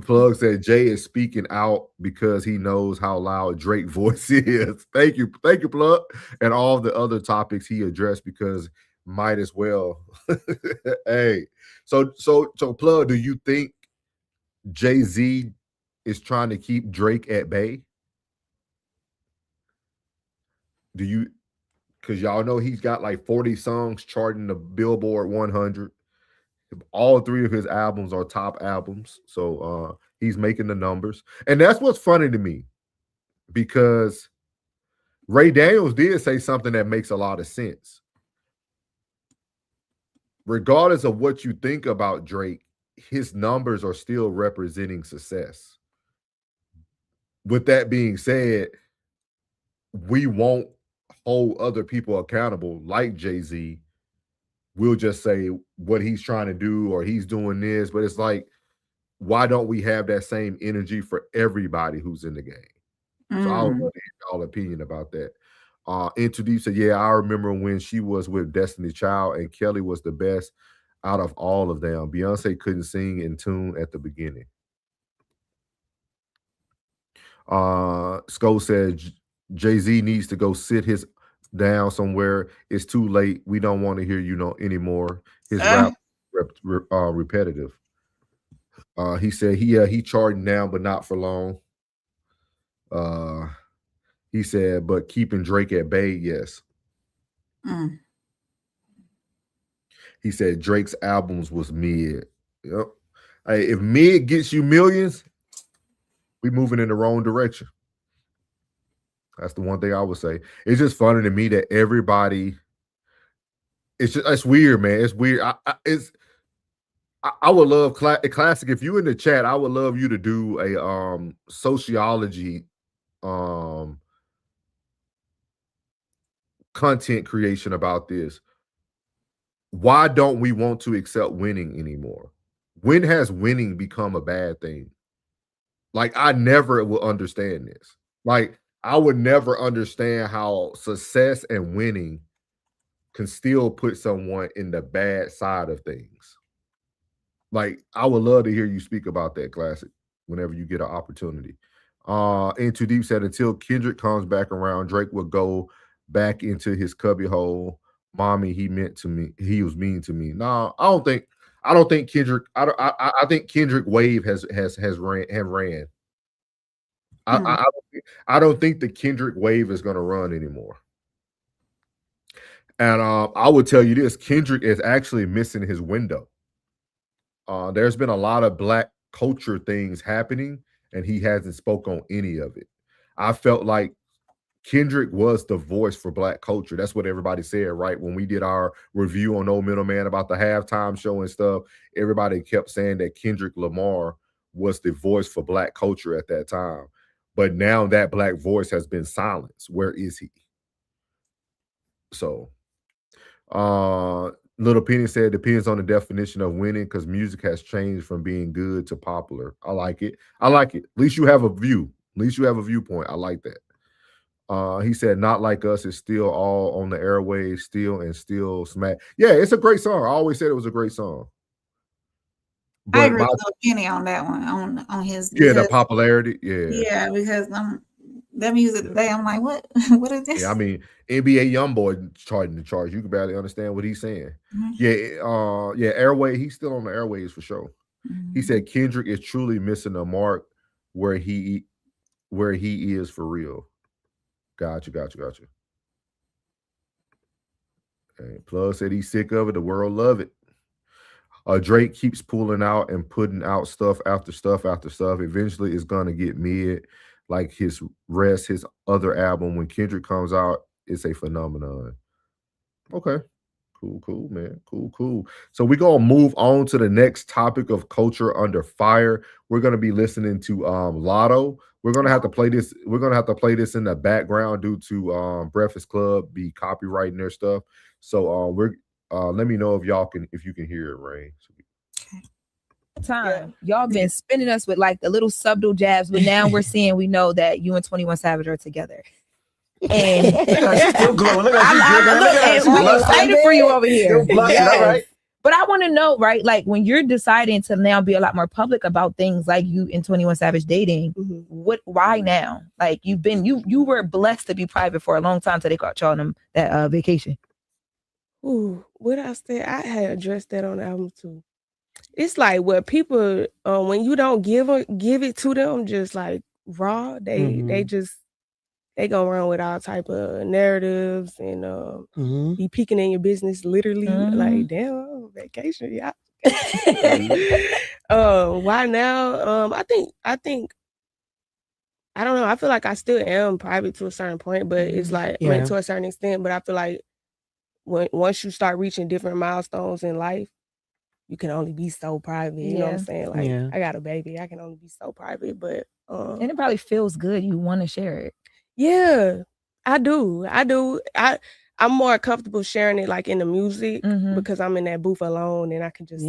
Plug said, Jay is speaking out because he knows how loud Drake's voice is. Thank you, Plug. And all the other topics he addressed, because might as well. Hey, so Plug, do you think Jay-Z is trying to keep Drake at bay? Do you? Because y'all know he's got like 40 songs charting the Billboard 100. All three of his albums are top albums. So he's making the numbers. And that's what's funny to me, because Ray Daniels did say something that makes a lot of sense. Regardless of what you think about Drake, his numbers are still representing success. With that being said, we won't hold other people accountable like Jay-Z. We'll just say what he's trying to do or he's doing this, but it's like, why don't we have that same energy for everybody who's in the game? So I would love to hear y'all opinion about that. Into Deep said, yeah, I remember when she was with Destiny Child and Kelly was the best out of all of them. Beyonce couldn't sing in tune at the beginning. Sko said Jay-Z needs to go sit his down somewhere. It's too late. We don't want to hear you anymore. His rap repetitive. He said he charting now, but not for long. He said, but keeping Drake at bay, yes. He said Drake's albums was mid. Yep. Hey, if mid gets you millions, we moving in the wrong direction. That's the one thing I would say. It's just funny to me that everybody. It's weird, man. It's weird. I would love classic. If you in the chat, I would love you to do a sociology content creation about this. Why don't we want to accept winning anymore? When has winning become a bad thing? Like, I never will understand this. Like, I would never understand how success and winning can still put someone in the bad side of things. Like, I would love to hear you speak about that, Classic, whenever you get an opportunity. And Too Deep said, until Kendrick comes back around, Drake will go back into his cubby hole. Mommy, he was mean to me. No, I don't think Kendrick. I think Kendrick wave has ran. I don't think the Kendrick wave is going to run anymore. And I would tell you this: Kendrick is actually missing his window. There's been a lot of Black culture things happening, and he hasn't spoke on any of it. I felt like Kendrick was the voice for Black culture. That's what everybody said, right? When we did our review on No Middleman about the halftime show and stuff, everybody kept saying that Kendrick Lamar was the voice for Black culture at that time. But now that Black voice has been silenced. Where is he? So, Little Penny said, depends on the definition of winning, because music has changed from being good to popular. I like it. At least you have a view. At least you have a viewpoint. I like that. He said, not like us is still all on the airwaves, still smack. Yeah, it's a great song. I always said it was a great song. But I agree with Lil Penny on that one, on his. Yeah, the popularity. Yeah. Yeah, because that music today, I'm like, what? What is this? Yeah, I mean, NBA YoungBoy charting the charts. You can barely understand what he's saying. Mm-hmm. Yeah, airway. He's still on the airwaves for sure. Mm-hmm. He said Kendrick is truly missing a mark where he is for real. Gotcha. Okay. Plug said he's sick of it. The world love it. Drake keeps pulling out and putting out stuff after stuff after stuff. Eventually, it's gonna get mid, like his other album. When Kendrick comes out, it's a phenomenon. Okay. Cool, man. Cool. So we're gonna move on to the next topic of culture under fire. We're gonna be listening to Latto. We're gonna have to play this. We're gonna have to play this in the background due to Breakfast Club be copyrighting their stuff. So let me know if you can hear it, Ray. Time y'all been spinning us with like the little subtle jabs, but now we know that you and 21 Savage are together. And still glowing. Look at you. We're excited for you over here. Yes. All right. But I want to know, right? Like when you're deciding to now be a lot more public about things like you and 21 Savage dating, why now? Like you were blessed to be private for a long time till they caught y'all on them that vacation. Ooh, what I said, I had addressed that on the album too. It's like what people when you don't give it to them just like raw, they gonna run with all type of narratives and be peeking in your business literally. Like, damn, vacation, yeah. Why now? I think I don't know. I feel like I still am private to a certain point, but it's like to a certain extent. But I feel like once you start reaching different milestones in life, you can only be so private. You know what I'm saying? Like, I got a baby, I can only be so private. But and it probably feels good. You want to share it. Yeah, I do. I'm more comfortable sharing it like in the music because I'm in that booth alone and I can just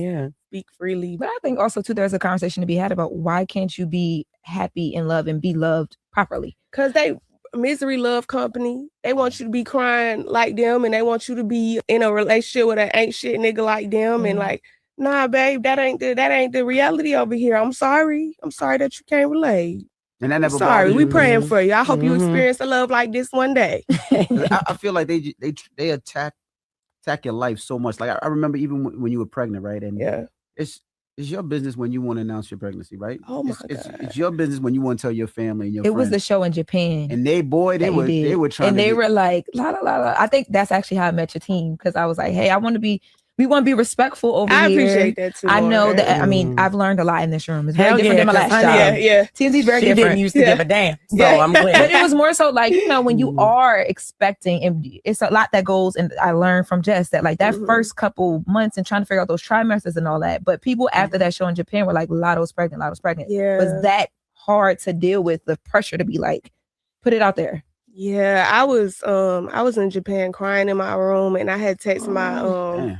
speak freely. But I think also too, there's a conversation to be had about why can't you be happy in love and be loved properly? Because they misery love company. They want you to be crying like them and they want you to be in a relationship with an ain't shit nigga like them and like, nah, babe, that ain't the reality over here. I'm sorry that you can't relate. And that never. Sorry, we praying for you. I hope you experience a love like this one day. I feel like they attack attack your life so much. Like I remember even when you were pregnant, right? And it's your business when you want to announce your pregnancy, right? Oh my God. It's your business when you want to tell your family and your It friends. was the show in Japan. And they were trying and to they were like, la la la la. I think that's actually how I met your team, because I was like, hey, we want to be respectful over here. I appreciate that too. I know Lauren. that. I mean, I've learned a lot in this room. It's very Hell different yeah, than my 'cause last honey, job. TMZ's very she different. didn't used to give a damn. So I'm glad. But it was more so like, when you are expecting, and it's a lot that goes, and I learned from Jess that like that first couple months and trying to figure out those trimesters and all that. But people after that show in Japan were like, Latto's pregnant. Yeah. Was that hard to deal with, the pressure to be like, put it out there? Yeah, I was in Japan crying in my room, and I had text my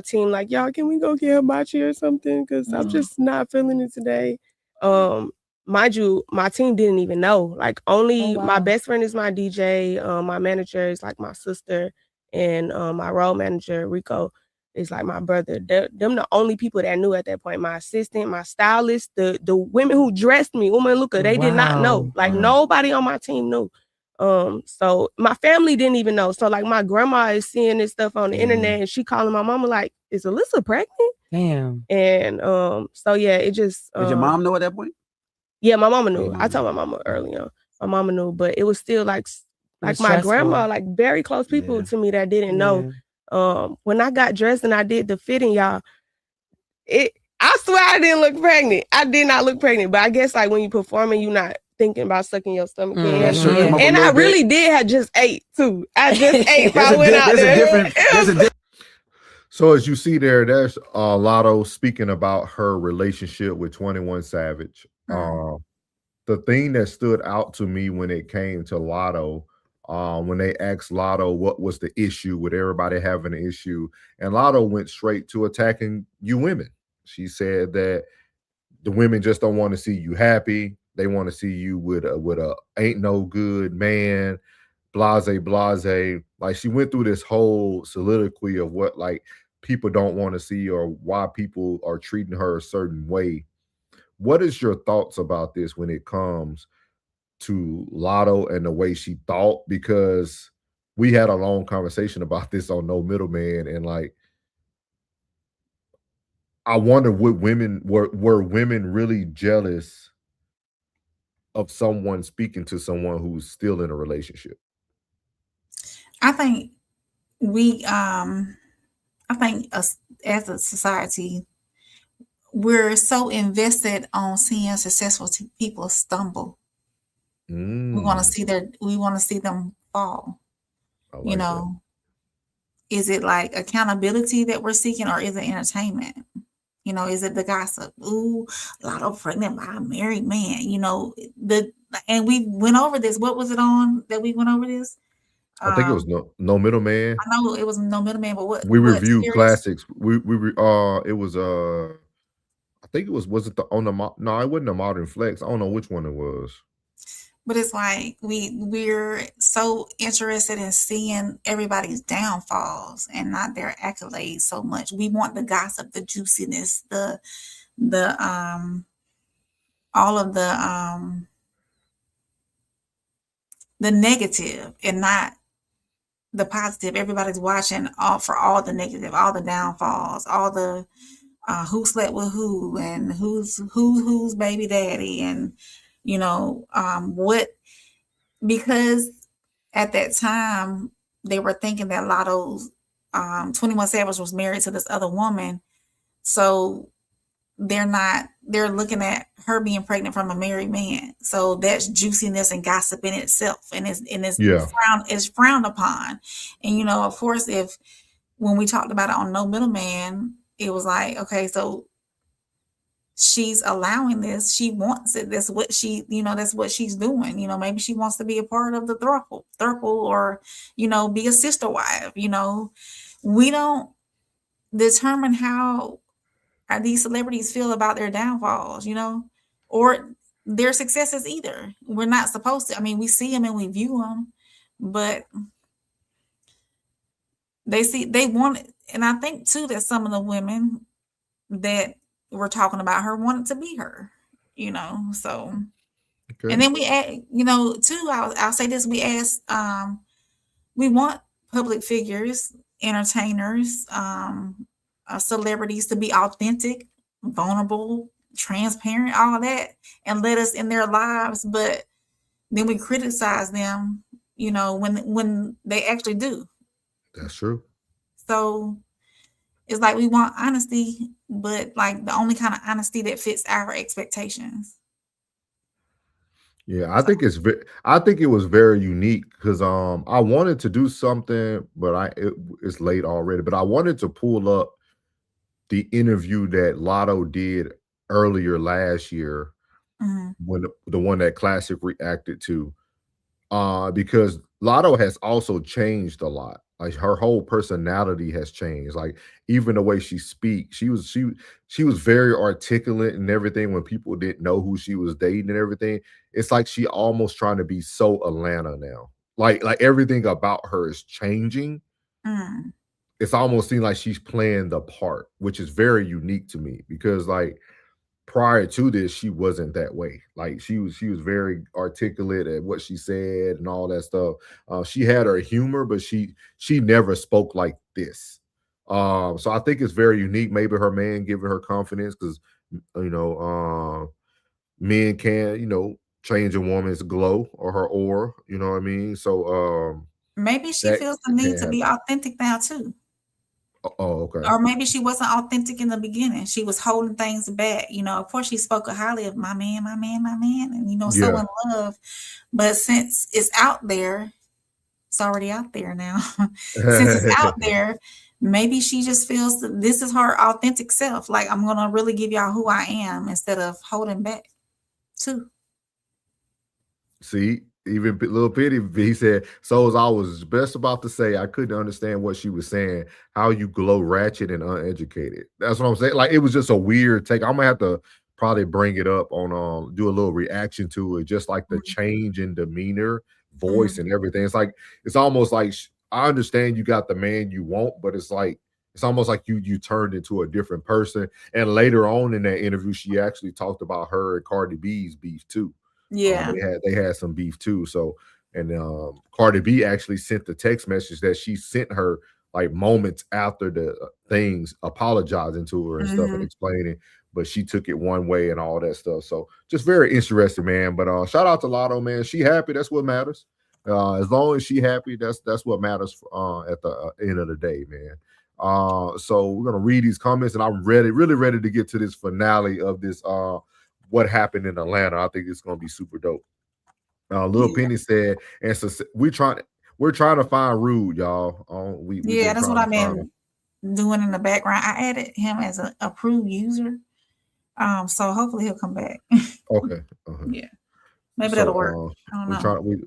team like, y'all, can we go get hibachi or something? Because I'm just not feeling it today. Mind you, my team didn't even know. Like, only my best friend is my DJ. My manager is like my sister, and my role manager Rico is like my brother. Them the only people that knew at that point. My assistant, my stylist, the women who dressed me, Uma and Luca, they did not know. Like, nobody on my team knew. So my family didn't even know. So like my grandma is seeing this stuff on the internet, and she calling my mama like, is Alyssa pregnant? Damn. And so yeah, it just Did your mom know at that point? Yeah, my mama knew. I told my mama early on. My mama knew, but it was still like my grandma, like very close people to me that didn't know. When I got dressed and I did the fitting, y'all, I swear I didn't look pregnant. I did not look pregnant, but I guess like when you performing, you're not thinking about sucking your stomach in. And I really did have just ate too. I just ate if I went out there. So as you see there, there's Latto speaking about her relationship with 21 Savage. The thing that stood out to me when it came to Latto, when they asked Latto what was the issue with everybody having an issue, and Latto went straight to attacking you women. She said that the women just don't want to see you happy. They want to see you with a ain't no good man, blase. Like, she went through this whole soliloquy of what like people don't want to see or why people are treating her a certain way. What is your thoughts about this when it comes to Latto and the way she thought? Because we had a long conversation about this on No Middleman, and like, I wonder, what women were women really jealous of someone speaking to someone who's still in a relationship? I think as a society, we're so invested on seeing successful people stumble. We want to see them fall. Like that. Is it like accountability that we're seeking, or is it entertainment? Is it the gossip? Ooh, Latto pregnant by a married man. And we went over this. What was it on that we went over this? I think it was No Middleman. I know it was No Middleman, but what we what reviewed series? classics. It was I think it was it the on the no, it wasn't a Modern Flex. I don't know which one it was. But it's like we're so interested in seeing everybody's downfalls and not their accolades so much. We want the gossip, the juiciness, the all of the negative, and not the positive. Everybody's watching for all the negative, all the downfalls, all the who slept with who, and who's baby daddy, and because at that time they were thinking that Latto's 21 Savage was married to this other woman, so they're looking at her being pregnant from a married man. So that's juiciness and gossip in itself, and it's frowned upon. And of course, when we talked about it on No Middleman, it was like, okay, so she's allowing this. She wants it. That's what that's what she's doing. Maybe she wants to be a part of the throuple, or, be a sister wife. We don't determine how these celebrities feel about their downfalls, or their successes either. We're not supposed to. I mean, we see them and we view them, but they want it. And I think too that some of the women that we're talking about her wanted to be her, so. Okay. And then we too, I'll say this, we asked, we want public figures entertainers, celebrities to be authentic, vulnerable, transparent, all that, and let us in their lives. But then we criticize them, when they actually do. That's true. So it's like we want honesty, but like the only kind of honesty that fits our expectations. Yeah, I think it was very unique because I wanted to do something, but it's late already. But I wanted to pull up the interview that Latto did earlier last year, when the one that Classic reacted to, because Latto has also changed a lot. Like her whole personality has changed. Like even the way she speaks, she was very articulate and everything when people didn't know who she was dating and everything. It's like she almost trying to be so Atlanta now. Like everything about her is changing. It's almost seemed like she's playing the part, which is very unique to me because like prior to this, she wasn't that way. Like she was very articulate at what she said and all that stuff. She had her humor, but she never spoke like this. So I think it's very unique. Maybe her man giving her confidence because men can change a woman's glow or her aura. You know what I mean? So maybe she feels the need to be authentic now too. Oh, okay. Or maybe she wasn't authentic in the beginning. She was holding things back. Of course, she spoke highly of my man, and so in love. But since it's out there, it's already out there now. Since it's out there, maybe she just feels that this is her authentic self. Like, I'm gonna really give y'all who I am instead of holding back too. See, even Lil Pity, he said, so as I was just about to say, I couldn't understand what she was saying, how you glow ratchet and uneducated. That's what I'm saying. Like, it was just a weird take. I'm gonna have to probably bring it up on do a little reaction to it, just like the change in demeanor, voice, and everything. It's almost like I understand you got the man you want, but it's almost like you turned into a different person. And later on in that interview, she actually talked about her and Cardi B's beef too. Yeah, they had some beef too. So, and Cardi B actually sent the text message that she sent her like moments after the things, apologizing to her and stuff and explaining, but she took it one way and all that stuff. So just very interesting, man. But shout out to Latto, man. She happy. That's what matters. As long as she happy, that's what matters at the end of the day, man. So we're gonna read these comments, and I'm really ready to get to this finale of this what happened in Atlanta. I think it's gonna be super dope. Lil Penny said, and so we're trying to find Rude, y'all. That's what I've been doing in the background. I added him as an approved user. So hopefully he'll come back. Okay. Yeah. Maybe that'll work. I don't know.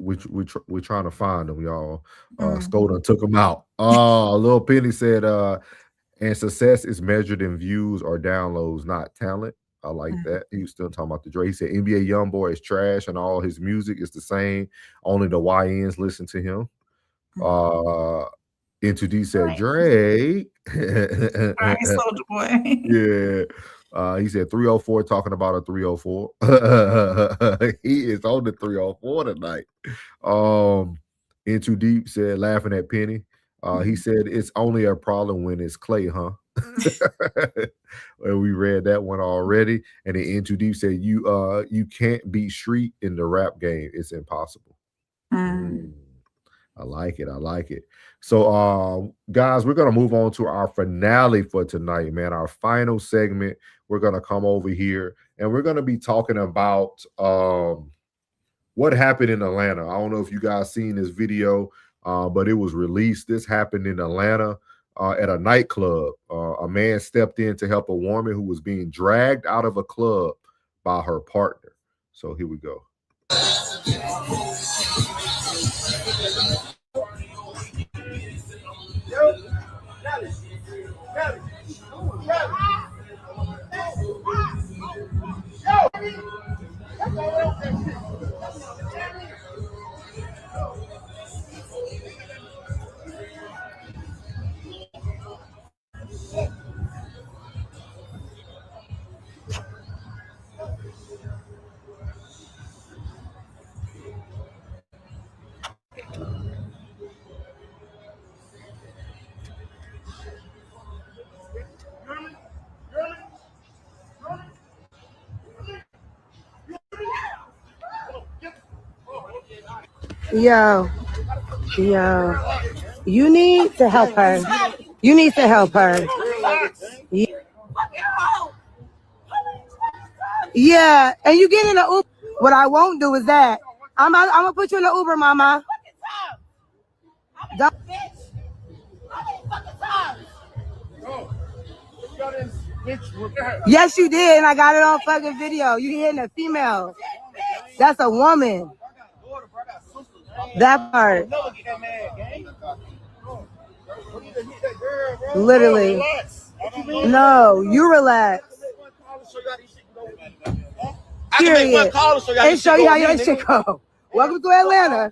We're trying to find them, y'all. Skoda took them out. Lil Penny said, and success is measured in views or downloads, not talent. I like that. He was still talking about the Drake. He said NBA YoungBoy is trash and all his music is the same. Only the YNs listen to him. Into D said Drake. Right, Soulja Boy. Yeah. He said 304 talking about a 304. He is on the 304 tonight. Into Deep said laughing at Penny. He said it's only a problem when it's Clay, huh? Well, we read that one already. And then Into Deep said you can't beat Street in the rap game. It's impossible. I like it. So guys, we're gonna move on to our finale for tonight, man. Our final segment. We're gonna come over here and we're gonna be talking about what happened in Atlanta. I don't know if you guys seen this video, but it was released. This happened in Atlanta. At a nightclub, a man stepped in to help a woman who was being dragged out of a club by her partner. So here we go. Yo, you need to help her. You need to help her. Yeah, and you get in an Uber. What I won't do is that. I'm gonna put you in an Uber, mama. Don't- Yes, you did, and I got it on fucking video. You hitting a female. That's a woman. That part. Literally. No, you relax. Period. And show you how your shit go. Welcome to Atlanta.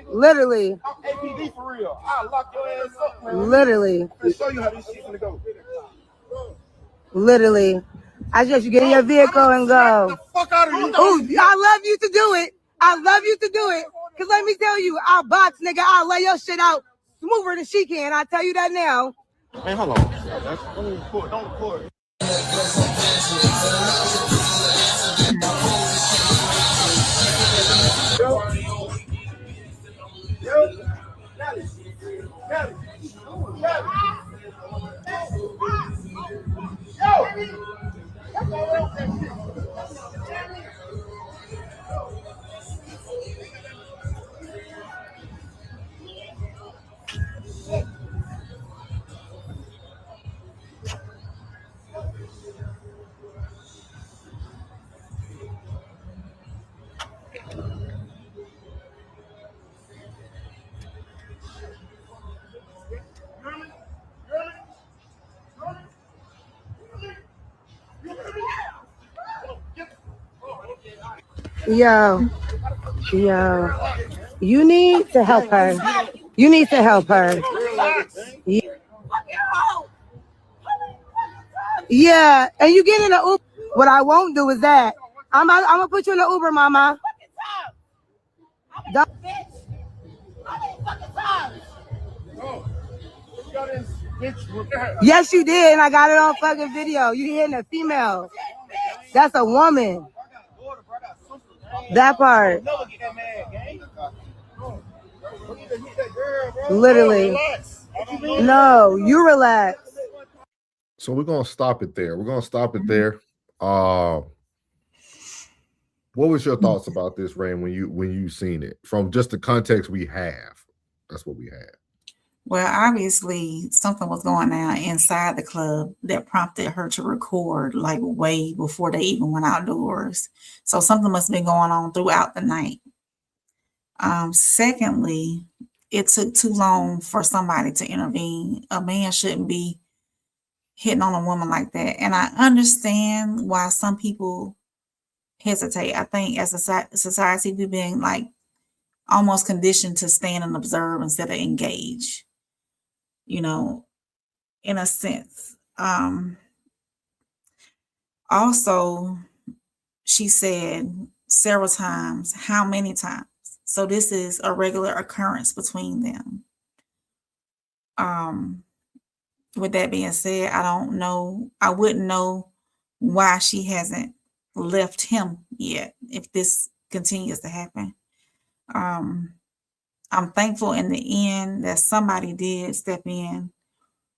Literally. APD for real. I'll lock your ass up, man. Literally. Let's show you how this shit's gonna go. Literally. I suggest you get in your vehicle and go. Fuck out of here. Ooh, I love you to do it. I love you to do it. Cause let me tell you, I'll box, nigga. I'll lay your shit out smoother than she can. I tell you that now. Man, hold on. Don't record. Yo, you need to help her. You need to help her. Yeah, and you get in an Uber. What I won't do is that. I'm gonna put you in an Uber, mama. Don't- Yes, you did, and I got it on fucking video. You hitting a female. That's a woman. That part. Literally. No, you relax. So we're gonna stop it there. We're gonna stop it there. What was your thoughts about this, Rain, when you seen it? From just the context we have. That's what we had. Well, obviously something was going on inside the club that prompted her to record like way before they even went outdoors. So something must have been going on throughout the night. Secondly, it took too long for somebody to intervene. A man shouldn't be hitting on a woman like that. And I understand why some people hesitate. I think as a society, we've been like almost conditioned to stand and observe instead of engage, you know, in a sense. Also, she said several times, how many times? So this is a regular occurrence between them. With that being said, I don't know. I wouldn't know why she hasn't left him yet if this continues to happen. I'm thankful in the end that somebody did step in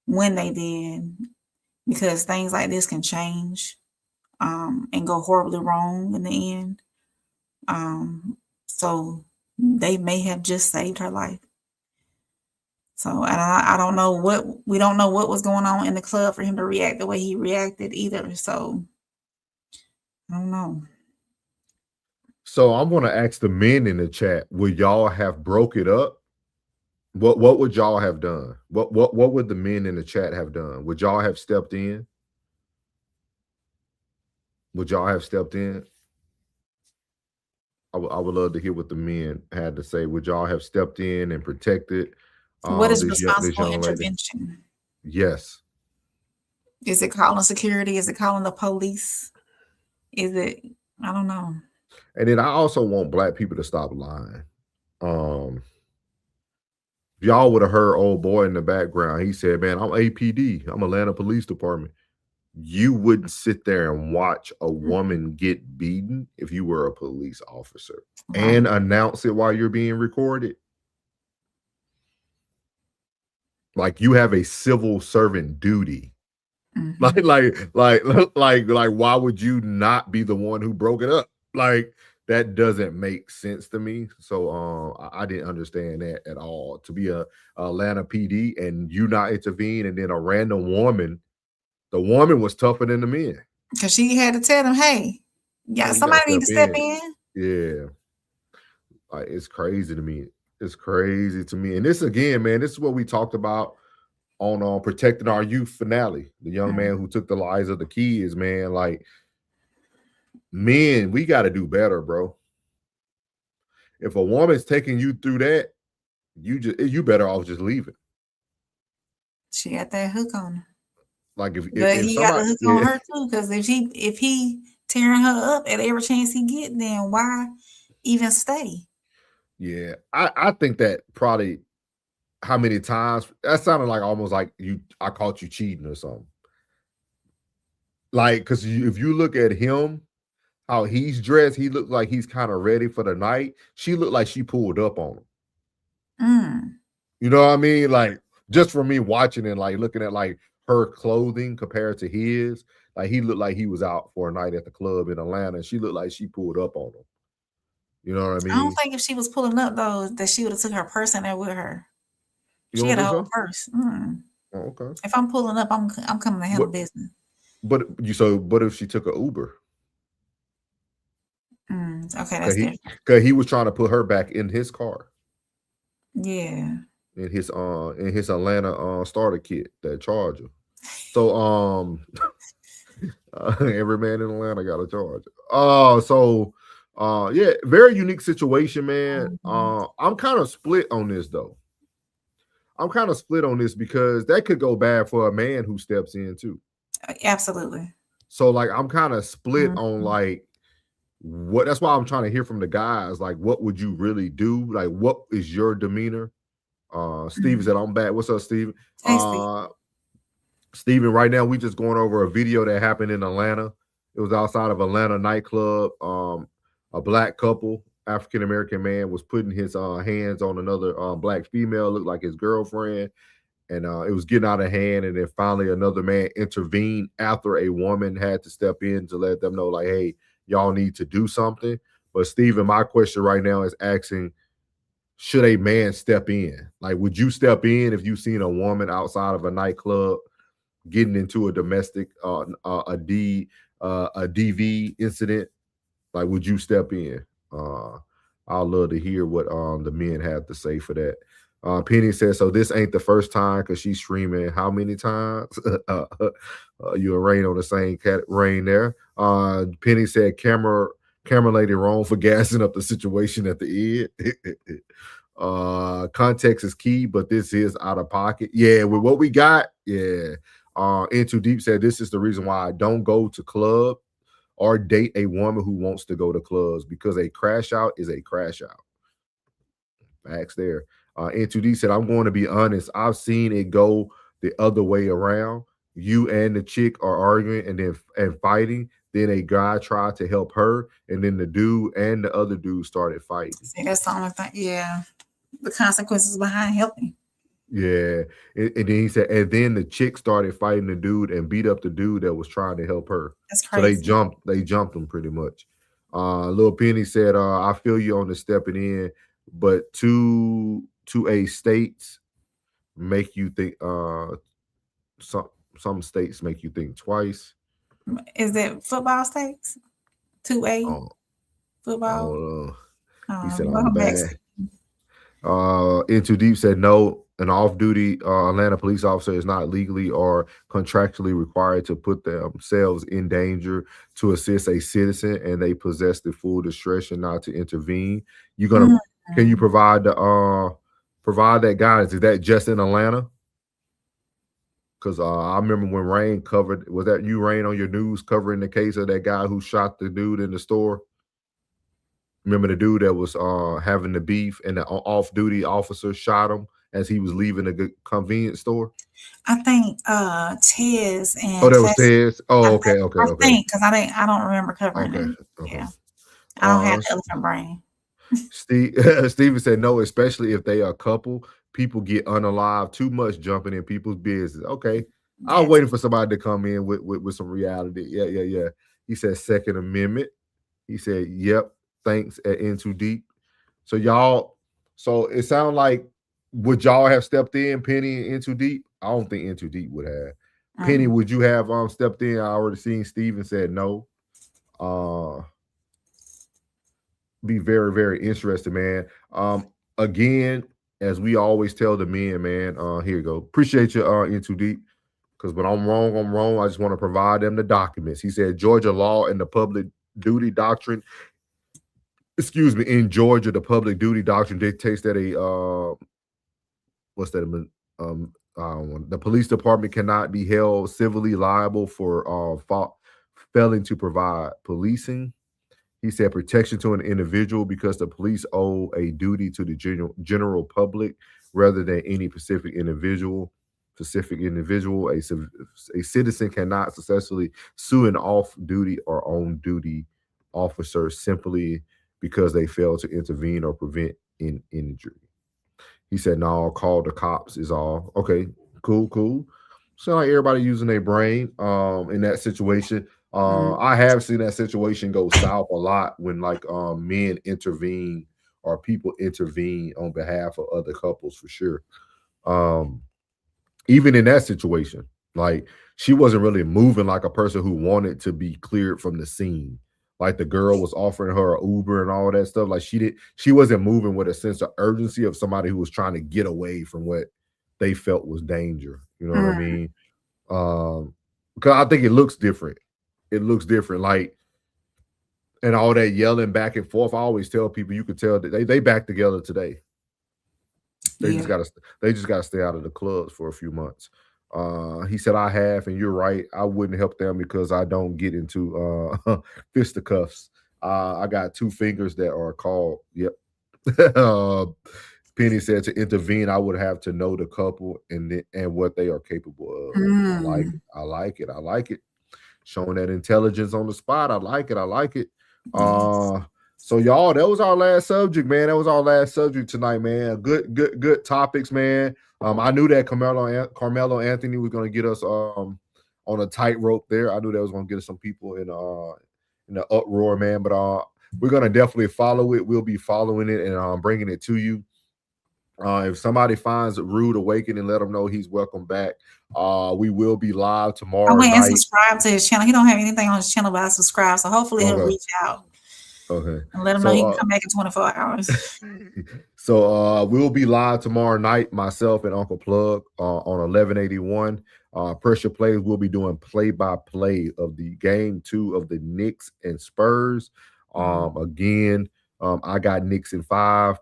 when they did, because things like this can change and go horribly wrong in the end. So they may have just saved her life. So, and I don't know we don't know what was going on in the club for him to react the way he reacted either. So I don't know. So I'm going to ask the men in the chat, would y'all have broke it up? What would y'all have done? What would the men in the chat have done? Would y'all have stepped in? Would y'all have stepped in? I would love to hear what the men had to say. Would y'all have stepped in and protected What is this responsible young lady? intervention? Yes. Is it calling security? Is it calling the police? Is it, I don't know. And then I also want black people to stop lying. Y'all would have heard old boy in the background. He said, man, I'm APD. I'm Atlanta Police Department. you wouldn't sit there and watch a woman get beaten if you were a police officer and announce it while you're being recorded. Like you have a civil servant duty. Like, why would you not be the one who broke it up? Like, that doesn't make sense to me. So I didn't understand that at all. To be a Atlanta PD and you not intervene, and then a random woman, the woman was tougher than the men. Because she had to tell them, hey, yeah, somebody need to step in. Yeah. Like, it's crazy to me. It's crazy to me. And this again, man, this is what we talked about on Protecting Our Youth finale. The young man who took the lives of the kids, man. Like, men, we got to do better, bro. If a woman's taking you through that, you better off just leaving. She got that hook on her. Like but he got the hook on her too, because if he tearing her up at every chance he get, then why even stay? Yeah, I think that probably how many times that sounded like almost like I caught you cheating or something. Like, because if you look at him, how he's dressed, he looked like he's kind of ready for the night. She looked like she pulled up on him. You know what I mean? Like, just from me watching and like looking at like her clothing compared to his, like he looked like he was out for a night at the club in Atlanta, and she looked like she pulled up on him. You know what I mean? I don't think if she was pulling up though, that she would have took her purse in there with her. She had a whole purse. Oh, okay. If I'm pulling up, I'm coming to handle business. But if she took an Uber? Okay, that's different. Because he was trying to put her back in his car. Yeah. In his Atlanta starter kit, that Charger. So every man in Atlanta got a Charger. Yeah, very unique situation, man. I'm kind of split on this though. I'm kind of split on this because that could go bad for a man who steps in too. Absolutely. So like I'm kind of split on like what. That's why I'm trying to hear from the guys. Like, what would you really do? Like, what is your demeanor? Steven said, I'm back. What's up, Steven? Hey, Steven, right now we just going over a video that happened in Atlanta. It was outside of Atlanta nightclub. A black couple, African-American man, was putting his hands on another black female, looked like his girlfriend, and it was getting out of hand. And then finally another man intervened after a woman had to step in to let them know, like, hey, y'all need to do something. But Steven, my question right now is asking, should a man step in? Like, would you step in if you seen a woman outside of a nightclub getting into a domestic, a DV incident? Like, would you step in? I'd love to hear what the men have to say for that. Penny says, so this ain't the first time, because she's streaming how many times? You and Rain on the same Rain there. Penny said, camera lady wrong for gassing up the situation at the end. Context is key, but this is out of pocket. Yeah, with what we got, yeah. Into Deep said, this is the reason why I don't go to club or date a woman who wants to go to clubs, because a crash out is a crash out. Facts there. Into D said, I'm going to be honest, I've seen it go the other way around. You and the chick are arguing and fighting. Then a guy tried to help her, and then the dude and the other dude started fighting. See, that's the only thing. Yeah, the consequences behind helping. Yeah, and then he said, and then the chick started fighting the dude and beat up the dude that was trying to help her. That's crazy. So they jumped him pretty much. Lil Penny said, I feel you on the stepping in, but two A states make you think. Some states make you think twice. Is that football states? 2A football. He said, I'm bad. Into Deep said, no, an off-duty Atlanta police officer is not legally or contractually required to put themselves in danger to assist a citizen, and they possess the full discretion not to intervene. Can you provide that guidance? Is that just in Atlanta? Because I remember when Rain covered, was that you, Rain, on your news covering the case of that guy who shot the dude in the store? Remember the dude that was having the beef, and the off-duty officer shot him, as he was leaving the convenience store? I think Tez and Oh, that was Tez. Oh, okay. I think because I don't remember covering it. Yeah, I don't have the elephant brain. Steven said no, especially if they are a couple. People get unalive too much jumping in people's business. Okay. I was waiting for somebody to come in with some reality. Yeah. He said Second Amendment. He said, yep, thanks at In Too Deep. So y'all, so it sounds like, would y'all have stepped in, Penny, and In Too Deep? I don't think In Too Deep would have. Penny, would you have stepped in? I already seen Steven said no. Be very, very interested, man. Again, as we always tell the men, man, here you go. Appreciate you In Too Deep. Because when I'm wrong, I'm wrong. I just want to provide them the documents. He said Georgia law and the public duty doctrine. In Georgia, the public duty doctrine dictates that the police department cannot be held civilly liable for failing to provide policing. He said protection to an individual because the police owe a duty to the general public rather than any specific individual. A citizen cannot successfully sue an off-duty or on-duty officer simply because they fail to intervene or prevent an injury. He said, no, call the cops is all. Okay, cool. Sound like everybody using their brain in that situation. I have seen that situation go south a lot when men intervene or people intervene on behalf of other couples for sure. Even in that situation, like she wasn't really moving like a person who wanted to be cleared from the scene. Like the girl was offering her an Uber and all that stuff. Like she wasn't moving with a sense of urgency of somebody who was trying to get away from what they felt was danger. You know what I mean? Because I think it looks different. It looks different. Like, and all that yelling back and forth. I always tell people, you could tell that they back together today. They just gotta stay out of the clubs for a few months. He said, I have, and you're right. I wouldn't help them because I don't get into fisticuffs. I got 2 fingers that are called. Yep. Penny said to intervene, I would have to know the couple and what they are capable of. I like it. Showing that intelligence on the spot. I like it. So y'all, that was our last subject, man. That was our last subject tonight, man. Good topics, man. I knew that Karmelo Anthony was going to get us on a tightrope there. I knew that was going to get us some people in the uproar, man. But we're going to definitely follow it. We'll be following it and bringing it to you. If somebody finds a rude awakening, let him know he's welcome back. We will be live tomorrow night. And subscribe to his channel. He don't have anything on his channel, but I subscribe. So hopefully he'll reach out. Okay. And let him know he can come back in 24 hours. So we'll be live tomorrow night, myself and Uncle Plug on 1181. Pressure Plays. We'll be doing play-by-play of the game 2 of the Knicks and Spurs. Again, I got Knicks in 5.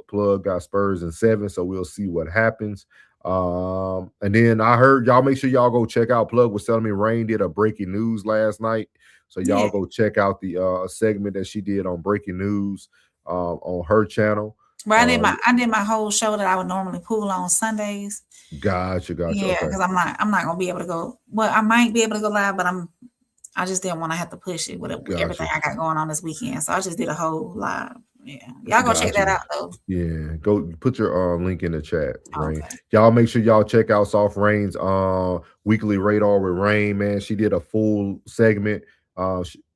Plug got Spurs in 7. So we'll see what happens. And then I heard y'all make sure y'all go check out. Plug was telling me Rain did a breaking news last night. So y'all go check out the segment that she did on breaking news on her channel. Well, I did my whole show that I would normally pull on Sundays. Gotcha. Yeah, because I'm not gonna be able to go. Well, I might be able to go live, but I just didn't want to have to push it with everything I got going on this weekend. So I just did a whole live. Yeah, y'all go check that out though. Yeah, go put your link in the chat, Rain. Okay. Y'all make sure y'all check out Soft Rain's weekly radar with Rain, man. She did a full segment.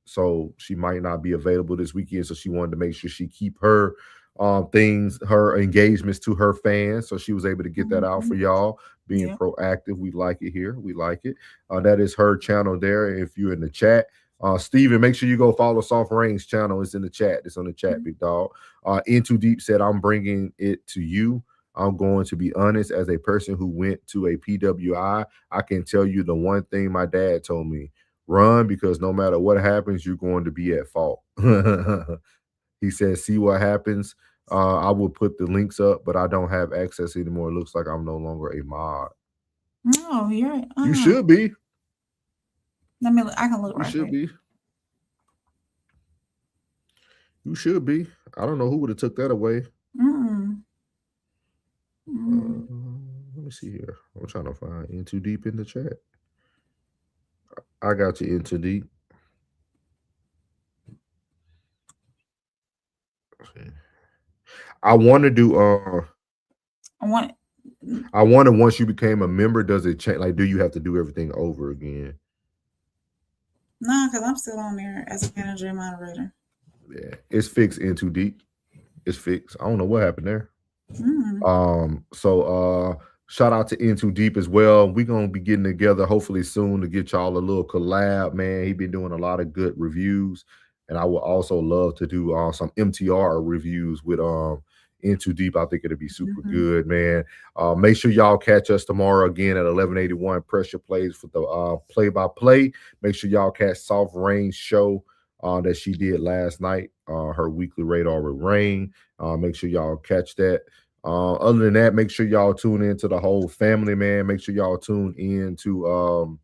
So she might not be available this weekend. So she wanted to make sure she keep her her engagements to her fans. So she was able to get that out for y'all. Being proactive. We like it here. We like it. That is her channel there. If you're in the chat, Steven, make sure you go follow Soft Rain's channel. It's in the chat. It's on the chat, big dog. In Too Deep said, I'm bringing it to you. I'm going to be honest. As a person who went to a PWI, I can tell you the one thing my dad told me. Run, because no matter what happens, you're going to be at fault. He said, see what happens. I will put the links up, but I don't have access anymore. It looks like I'm no longer a mod. No, you're right. You should be. Let me look. I can look right there. You should be. I don't know who would have took that away. Let me see here. I'm trying to find In Too Deep in the chat. I got you In Too Deep. I want to do I wonder once you became a member, does it change? Like, do you have to do everything over again? No, because I'm still on there as a manager and moderator. Yeah, it's fixed In Too Deep. It's fixed. I don't know what happened there. So shout out to In Too Deep as well. We're gonna be getting together hopefully soon to get y'all a little collab, man. He been doing a lot of good reviews, and I would also love to do some MTR reviews with In Too Deep. I think it'll be super good, man. Make sure y'all catch us tomorrow again at 1181 Pressure Plays for the play-by-play. Make sure y'all catch Soft Rain's show that she did last night, her weekly Radar with Rain. Make sure y'all catch that. Other than that, make sure y'all tune in to the whole family, man. Make sure y'all tune in to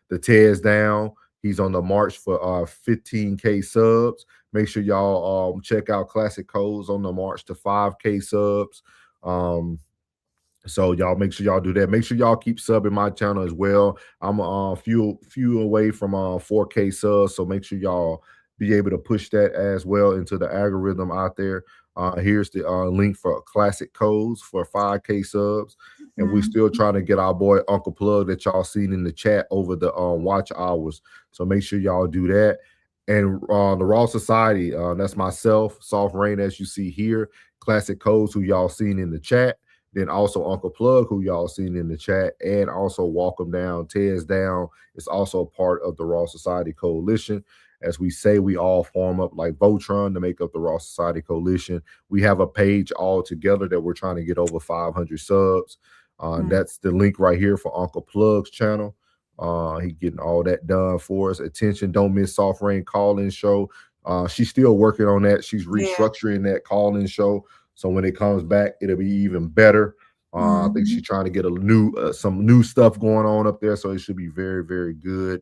the Tears Down. He's on the march for 15K subs. Make sure y'all check out Classic Codes on the march to 5K subs. So y'all make sure y'all do that. Make sure y'all keep subbing my channel as well. I'm a few away from 4K subs, so make sure y'all be able to push that as well into the algorithm out there. Here's the link for Classic Codes for 5K subs. And we're still trying to get our boy Uncle Plug that y'all seen in the chat over the watch hours. So make sure y'all do that. And the Raw Society, that's myself, Soft Rain, as you see here, Classic Codes, who y'all seen in the chat. Then also Uncle Plug, who y'all seen in the chat, and also Walk 'em Down, Tears Down. It's also a part of the Raw Society Coalition. As we say, we all form up like Voltron to make up the Raw Society Coalition. We have a page all together that we're trying to get over 500 subs. That's the link right here for Uncle Plug's channel. He getting all that done for us. Attention, don't miss Soft Rain call-in show. She's still working on that. She's restructuring that call-in show. So when it comes back, it'll be even better. I think she's trying to get some new stuff going on up there. So it should be very, very good.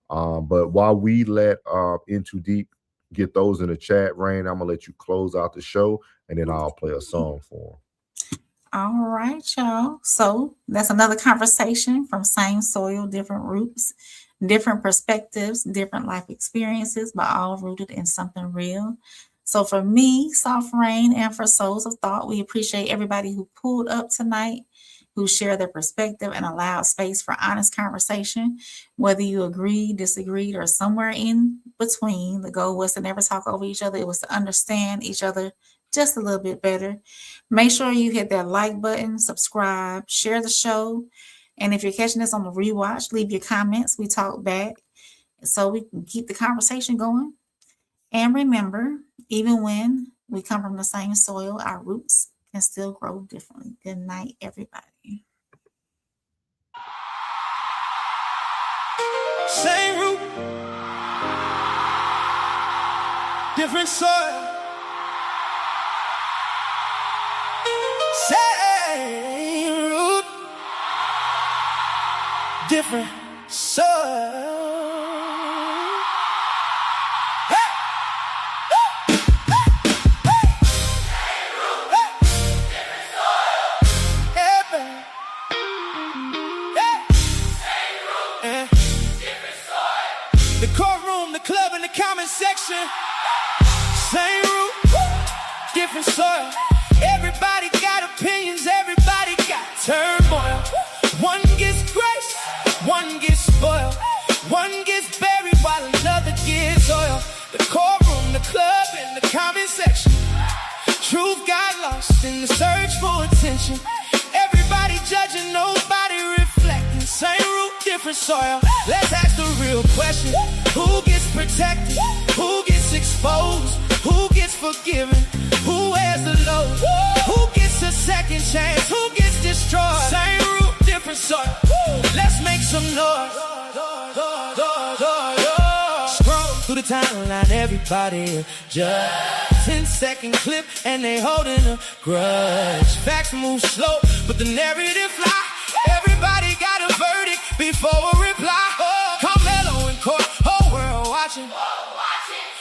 But while we let In Too Deep get those in the chat, Rain, I'm gonna let you close out the show, and then I'll play a song for him. All right, y'all. So that's another conversation from same soil, different roots, different perspectives, different life experiences, but all rooted in something real. So for me, Soft Rain, and for Souls of Thought, we appreciate everybody who pulled up tonight, who shared their perspective and allowed space for honest conversation. Whether you agreed, disagreed, or somewhere in between, the goal was to never talk over each other. It was to understand each other just a little bit better. Make sure you hit that like button, subscribe, share the show. And if you're catching this on the rewatch, leave your comments. We talk back so we can keep the conversation going. And remember, even when we come from the same soil, our roots can still grow differently. Good night, everybody. Same root, different soil. Same root, different soil. Section, same root, different soil. Everybody got opinions, everybody got turmoil. One gets grace, one gets spoiled. One gets buried while another gets oil. The courtroom, the club, and the comment section. Truth got lost in the search for attention. Everybody judging, nobody reflecting. Same root, different soil. Let's ask the real question. Who gets protected? Who gets exposed? Who gets forgiven? Who wears the load? Who gets a second chance? Who gets destroyed? Same root, different soil. Let's make some noise. Scroll through the timeline, everybody just 10-second clip, and they holding a grudge. Facts move slow, but the narrative fly. Everybody got a verdict before a reply. Karmelo in court, whole world watching.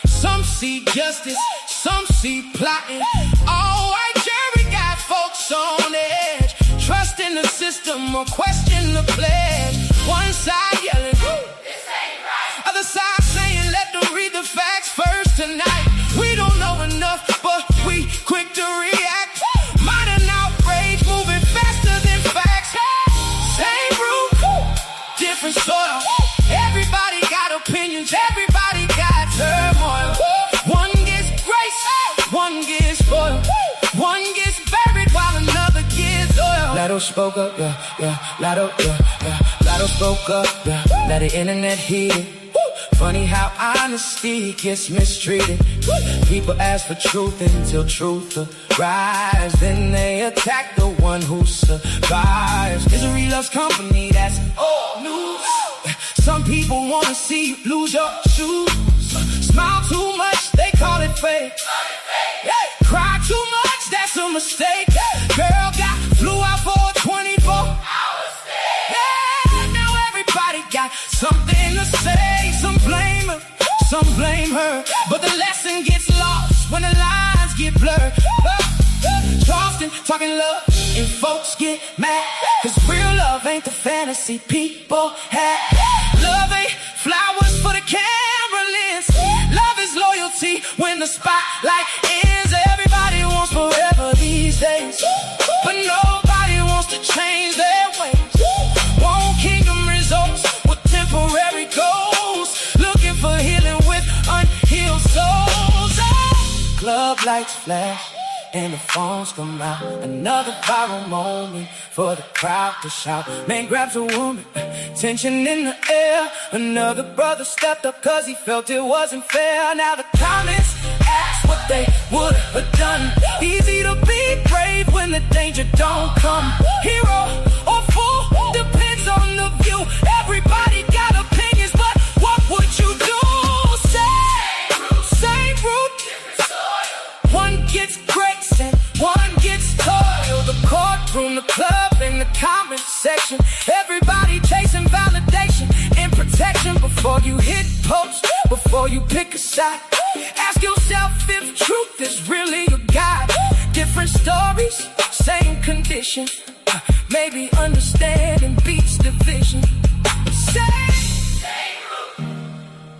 Some see justice, some see plotting. All white jury got folks on edge. wisdom or question the pledge. One side yelling, this ain't right. Other side saying, let them read the facts first tonight. We don't know enough, but we quick to react. Modern outrage moving faster than facts. Same root, different soil. Everybody got opinions, everybody got turmoil. One gets grace, one gets spoiled. One gets buried while another gets oil. Latto spoke up, yeah. Latto, yeah. Latto spoke up, yeah. Let the internet hear it. Funny how honesty gets mistreated. People ask for truth until truth arrives. Then they attack the one who survives. Misery loves company, that's old news. Some people wanna see you lose your shoes. Smile too much, they call it fake. Cry too much, that's a mistake. Girl got flew out for a 24-hour stay. Now everybody got something to say. Some blame her, some blame her. But the lesson gets lost when the lines get blurred. Charleston talking love and folks get mad. Cause real love ain't the fantasy people have. Love ain't flowers for the camera lens. Love is loyalty when the spotlight ends. Everybody wants forever these days, but nobody wants to change their ways. Want kingdom results with temporary goals. Looking for healing with unhealed souls. Club lights flash and the phones come out. Another viral moment for the crowd to shout. Man grabs a woman, tension in the air. Another brother stepped up cause he felt it wasn't fair. Now the comments ask what they would have done. Easy to be brave when the danger don't come. Hero or fool, depends on the view. Everybody got opinions, but what would you do? Same root, different soil. One gets grace and one gets toil. The courtroom, the club, and the comment section. Everybody chasing validation and protection. Before you hit post, before you pick a side, ask yourself if truth is really your guide. Different stories, same condition. Maybe understanding beats division. Same root,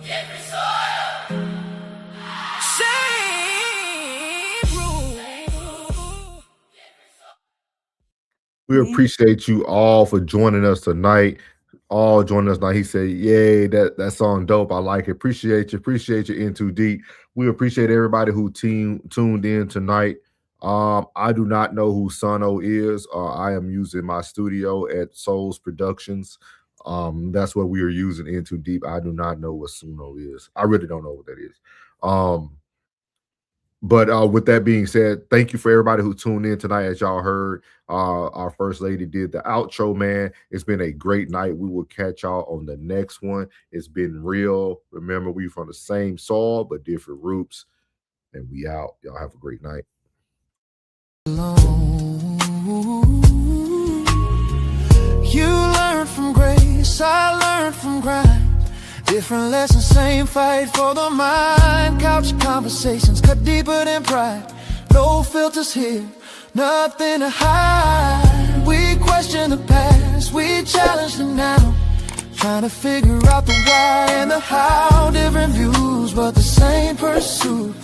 different soil. We appreciate you all for joining us tonight. He said, yay, that song dope. I like it. Appreciate you in too deep. We appreciate everybody who tuned in tonight. I do not know who Sono is. I am using my studio at Souls Productions. That's what we are using in too deep. I do not know what Suno is. I really don't know what that is. But with that being said, thank you for everybody who tuned in tonight. As y'all heard, our First Lady did the outro, man. It's been a great night. We will catch y'all on the next one. It's been real. Remember, we from the same soil, but different roots. And we out. Y'all have a great night. You learn from grace, I learned from grind. Different lessons, same fight for the mind. Couch conversations cut deeper than pride. No filters here, nothing to hide. We question the past, we challenge the now. Trying to figure out the why and the how. Different views, but the same pursuit.